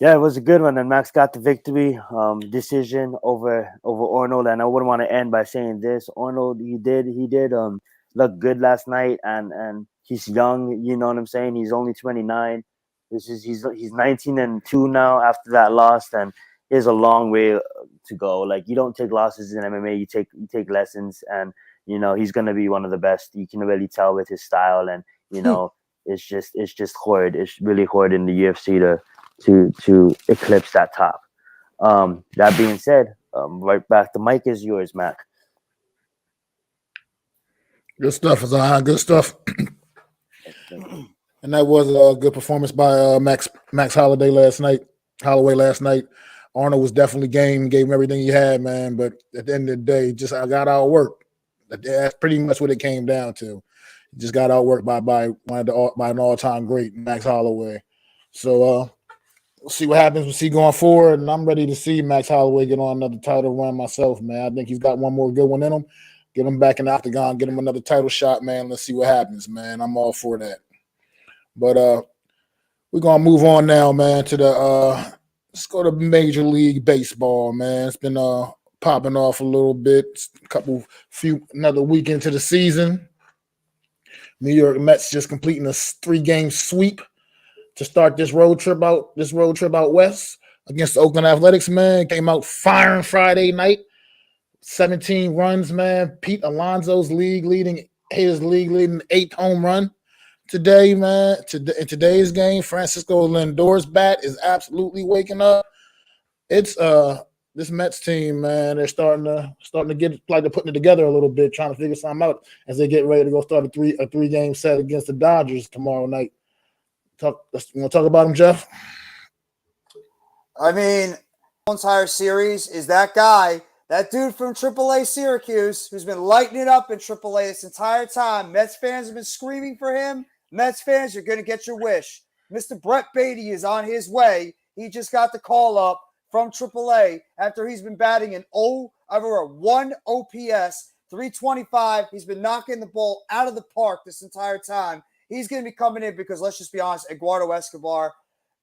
yeah, it was a good one, and Max got the victory, decision over Arnold. And I wouldn't want to end by saying this: Arnold, he did look good last night, and he's young. You know what I'm saying? He's only 29. He's 19-2 now after that loss, and there's a long way to go. Like you don't take losses in MMA, you take lessons, and he's gonna be one of the best. You can really tell with his style, and it's just hard. It's really hard in the UFC to eclipse that top. That being said, right back, the mic is yours, Mac. Good stuff, Zion. Good stuff. And that was a good performance by Max Holloway last night. Arnold was definitely game, gave him everything he had, man. But at the end of the day, I got outworked. That's pretty much what it came down to. He just got outworked by an all-time great, Max Holloway. So we'll see what happens. We'll see going forward, and I'm ready to see Max Holloway get on another title run myself, man. I think he's got one more good one in him. Get him back in the octagon, get him another title shot, man. Let's see what happens, man. I'm all for that. But we're gonna move on now, man, to let's go to Major League Baseball, man. It's been popping off a little bit. Another week into the season. New York Mets just completing a 3-game sweep to start this road trip out west against the Oakland Athletics, man. Came out firing Friday night. 17 runs, man. Pete Alonso's leading 8th home run today, man. In today's game, Francisco Lindor's bat is absolutely waking up. It's this Mets team, man. They're starting to get like they're putting it together a little bit, trying to figure something out as they get ready to go start a 3-game set against the Dodgers tomorrow night. You want to talk about him, Jeff? I mean, the entire series is that guy, that dude from AAA Syracuse, who's been lighting it up in AAA this entire time. Mets fans have been screaming for him. Mets fans, you're going to get your wish. Mr. Brett Beatty is on his way. He just got the call up from AAA after he's been batting an 1 OPS, 325. He's been knocking the ball out of the park this entire time. He's going to be coming in because, let's just be honest, Eduardo Escobar,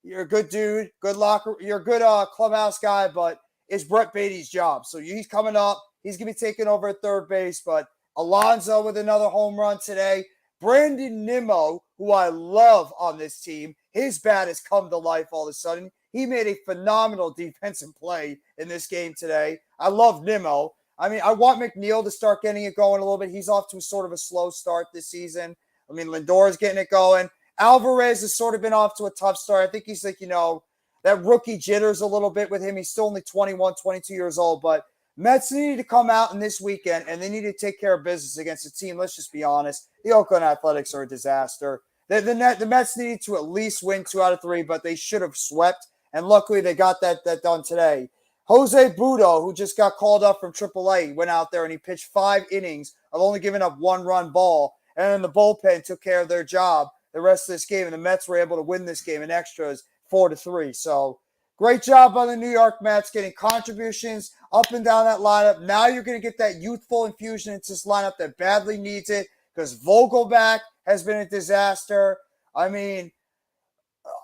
you're a good dude, you're a good clubhouse guy, but it's Brett Beatty's job. So he's coming up. He's going to be taking over at third base, but Alonso with another home run today. Brandon Nimmo, who I love on this team, his bat has come to life all of a sudden. He made a phenomenal defensive play in this game today. I love Nimmo. I mean, I want McNeil to start getting it going a little bit. He's off to sort of a slow start this season. I mean, Lindor's getting it going. Alvarez has sort of been off to a tough start. I think he's like, that rookie jitters a little bit with him. He's still only 21, 22 years old. But Mets needed to come out in this weekend, and they need to take care of business against a team. Let's just be honest. The Oakland Athletics are a disaster. The Mets needed to at least win 2 out of 3, but they should have swept. And luckily, they got that done today. Jose Budo, who just got called up from AAA, went out there and he pitched 5 innings of only giving up 1 run ball. and then the bullpen took care of their job the rest of this game, and the Mets were able to win this game in extras 4-3. So great job by the New York Mets getting contributions up and down that lineup. Now you're going to get that youthful infusion into this lineup that badly needs it because Vogelback has been a disaster. I mean,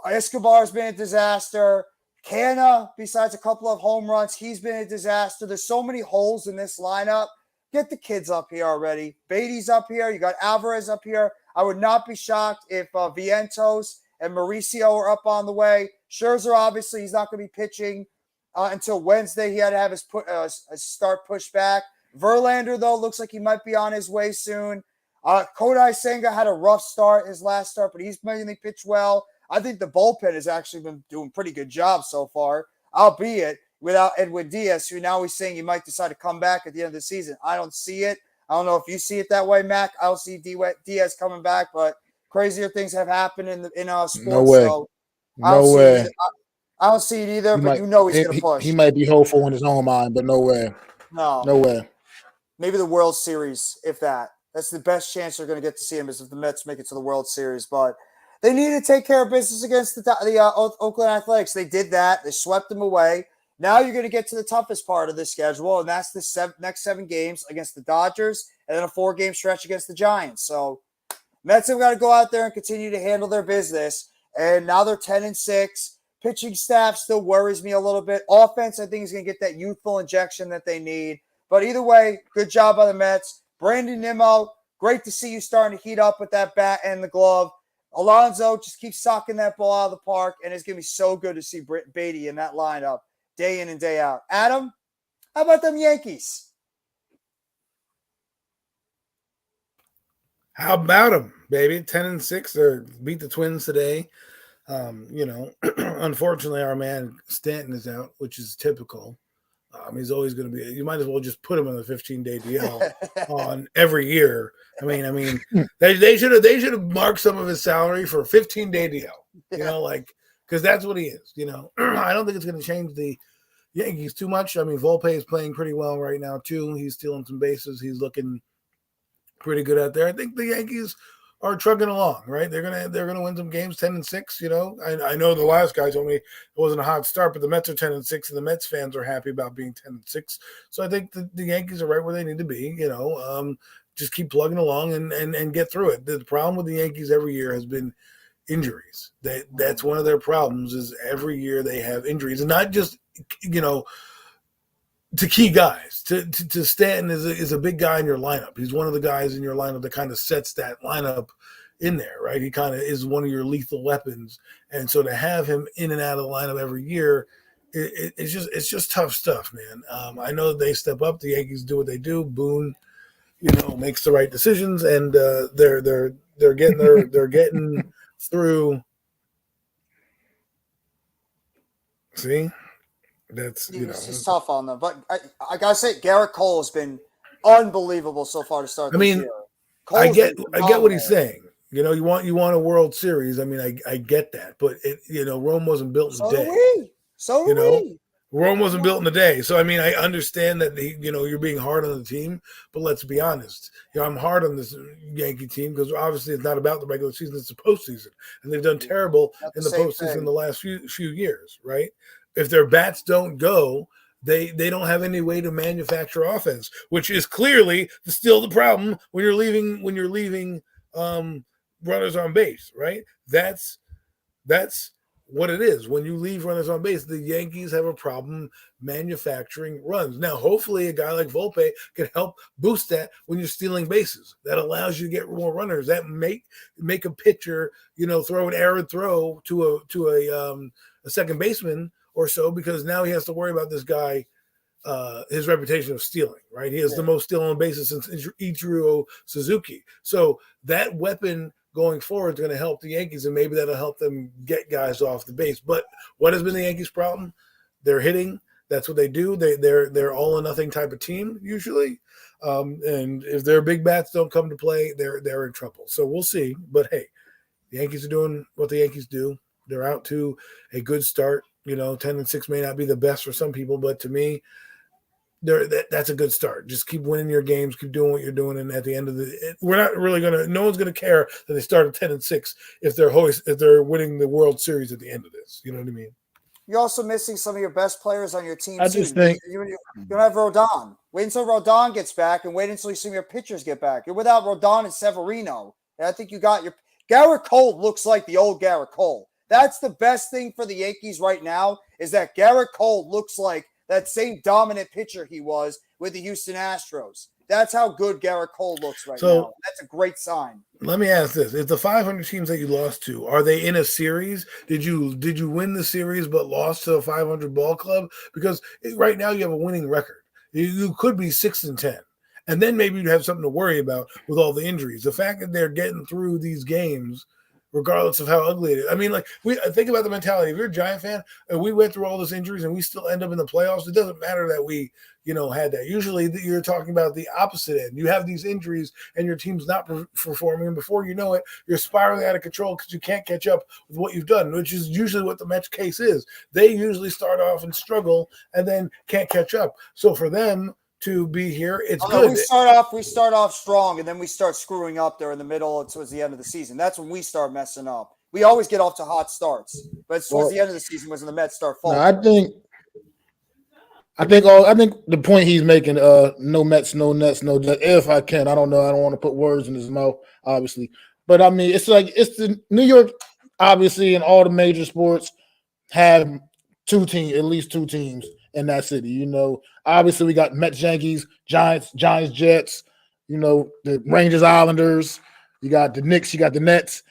Escobar's been a disaster. Canna, besides a couple of home runs, he's been a disaster. There's so many holes in this lineup. Get the kids up here already. Beatty's up here. You got Alvarez up here. I would not be shocked if Vientos and Mauricio are up on the way. Scherzer, obviously, he's not going to be pitching until Wednesday. He had to have his start pushed back. Verlander, though, looks like he might be on his way soon. Kodai Senga had a rough start, his last start, but he's mainly pitched well. I think the bullpen has actually been doing a pretty good job so far, albeit without Edwin Diaz, who now he's saying he might decide to come back at the end of the season. I don't see it. I don't know if you see it that way, Mac. I don't see Diaz coming back, but crazier things have happened in sports. No way. So No way. I don't see it either, but he's going to push. He might be hopeful in his own mind, but no way. No way. Maybe the World Series, if that. That's the best chance they're going to get to see him is if the Mets make it to the World Series. But they need to take care of business against the Oakland Athletics. They did that. They swept them away. Now you're going to get to the toughest part of the schedule, and that's the next 7 games against the Dodgers and then a 4-game stretch against the Giants. So Mets have got to go out there and continue to handle their business. And now they're 10-6. Pitching staff still worries me a little bit. Offense, I think, is going to get that youthful injection that they need. But either way, good job by the Mets. Brandon Nimmo, great to see you starting to heat up with that bat and the glove. Alonso just keeps socking that ball out of the park, and it's going to be so good to see Beatty in that lineup day in and day out. Adam, how about them Yankees? How about them, baby? 10-6. They beat the Twins today. Unfortunately, our man Stanton is out, which is typical. He's always going to be. You might as well just put him on the 15-day DL on every year. I mean, they should have marked some of his salary for a 15-day DL. Because that's what he is. I don't think it's going to change the Yankees too much. I mean, Volpe is playing pretty well right now too. He's stealing some bases. He's looking pretty good out there. I think the Yankees are trucking along, right? They're gonna win some games 10-6. I know the last guy told me it wasn't a hot start, but the Mets are 10-6, and the Mets fans are happy about being 10-6. So I think the Yankees are right where they need to be. Just keep plugging along and get through it. The problem with the Yankees every year has been injuries. That's one of their problems. Is every year they have injuries, and not just to key guys. To Stanton is a big guy in your lineup. He's one of the guys in your lineup that kind of sets that lineup in there, right? He kind of is one of your lethal weapons, and so to have him in and out of the lineup every year, it's just tough stuff, man. I know they step up. The Yankees do what they do. Boone, makes the right decisions, and they're getting through. See. It's tough on them, but I gotta say, Garrett Cole has been unbelievable so far to start. This year. I get what he's saying. You want a World Series. I mean, I get that, but Rome wasn't built in a day. So do we. Rome wasn't built in a day. So I mean, I understand that you're being hard on the team, but let's be honest. I'm hard on this Yankee team because obviously it's not about the regular season; it's the postseason, and they've done terrible in the postseason in the last few years, right? If their bats don't go, they don't have any way to manufacture offense, which is clearly still the problem when you're leaving runners on base, right? That's what it is. When you leave runners on base, the Yankees have a problem manufacturing runs. Now, hopefully a guy like Volpe can help boost that when you're stealing bases. That allows you to get more runners. That make a pitcher, throw an errant throw to a second baseman or so, because now he has to worry about this guy, his reputation of stealing, right? He has the most stealing bases since Ichiro Suzuki. So that weapon going forward is going to help the Yankees, and maybe that'll help them get guys off the base. But what has been the Yankees' problem? They're hitting. That's what they do. They're all or nothing type of team usually. And if their big bats don't come to play, they're in trouble. So we'll see. But hey, the Yankees are doing what the Yankees do. They're out to a good start. 10-6 may not be the best for some people, but to me, that's a good start. Just keep winning your games, keep doing what you're doing, and at the end of we're not really no one's gonna care that they started 10-6 if they're winning the World Series at the end of this. You know what I mean? You're also missing some of your best players on your team. I just think you don't have Rodon. Wait until Rodon gets back, and wait until you see your pitchers get back. You're without Rodon and Severino, and I think you got your Garrett Cole looks like the old Garrett Cole. That's the best thing for the Yankees right now is that Garrett Cole looks like that same dominant pitcher he was with the Houston Astros. That's how good Garrett Cole looks right now. That's a great sign. Let me ask this. Is the 500 teams that you lost to, are they in a series? Did you win the series but lost to a 500 ball club? Because right now you have a winning record. You could be 6-10. And then maybe you'd have something to worry about with all the injuries. The fact that they're getting through these games regardless of how ugly it is. I mean, like, we think about the mentality. If you're a Giant fan and we went through all those injuries and we still end up in the playoffs, it doesn't matter that we, had that. Usually you're talking about the opposite end. You have these injuries and your team's not performing, and before you know it, you're spiraling out of control because you can't catch up with what you've done, which is usually what the Mets case is. They usually start off and struggle and then can't catch up. So for them to be here, it's good. We start off strong, and then we start screwing up there in the middle towards the end of the season. That's when we start messing up. We always get off to hot starts, but it's towards the end of the season when the Mets start falling. I think the point he's making, no Mets, no Nets, no Jets. If I can, I don't know. I don't want to put words in his mouth, obviously, but I mean, it's the New York, obviously, in all the major sports have at least two teams in that city. Obviously we got Mets, Yankees, Giants, Jets, the Rangers, Islanders, you got the Knicks, you got the Nets.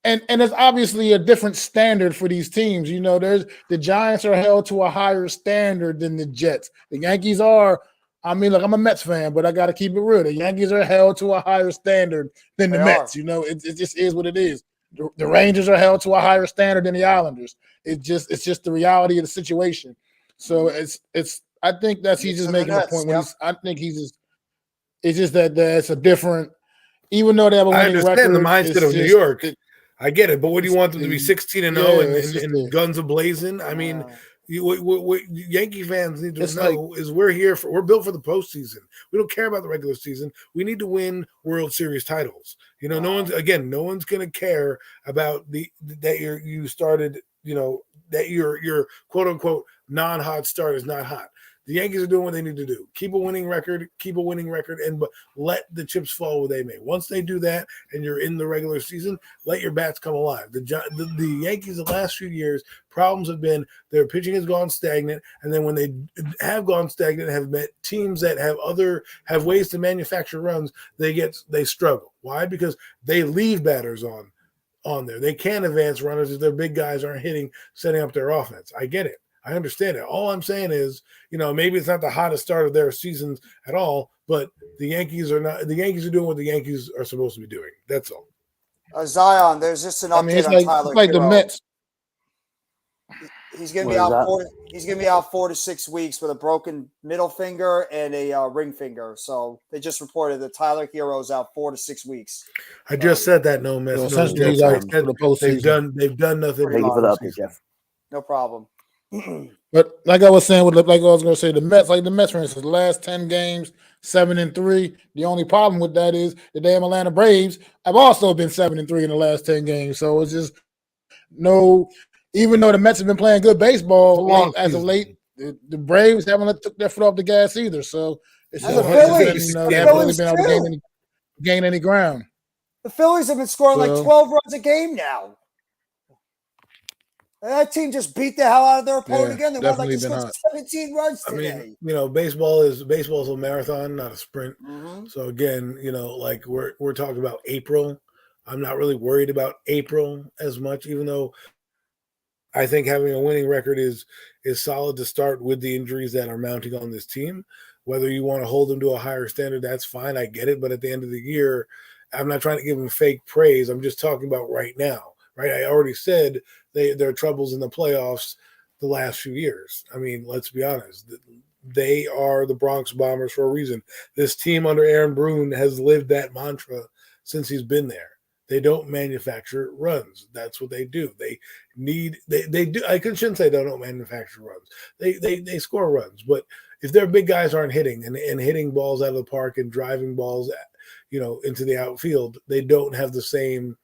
And there's obviously a different standard for these teams. There's the Giants are held to a higher standard than the Jets. The Yankees are, I'm a Mets fan, but I got to keep it real. The Yankees are held to a higher standard than the Mets. It just is what it is. The Rangers are held to a higher standard than the Islanders. It's just the reality of the situation. So I think that's he's just making a point. It's just that it's a different, even though they have a winning record. I understand the mindset of New York. I get it, but what do you want them to be 16-0 and guns a-blazing? I mean, what Yankee fans need to know is we're built for the postseason. We don't care about the regular season. We need to win World Series titles. No one's going to care about that you started. That your quote unquote non-hot start is not hot. The Yankees are doing what they need to do. Keep a winning record, and let the chips fall where they may. Once they do that and you're in the regular season, let your bats come alive. The Yankees the last few years, problems have been their pitching has gone stagnant, and then when they have gone stagnant, have met teams that have ways to manufacture runs, they struggle. Why? Because they leave batters on there. They can't advance runners if their big guys aren't setting up their offense. I get it. I understand it. All I'm saying is, maybe it's not the hottest start of their seasons at all, but the Yankees are doing what the Yankees are supposed to be doing. That's all. Zion, there's just an update on Tyler. It's like the Mets. He's going to be out. He's going to be out 4 to 6 weeks with a broken middle finger and a ring finger. So they just reported that Tyler Hero's out 4 to 6 weeks. I just said that. No mess. Essentially, they've done nothing. Thank you for the update, Jeff. No problem. But like I was saying, the Mets, for instance, the last 10 games, 7-3. The only problem with that is the damn Atlanta Braves have also been 7-3 in the last 10 games. So it's just even though the Mets have been playing good baseball as of late, the Braves haven't took their foot off the gas either. So it's just they haven't really been able to gain any ground. The Phillies have been scoring like 12 runs a game now. That team just beat the hell out of their opponent again. They won like 17 runs today. I mean, baseball is a marathon, not a sprint. Mm-hmm. So again, like we're talking about April. I'm not really worried about April as much, even though I think having a winning record is solid to start with the injuries that are mounting on this team. Whether you want to hold them to a higher standard, that's fine. I get it. But at the end of the year, I'm not trying to give them fake praise. I'm just talking about right now. Right, I already said their troubles in the playoffs the last few years. I mean, let's be honest. They are the Bronx Bombers for a reason. This team under Aaron Boone has lived that mantra since he's been there. They don't manufacture runs. That's what they do. They do. I shouldn't say they don't manufacture runs. They score runs, but if their big guys aren't hitting and hitting balls out of the park and driving balls, into the outfield, they don't have the same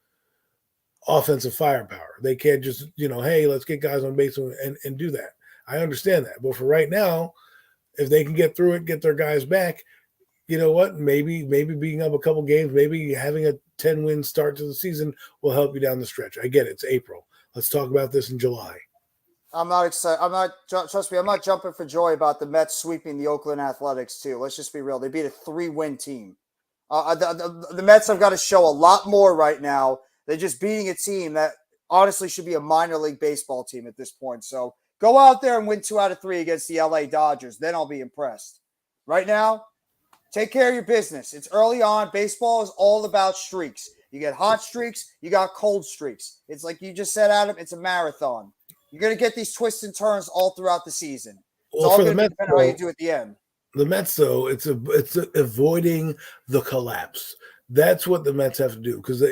offensive firepower. They can't just, hey, let's get guys on base and do that. I understand that. But for right now, if they can get through it, get their guys back, you know what? Maybe being up a couple games, maybe having a 10-win start to the season will help you down the stretch. I get it. It's April. Let's talk about this in July. I'm not excited. Trust me, I'm not jumping for joy about the Mets sweeping the Oakland Athletics too. Let's just be real. They beat a 3-win team. The Mets have got to show a lot more right now. They're just beating a team that honestly should be a minor league baseball team at this point. So go out there and win 2 out of 3 against the LA Dodgers. Then I'll be impressed. Right now, take care of your business. It's early on. Baseball is all about streaks. You get hot streaks, you got cold streaks. It's like you just said, Adam, it's a marathon. You're going to get these twists and turns all throughout the season. It's all going to depend on how you do at the end. The Mets, though, it's avoiding the collapse. That's what the Mets have to do because,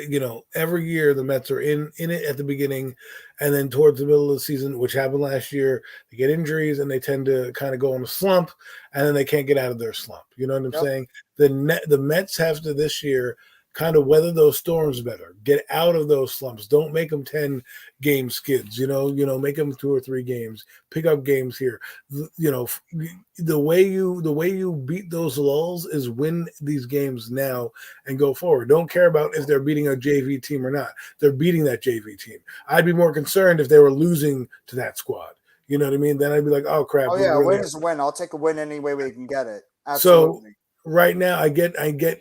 every year the Mets are in it at the beginning and then towards the middle of the season, which happened last year, they get injuries and they tend to kind of go on a slump and then they can't get out of their slump. You know what I'm saying? The Mets have to this year kind of weather those storms better, get out of those slumps. Don't make them 10-game skids, make them 2 or 3 games, pick up games here. The way you beat those lulls is win these games now and go forward. Don't care about if they're beating a JV team or not. They're beating that JV team. I'd be more concerned if they were losing to that squad. You know what I mean? Then I'd be like, oh crap. Oh yeah, a win is a win. I'll take a win any way we can get it. Absolutely. So right now, I get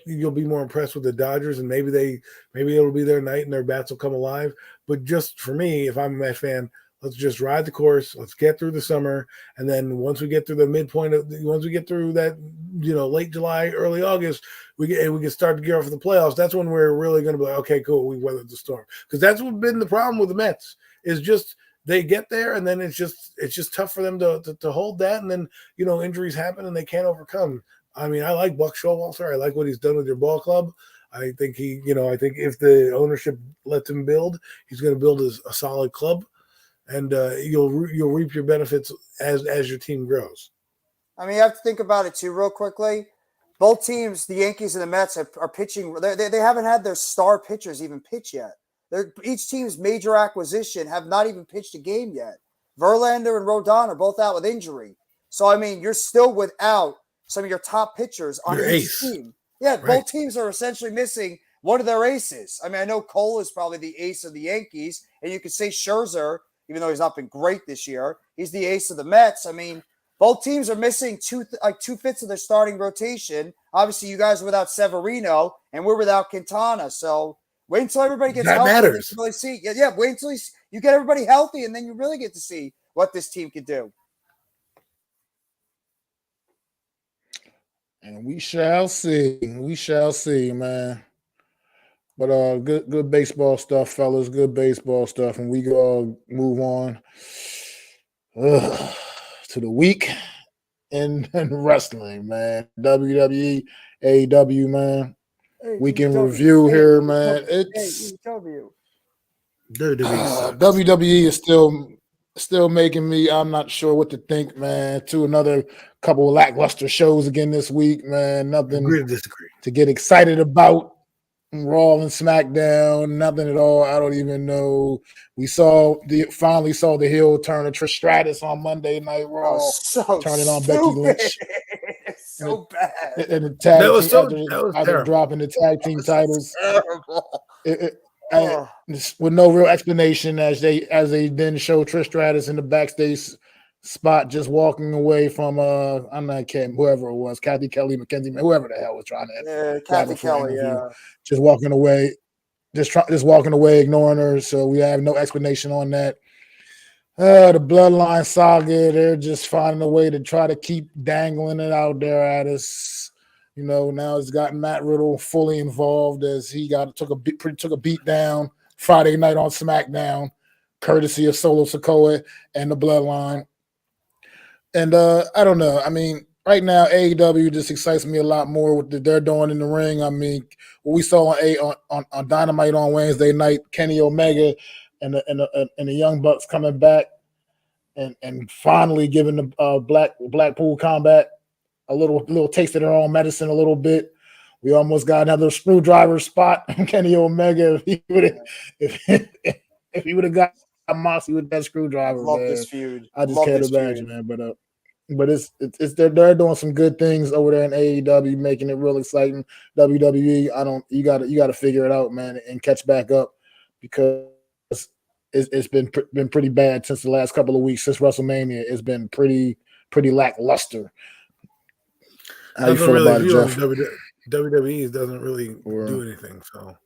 you'll be more impressed with the Dodgers, and maybe it'll be their night and their bats will come alive. But just for me, if I'm a Met fan, let's just ride the course. Let's get through the summer, and then once we get through the midpoint once we get through that, late July, early August, we can start to gear off for the playoffs. That's when we're really going to be like, okay, cool, we weathered the storm. Because that's what's been the problem with the Mets is just they get there, and then it's just tough for them to hold that, and then injuries happen and they can't overcome. I mean, I like Buck Showalter. I like what he's done with your ball club. I think I think if the ownership lets him build, he's going to build a solid club, and you'll reap your benefits as your team grows. I mean, you have to think about it too, real quickly. Both teams, the Yankees and the Mets, are pitching. They haven't had their star pitchers even pitch yet. Each team's major acquisition have not even pitched a game yet. Verlander and Rodon are both out with injury. So I mean, you're still without some of your top pitchers on each team. Yeah, right. Both teams are essentially missing one of their aces. I mean, I know Cole is probably the ace of the Yankees, and you could say Scherzer, even though he's not been great this year, he's the ace of the Mets. I mean, both teams are missing 2/5 of their starting rotation. Obviously, you guys are without Severino, and we're without Quintana. So wait until everybody gets healthy. That matters. Really see. Yeah, wait until you get everybody healthy, and then you really get to see what this team can do. And we shall see. We shall see, man. But good baseball stuff, fellas. Good baseball stuff. And we go move on to the week in wrestling, man. WWE, AEW, man. Week in review here, man. It's WWE is still making me, I'm not sure what to think, man. To another couple of lackluster shows again this week, man. Nothing to get excited about. Raw and SmackDown, nothing at all. I don't even know. We finally saw the heel turn to Trish Stratus on Monday Night Raw, turning on Becky Lynch. So bad. And the tag after dropping the tag team titles. With no real explanation as they then show Trish Stratus in the backstage spot just walking away from whoever it was, Kathy Kelly, Mackenzie, whoever the hell was trying to Kathy Kelly, just walking away, just walking away, ignoring her. So we have no explanation on that. The Bloodline saga, they're just finding a way to try to keep dangling it out there at us. Now it's gotten Matt Riddle fully involved as he took a beat down Friday night on SmackDown, courtesy of Solo Sikoa and the Bloodline. And I don't know. I mean, right now AEW just excites me a lot more with what they're doing in the ring. I mean, what we saw on Dynamite on Wednesday night, Kenny Omega and the Young Bucks coming back and finally giving the Blackpool Combat a little taste of their own medicine a little bit. We almost got another screwdriver spot on Kenny Omega. If he would have got Moxley with that screwdriver, Love man, this feud. I just Love can't this imagine, feud. man. But it's they're doing some good things over there in AEW, making it real exciting. WWE, you got to figure it out, man, and catch back up because it's been pretty bad since the last couple of weeks since WrestleMania. It's been pretty lackluster. How you feel about it, Jeff? WWE doesn't really do anything. So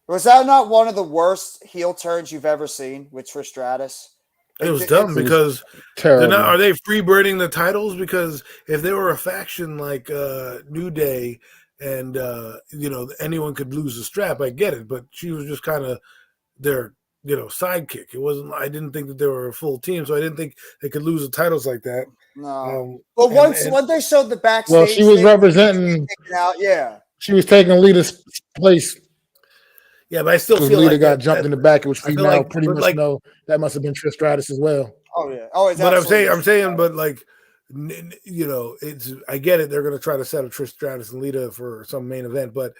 was that not one of the worst heel turns you've ever seen with Trish Stratus? It was dumb because they're not. Are they freebirding the titles? Because if they were a faction like New Day and anyone could lose the strap, I get it. But she was just kind of their sidekick. It wasn't. I didn't think that they were a full team, so I didn't think they could lose the titles like that. No. Well, once they showed the backstage, well, she was representing. She was taking Lita's place. Yeah, but I still feel Lita like got jumped in the back, which we now pretty much know that must have been Trish Stratus as well. Oh yeah. Oh, it's but I'm saying, but like, it's. I get it. They're going to try to set up Trish Stratus and Lita for some main event, but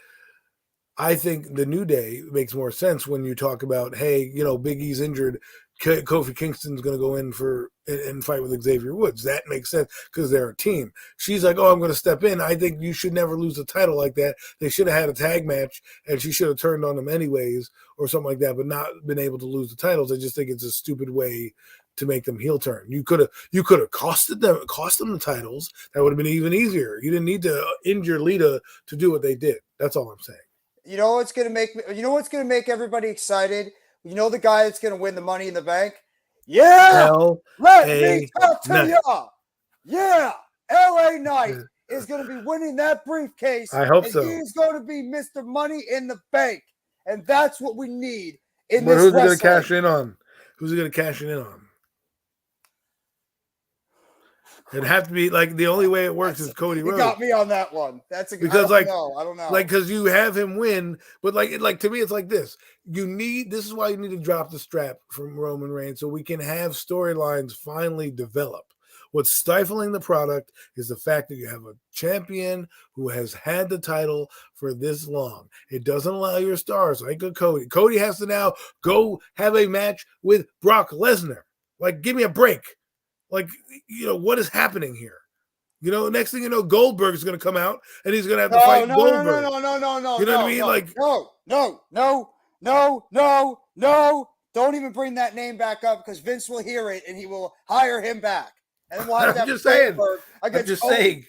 I think the New Day makes more sense when you talk about, hey, Big E's injured. Kofi Kingston's going to go in and fight with Xavier Woods. That makes sense because they're a team. She's like, oh, I'm going to step in. I think you should never lose a title like that. They should have had a tag match, and she should have turned on them anyways or something like that, but not been able to lose the titles. I just think it's a stupid way to make them heel turn. You could have cost them the titles. That would have been even easier. You didn't need to injure Lita to do what they did. That's all I'm saying. You know what's going to make everybody excited? You know the guy that's going to win the Money in the Bank? Yeah! Let me talk to you! Yeah! LA Knight is going to be winning that briefcase. I hope so. He's going to be Mr. Money in the Bank. And that's what we need in this wrestling. Who's he going to cash in on? Who's he going to cash in on? It'd have to be like the only way it works is Cody Rhodes. You got me on that one. That's a because I don't know. Like because you have him win, but like to me it's like this. This is why you need to drop the strap from Roman Reigns so we can have storylines finally develop. What's stifling the product is the fact that you have a champion who has had the title for this long. It doesn't allow your stars like a Cody. Cody has to now go have a match with Brock Lesnar. Like, give me a break. Like, what is happening here? Next thing you know, Goldberg is going to come out and he's going to have to fight Goldberg. No. You know what I mean? No. Don't even bring that name back up because Vince will hear it and he will hire him back. And then we'll have I'm just saying.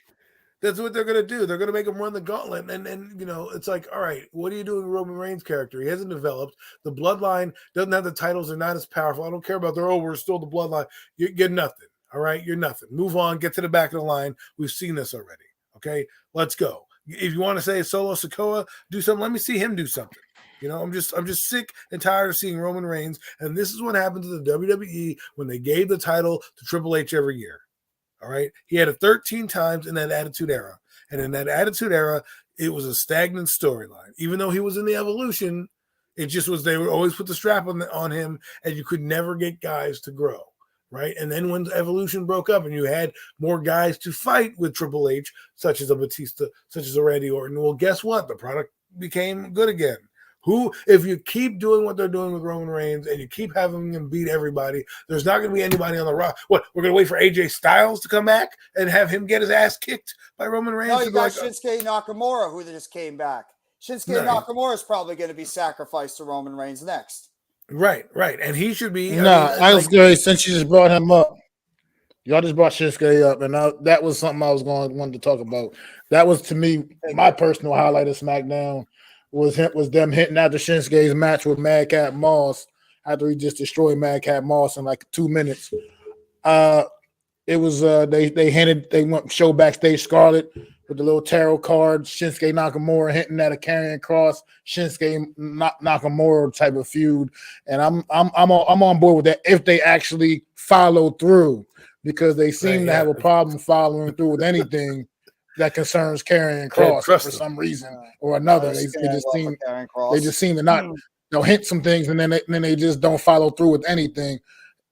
That's what they're going to do. They're going to make him run the gauntlet. And it's like, all right, what are you doing with Roman Reigns' character? He hasn't developed. The bloodline doesn't have the titles. They're not as powerful. I don't care about we're still the bloodline. You're nothing. All right, you're nothing. Move on. Get to the back of the line. We've seen this already. Okay, let's go. If you want to say Solo Sikoa, do something. Let me see him do something. I'm just sick and tired of seeing Roman Reigns. And this is what happened to the WWE when they gave the title to Triple H every year. All right, he had it 13 times in that Attitude Era, and in that Attitude Era, it was a stagnant storyline. Even though he was in the Evolution, it just was they would always put the strap on him, and you could never get guys to grow. Right. And then when the Evolution broke up and you had more guys to fight with Triple H, such as a Batista, such as a Randy Orton, well, guess what? The product became good again. If you keep doing what they're doing with Roman Reigns and you keep having him beat everybody, there's not going to be anybody on the roster. What? We're going to wait for AJ Styles to come back and have him get his ass kicked by Roman Reigns? No, you got Shinsuke Nakamura, who just came back. Shinsuke Nakamura is probably going to be sacrificed to Roman Reigns next. Right. And he should be. I was good since you just brought him up. Y'all just brought Shinsuke up, and that was something I was wanted to talk about. That was, to me, my personal highlight of SmackDown was them hitting after Shinsuke's match with Madcap Moss after he just destroyed Madcap Moss in like 2 minutes. It was they went show backstage Scarlett with the little tarot card, Shinsuke Nakamura hitting at a carrying cross, Shinsuke Nakamura type of feud, and I'm on board with that if they actually follow through, because they seem to have a problem following through with anything that concerns carrying cross for some reason or another. They just seem to not. They'll hint some things and then they just don't follow through with anything.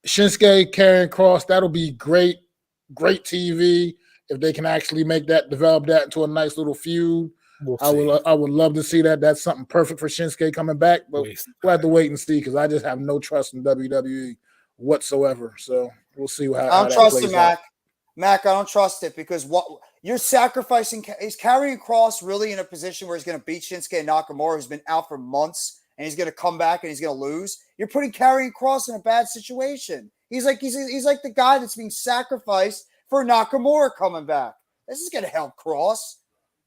Shinsuke carrying cross, that'll be great. great TV. If they can actually develop that into a nice little feud, I would love to see that. That's something perfect for Shinsuke coming back, but we'll have to wait and see because I just have no trust in WWE whatsoever. So we'll see how I don't that trust plays it, out. Mac, I don't trust it because what you're sacrificing is Karrion Kross really in a position where he's going to beat Shinsuke Nakamura, who's been out for months, and he's going to come back and he's going to lose. You're putting Karrion Kross in a bad situation. He's like the guy that's being sacrificed for Nakamura coming back. This is going to help Kross.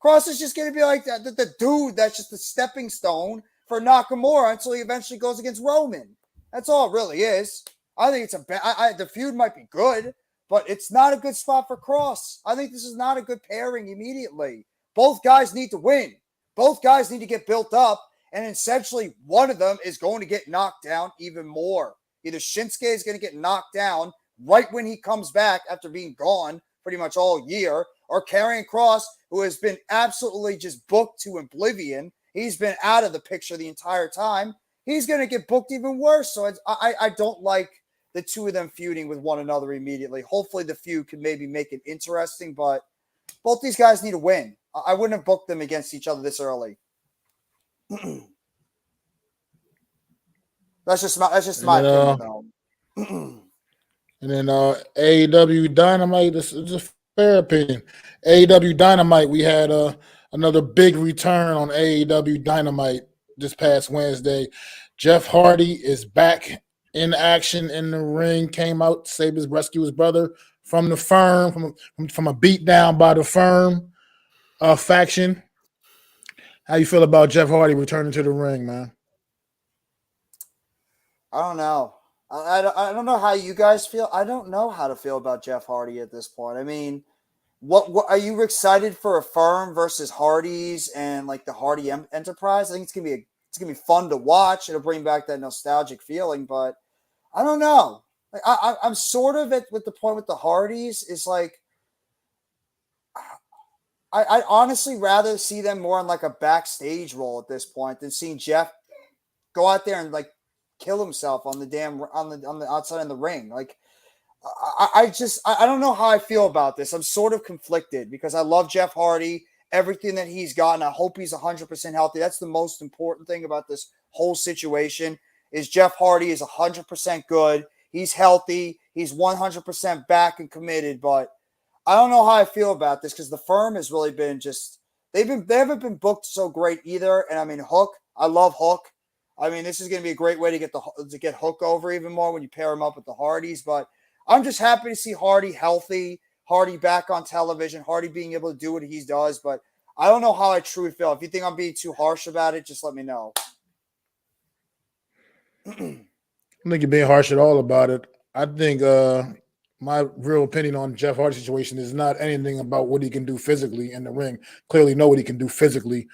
Kross is just going to be like the dude that's just the stepping stone for Nakamura until he eventually goes against Roman. That's all it really is. I think it's the feud might be good, but it's not a good spot for Kross. I think this is not a good pairing immediately. Both guys need to win. Both guys need to get built up, and essentially one of them is going to get knocked down even more. Either Shinsuke is going to get knocked down right when he comes back after being gone pretty much all year, or Karrion Kross, who has been absolutely just booked to oblivion. He's been out of the picture the entire time. He's going to get booked even worse. So I don't like the two of them feuding with one another immediately. Hopefully the feud can maybe make it interesting, but both these guys need to win. I wouldn't have booked them against each other this early. That's just my opinion, though. And then AEW Dynamite, this is a fair opinion. AEW Dynamite, we had another big return on AEW Dynamite this past Wednesday. Jeff Hardy is back in action in the ring, came out to rescue his brother from the Firm, from a beatdown by the Firm faction. How you feel about Jeff Hardy returning to the ring, man? I don't know. I don't know how you guys feel. I don't know how to feel about Jeff Hardy at this point. I mean, what are you excited for a Firm versus Hardy's and like the Hardy Enterprise? I think it's gonna be fun to watch. It'll bring back that nostalgic feeling, but I don't know. Like, I'm sort of with the point with the Hardys is like I'd honestly rather see them more on like a backstage role at this point than seeing Jeff go out there and like kill himself on the outside in the ring. Like I don't know how I feel about this. I'm sort of conflicted because I love Jeff Hardy, everything that he's gotten. I hope he's 100% healthy. That's the most important thing about this whole situation is Jeff Hardy is 100% good. He's healthy. He's 100% back and committed, but I don't know how I feel about this because the Firm has really been just they haven't been booked so great either. And I mean Hook, I love Hook. I mean, this is going to be a great way to get Hook over even more when you pair him up with the Hardys. But I'm just happy to see Hardy healthy, Hardy back on television, Hardy being able to do what he does. But I don't know how I truly feel. If you think I'm being too harsh about it, just let me know. I don't think you're being harsh at all about it. I think my real opinion on Jeff Hardy's situation is not anything about what he can do physically in the ring. Clearly know what he can do physically.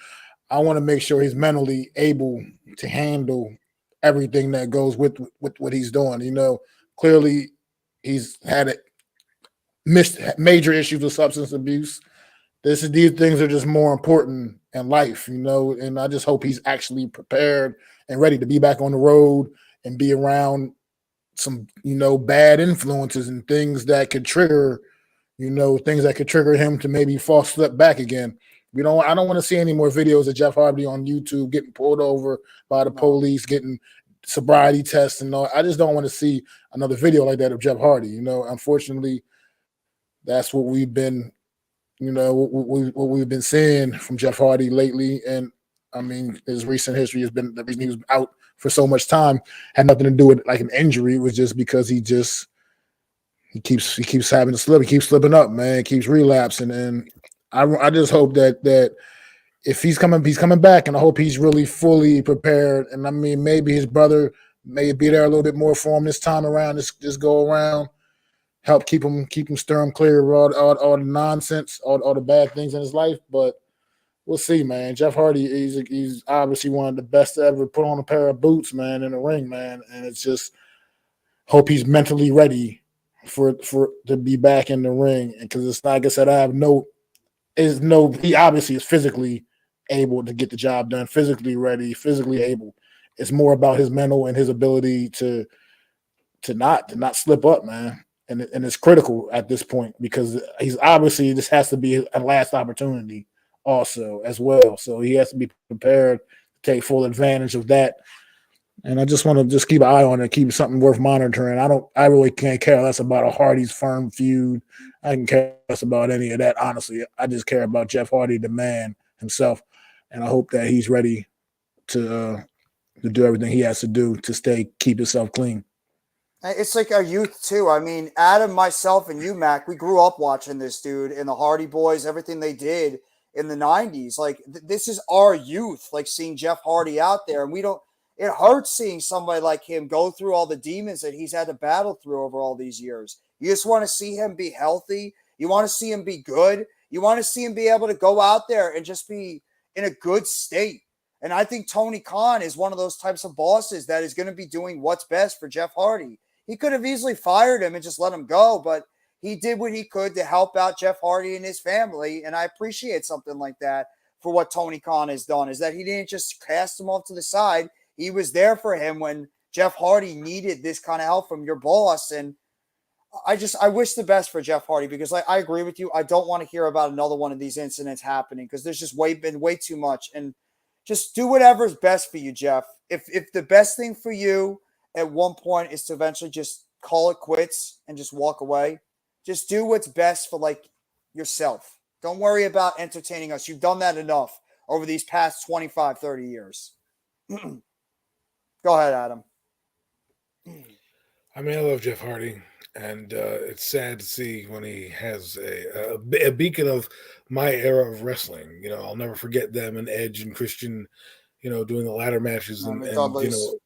I want to make sure he's mentally able to handle everything that goes with what he's doing. You know, clearly he's had major issues with substance abuse. These things are just more important in life, you know, and I just hope he's actually prepared and ready to be back on the road and be around some, you know, bad influences and things that could trigger him to maybe fall slip back again. I don't want to see any more videos of Jeff Hardy on YouTube getting pulled over by the police, getting sobriety tests and all. I just don't want to see another video like that of Jeff Hardy. You know, unfortunately, that's what we've been, you know, what we've been seeing from Jeff Hardy lately. And I mean, his recent history has been the reason he was out for so much time had nothing to do with like an injury. It was just because he keeps having to slip. He keeps slipping up, man. He keeps relapsing, and I just hope that if he's coming back, and I hope he's really fully prepared. And I mean, maybe his brother may be there a little bit more for him this time around. This go around, help keep him steer him clear of all the nonsense, all the bad things in his life. But we'll see, man. Jeff Hardy, he's obviously one of the best to ever put on a pair of boots, man, in the ring, man. And it's just hope he's mentally ready for to be back in the ring. Because it's like I said, he obviously is physically able to get the job done, physically ready, physically able. It's more about his mental and his ability to not slip up, man. and it's critical at this point because he's obviously this has to be a last opportunity also as well. So he has to be prepared to take full advantage of that. And I just want to just keep an eye on it, keep something worth monitoring. I really can't care less about a Hardy's firm feud. I can care less about any of that, honestly. I just care about Jeff Hardy, the man himself. And I hope that he's ready to do everything he has to do to keep himself clean. It's like our youth too. I mean, Adam, myself, and you, Mac, we grew up watching this dude and the Hardy Boys, everything they did in the 90s. Like, this is our youth, like seeing Jeff Hardy out there. And it hurts seeing somebody like him go through all the demons that he's had to battle through over all these years. You just want to see him be healthy. You want to see him be good. You want to see him be able to go out there and just be in a good state. And I think Tony Khan is one of those types of bosses that is going to be doing what's best for Jeff Hardy. He could have easily fired him and just let him go, but he did what he could to help out Jeff Hardy and his family. And I appreciate something like that for what Tony Khan has done, is that he didn't just cast him off to the side. He was there for him when Jeff Hardy needed this kind of help from your boss. And I wish the best for Jeff Hardy, because I agree with you. I don't want to hear about another one of these incidents happening, because there's just been way too much. And just do whatever's best for you, Jeff. If the best thing for you at one point is to eventually just call it quits and just walk away, just do what's best for like yourself. Don't worry about entertaining us. You've done that enough over these past 25, 30 years. Go ahead, Adam. I mean, I love Jeff Hardy, and it's sad to see when he has a beacon of my era of wrestling. You know, I'll never forget them and Edge and Christian, you know, doing the ladder matches and you know,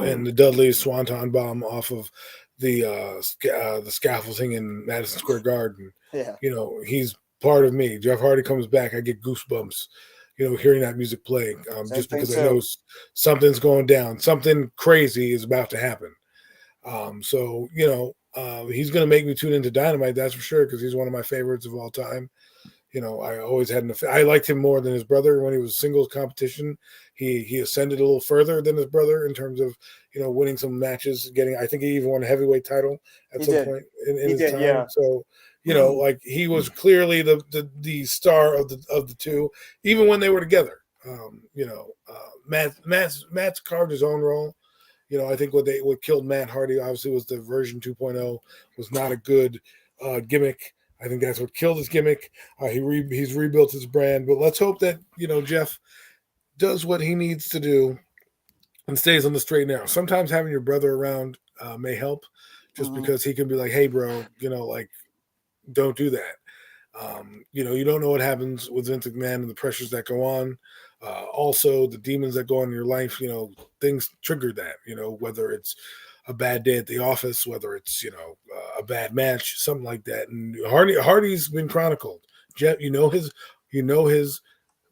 and the Dudley Swanton bomb off of the scaffolding in Madison Square Garden. Yeah. You know, he's part of me. Jeff Hardy comes back, I get goosebumps, you know, hearing that music playing, just because I know something's going down. Something crazy is about to happen. So, you know, he's going to make me tune into Dynamite, that's for sure, because he's one of my favorites of all time. You know, I always had I liked him more than his brother when he was singles competition. He ascended a little further than his brother in terms of, you know, winning some matches, I think he even won a heavyweight title at some point in his time. Yeah. So, you know, like he was clearly the star of the two, even when they were together. You know, Matt's carved his own role. You know, I think what killed Matt Hardy obviously was the version 2.0 was not a good gimmick. I think that's what killed his gimmick. He's rebuilt his brand, but let's hope that, you know, Jeff does what he needs to do and stays on the straight and narrow. Sometimes having your brother around may help, just because he can be like, hey, bro, you know, like, don't do that. You know, you don't know what happens with Vince McMahon and the pressures that go on. Also, the demons that go on in your life, you know, things trigger that, you know, whether it's a bad day at the office, whether it's, you know, a bad match, something like that. And Hardy's been chronicled. Jeff, you know his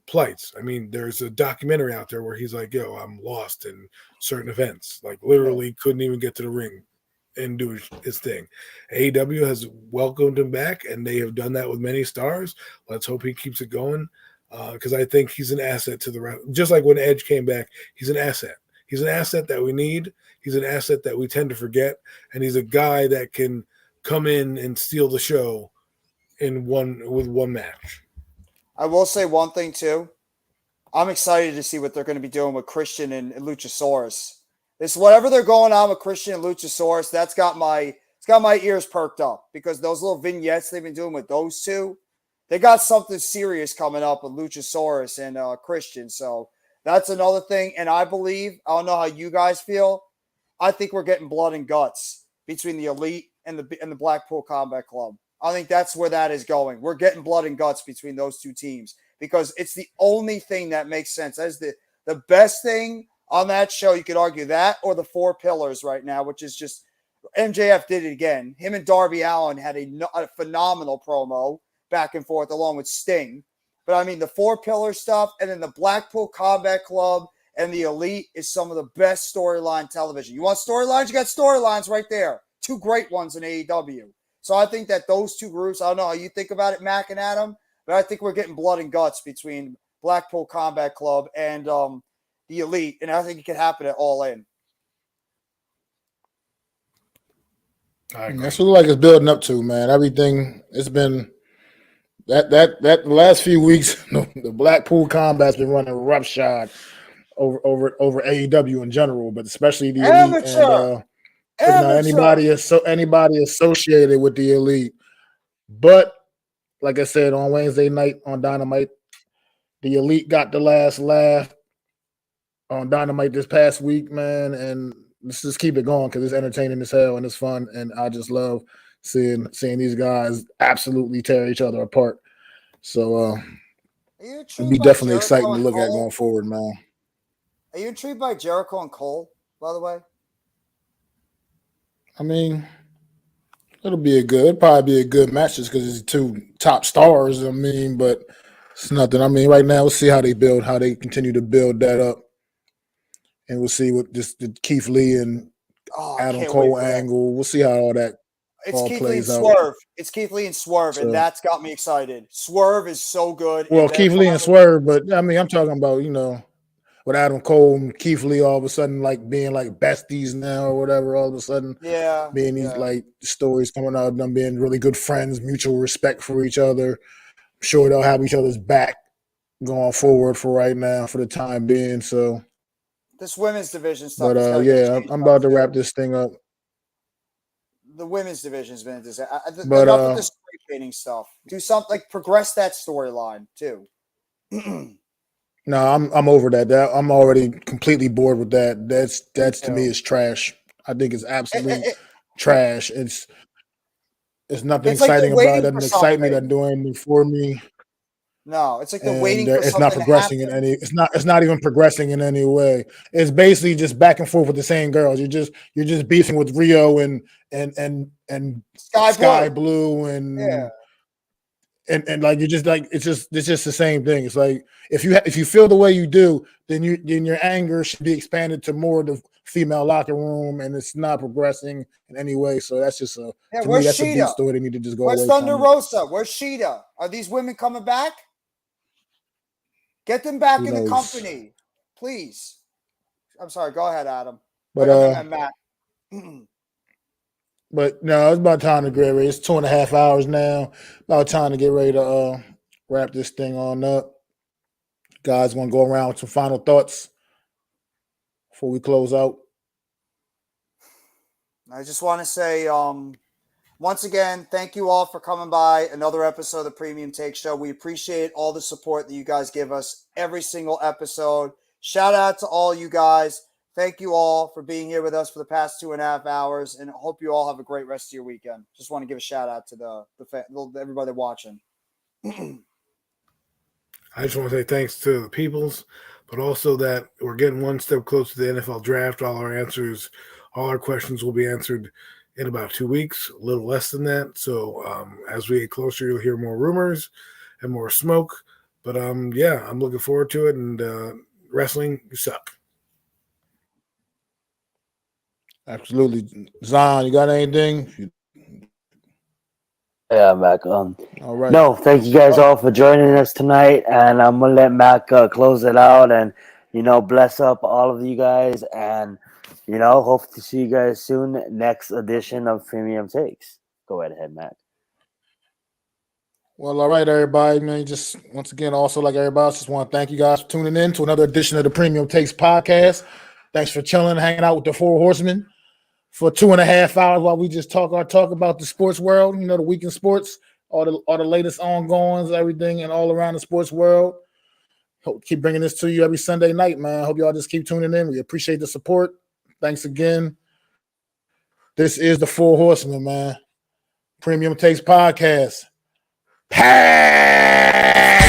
plights. I mean, there's a documentary out there where he's like, yo, I'm lost in certain events, like literally couldn't even get to the ring and do his thing. AEW has welcomed him back, and they have done that with many stars. Let's hope he keeps it going, because I think he's an asset to the just like when Edge came back. He's an asset. He's an asset that we need. He's an asset that we tend to forget, and he's a guy that can come in and steal the show with one match. I will say one thing too. I'm excited to see what they're going to be doing with Christian and Luchasaurus. Whatever they're going on with Christian and Luchasaurus, it's got my ears perked up, because those little vignettes they've been doing with those two, they got something serious coming up with Luchasaurus and Christian. So that's another thing. And I don't know how you guys feel, I think we're getting blood and guts between the Elite and the Blackpool Combat Club. I think that's where that is going. We're getting blood and guts between those two teams, because it's the only thing that makes sense. That's the best thing on that show. You could argue that or the Four Pillars right now, which is just MJF did it again. Him and Darby Allin had a phenomenal promo back and forth along with Sting. But I mean, the Four Pillar stuff, and then the Blackpool Combat Club and the Elite is some of the best storyline television. You want storylines? You got storylines right there. Two great ones in AEW. So I think that those two groups, I don't know how you think about it, Mac and Adam, but I think we're getting blood and guts between Blackpool Combat Club and the Elite, and I think it could happen at All In. I agree. That's what like it's building up to, man. Everything it's been that the last few weeks, the Blackpool combat's been running roughshod over AEW in general, but especially the elite Amateur. and anybody associated with the elite. But like I said on Wednesday night on Dynamite, the elite got the last laugh on Dynamite this past week, man, and let's just keep it going because it's entertaining as hell and it's fun, and I just love seeing these guys absolutely tear each other apart. So it'd be definitely exciting to look at going forward, man. Are you intrigued by Jericho and Cole, by the way? I mean, it'll probably be a good match just because it's two top stars. I mean, but it's nothing. I mean, right now we'll see how they continue to build that up. And we'll see what the Keith Lee and Adam Cole angle. We'll see how all that plays out. Swerve. It's Keith Lee and Swerve, and that's got me excited. Swerve is so good. Well, Keith Lee and Swerve, but I mean, I'm talking about, with Adam Cole and Keith Lee all of a sudden like being like besties now or whatever, all of a sudden being these like stories coming out of them being really good friends, mutual respect for each other. I'm sure they'll have each other's back going forward for right now for the time being. So this women's division stuff. But I'm about to wrap this thing up. The women's division's been a disaster. But enough with the spray painting stuff. Do something like progress that storyline too. No, I'm over that. I'm already completely bored with that. That's to me is trash. I think it's absolute trash. It's nothing exciting about it. It doesn't excite me. That doing anything for me. No, it's like they're waiting for something. It's not progressing in any. It's not even progressing in any way. It's basically just back and forth with the same girls. You're just beefing with Rio and Sky Blue and like you're just like it's just the same thing. It's like if you feel the way you do, then your anger should be expanded to more of the female locker room, and it's not progressing in any way. So that's just to me that's a beat story. They need to just go away. Where's Thunder Rosa? Where's Sheeta? Are these women coming back? Get them back in the company, please. I'm sorry. Go ahead, Adam. But Matt. But no, it's about time to get ready. It's 2.5 hours now. About time to get ready to wrap this thing on up. Guys, want to go around with some final thoughts before we close out? I just want to say, once again, thank you all for coming by another episode of the Premium Take Show. We appreciate all the support that you guys give us every single episode. Shout out to all you guys. Thank you all for being here with us for the past 2.5 hours, and hope you all have a great rest of your weekend. Just want to give a shout out to everybody watching. I just want to say thanks to the peoples, but also that we're getting one step closer to the NFL draft. All our questions will be answered in about 2 weeks, a little less than that. So as we get closer, you'll hear more rumors and more smoke. But I'm looking forward to it. And wrestling, you suck. Absolutely. Zon, you got anything? Yeah, Mac. All right. No, thank you guys all for joining us tonight. And I'm going to let Mac close it out and, bless up all of you guys. And, hope to see you guys soon. Next edition of Premium Takes. Go right ahead, Mac. Well, all right, everybody, man. Just once again, also like everybody else, just want to thank you guys for tuning in to another edition of the Premium Takes podcast. Thanks for chilling and hanging out with the Four Horsemen for 2.5 hours while we just talk about the sports world, the week in sports, all the latest ongoings, everything, and all around the sports world. Hope keep bringing this to you every Sunday night, man. Hope y'all just keep tuning in. We appreciate the support. Thanks again. This is the Four Horsemen, man. Premium Takes podcast. Pass!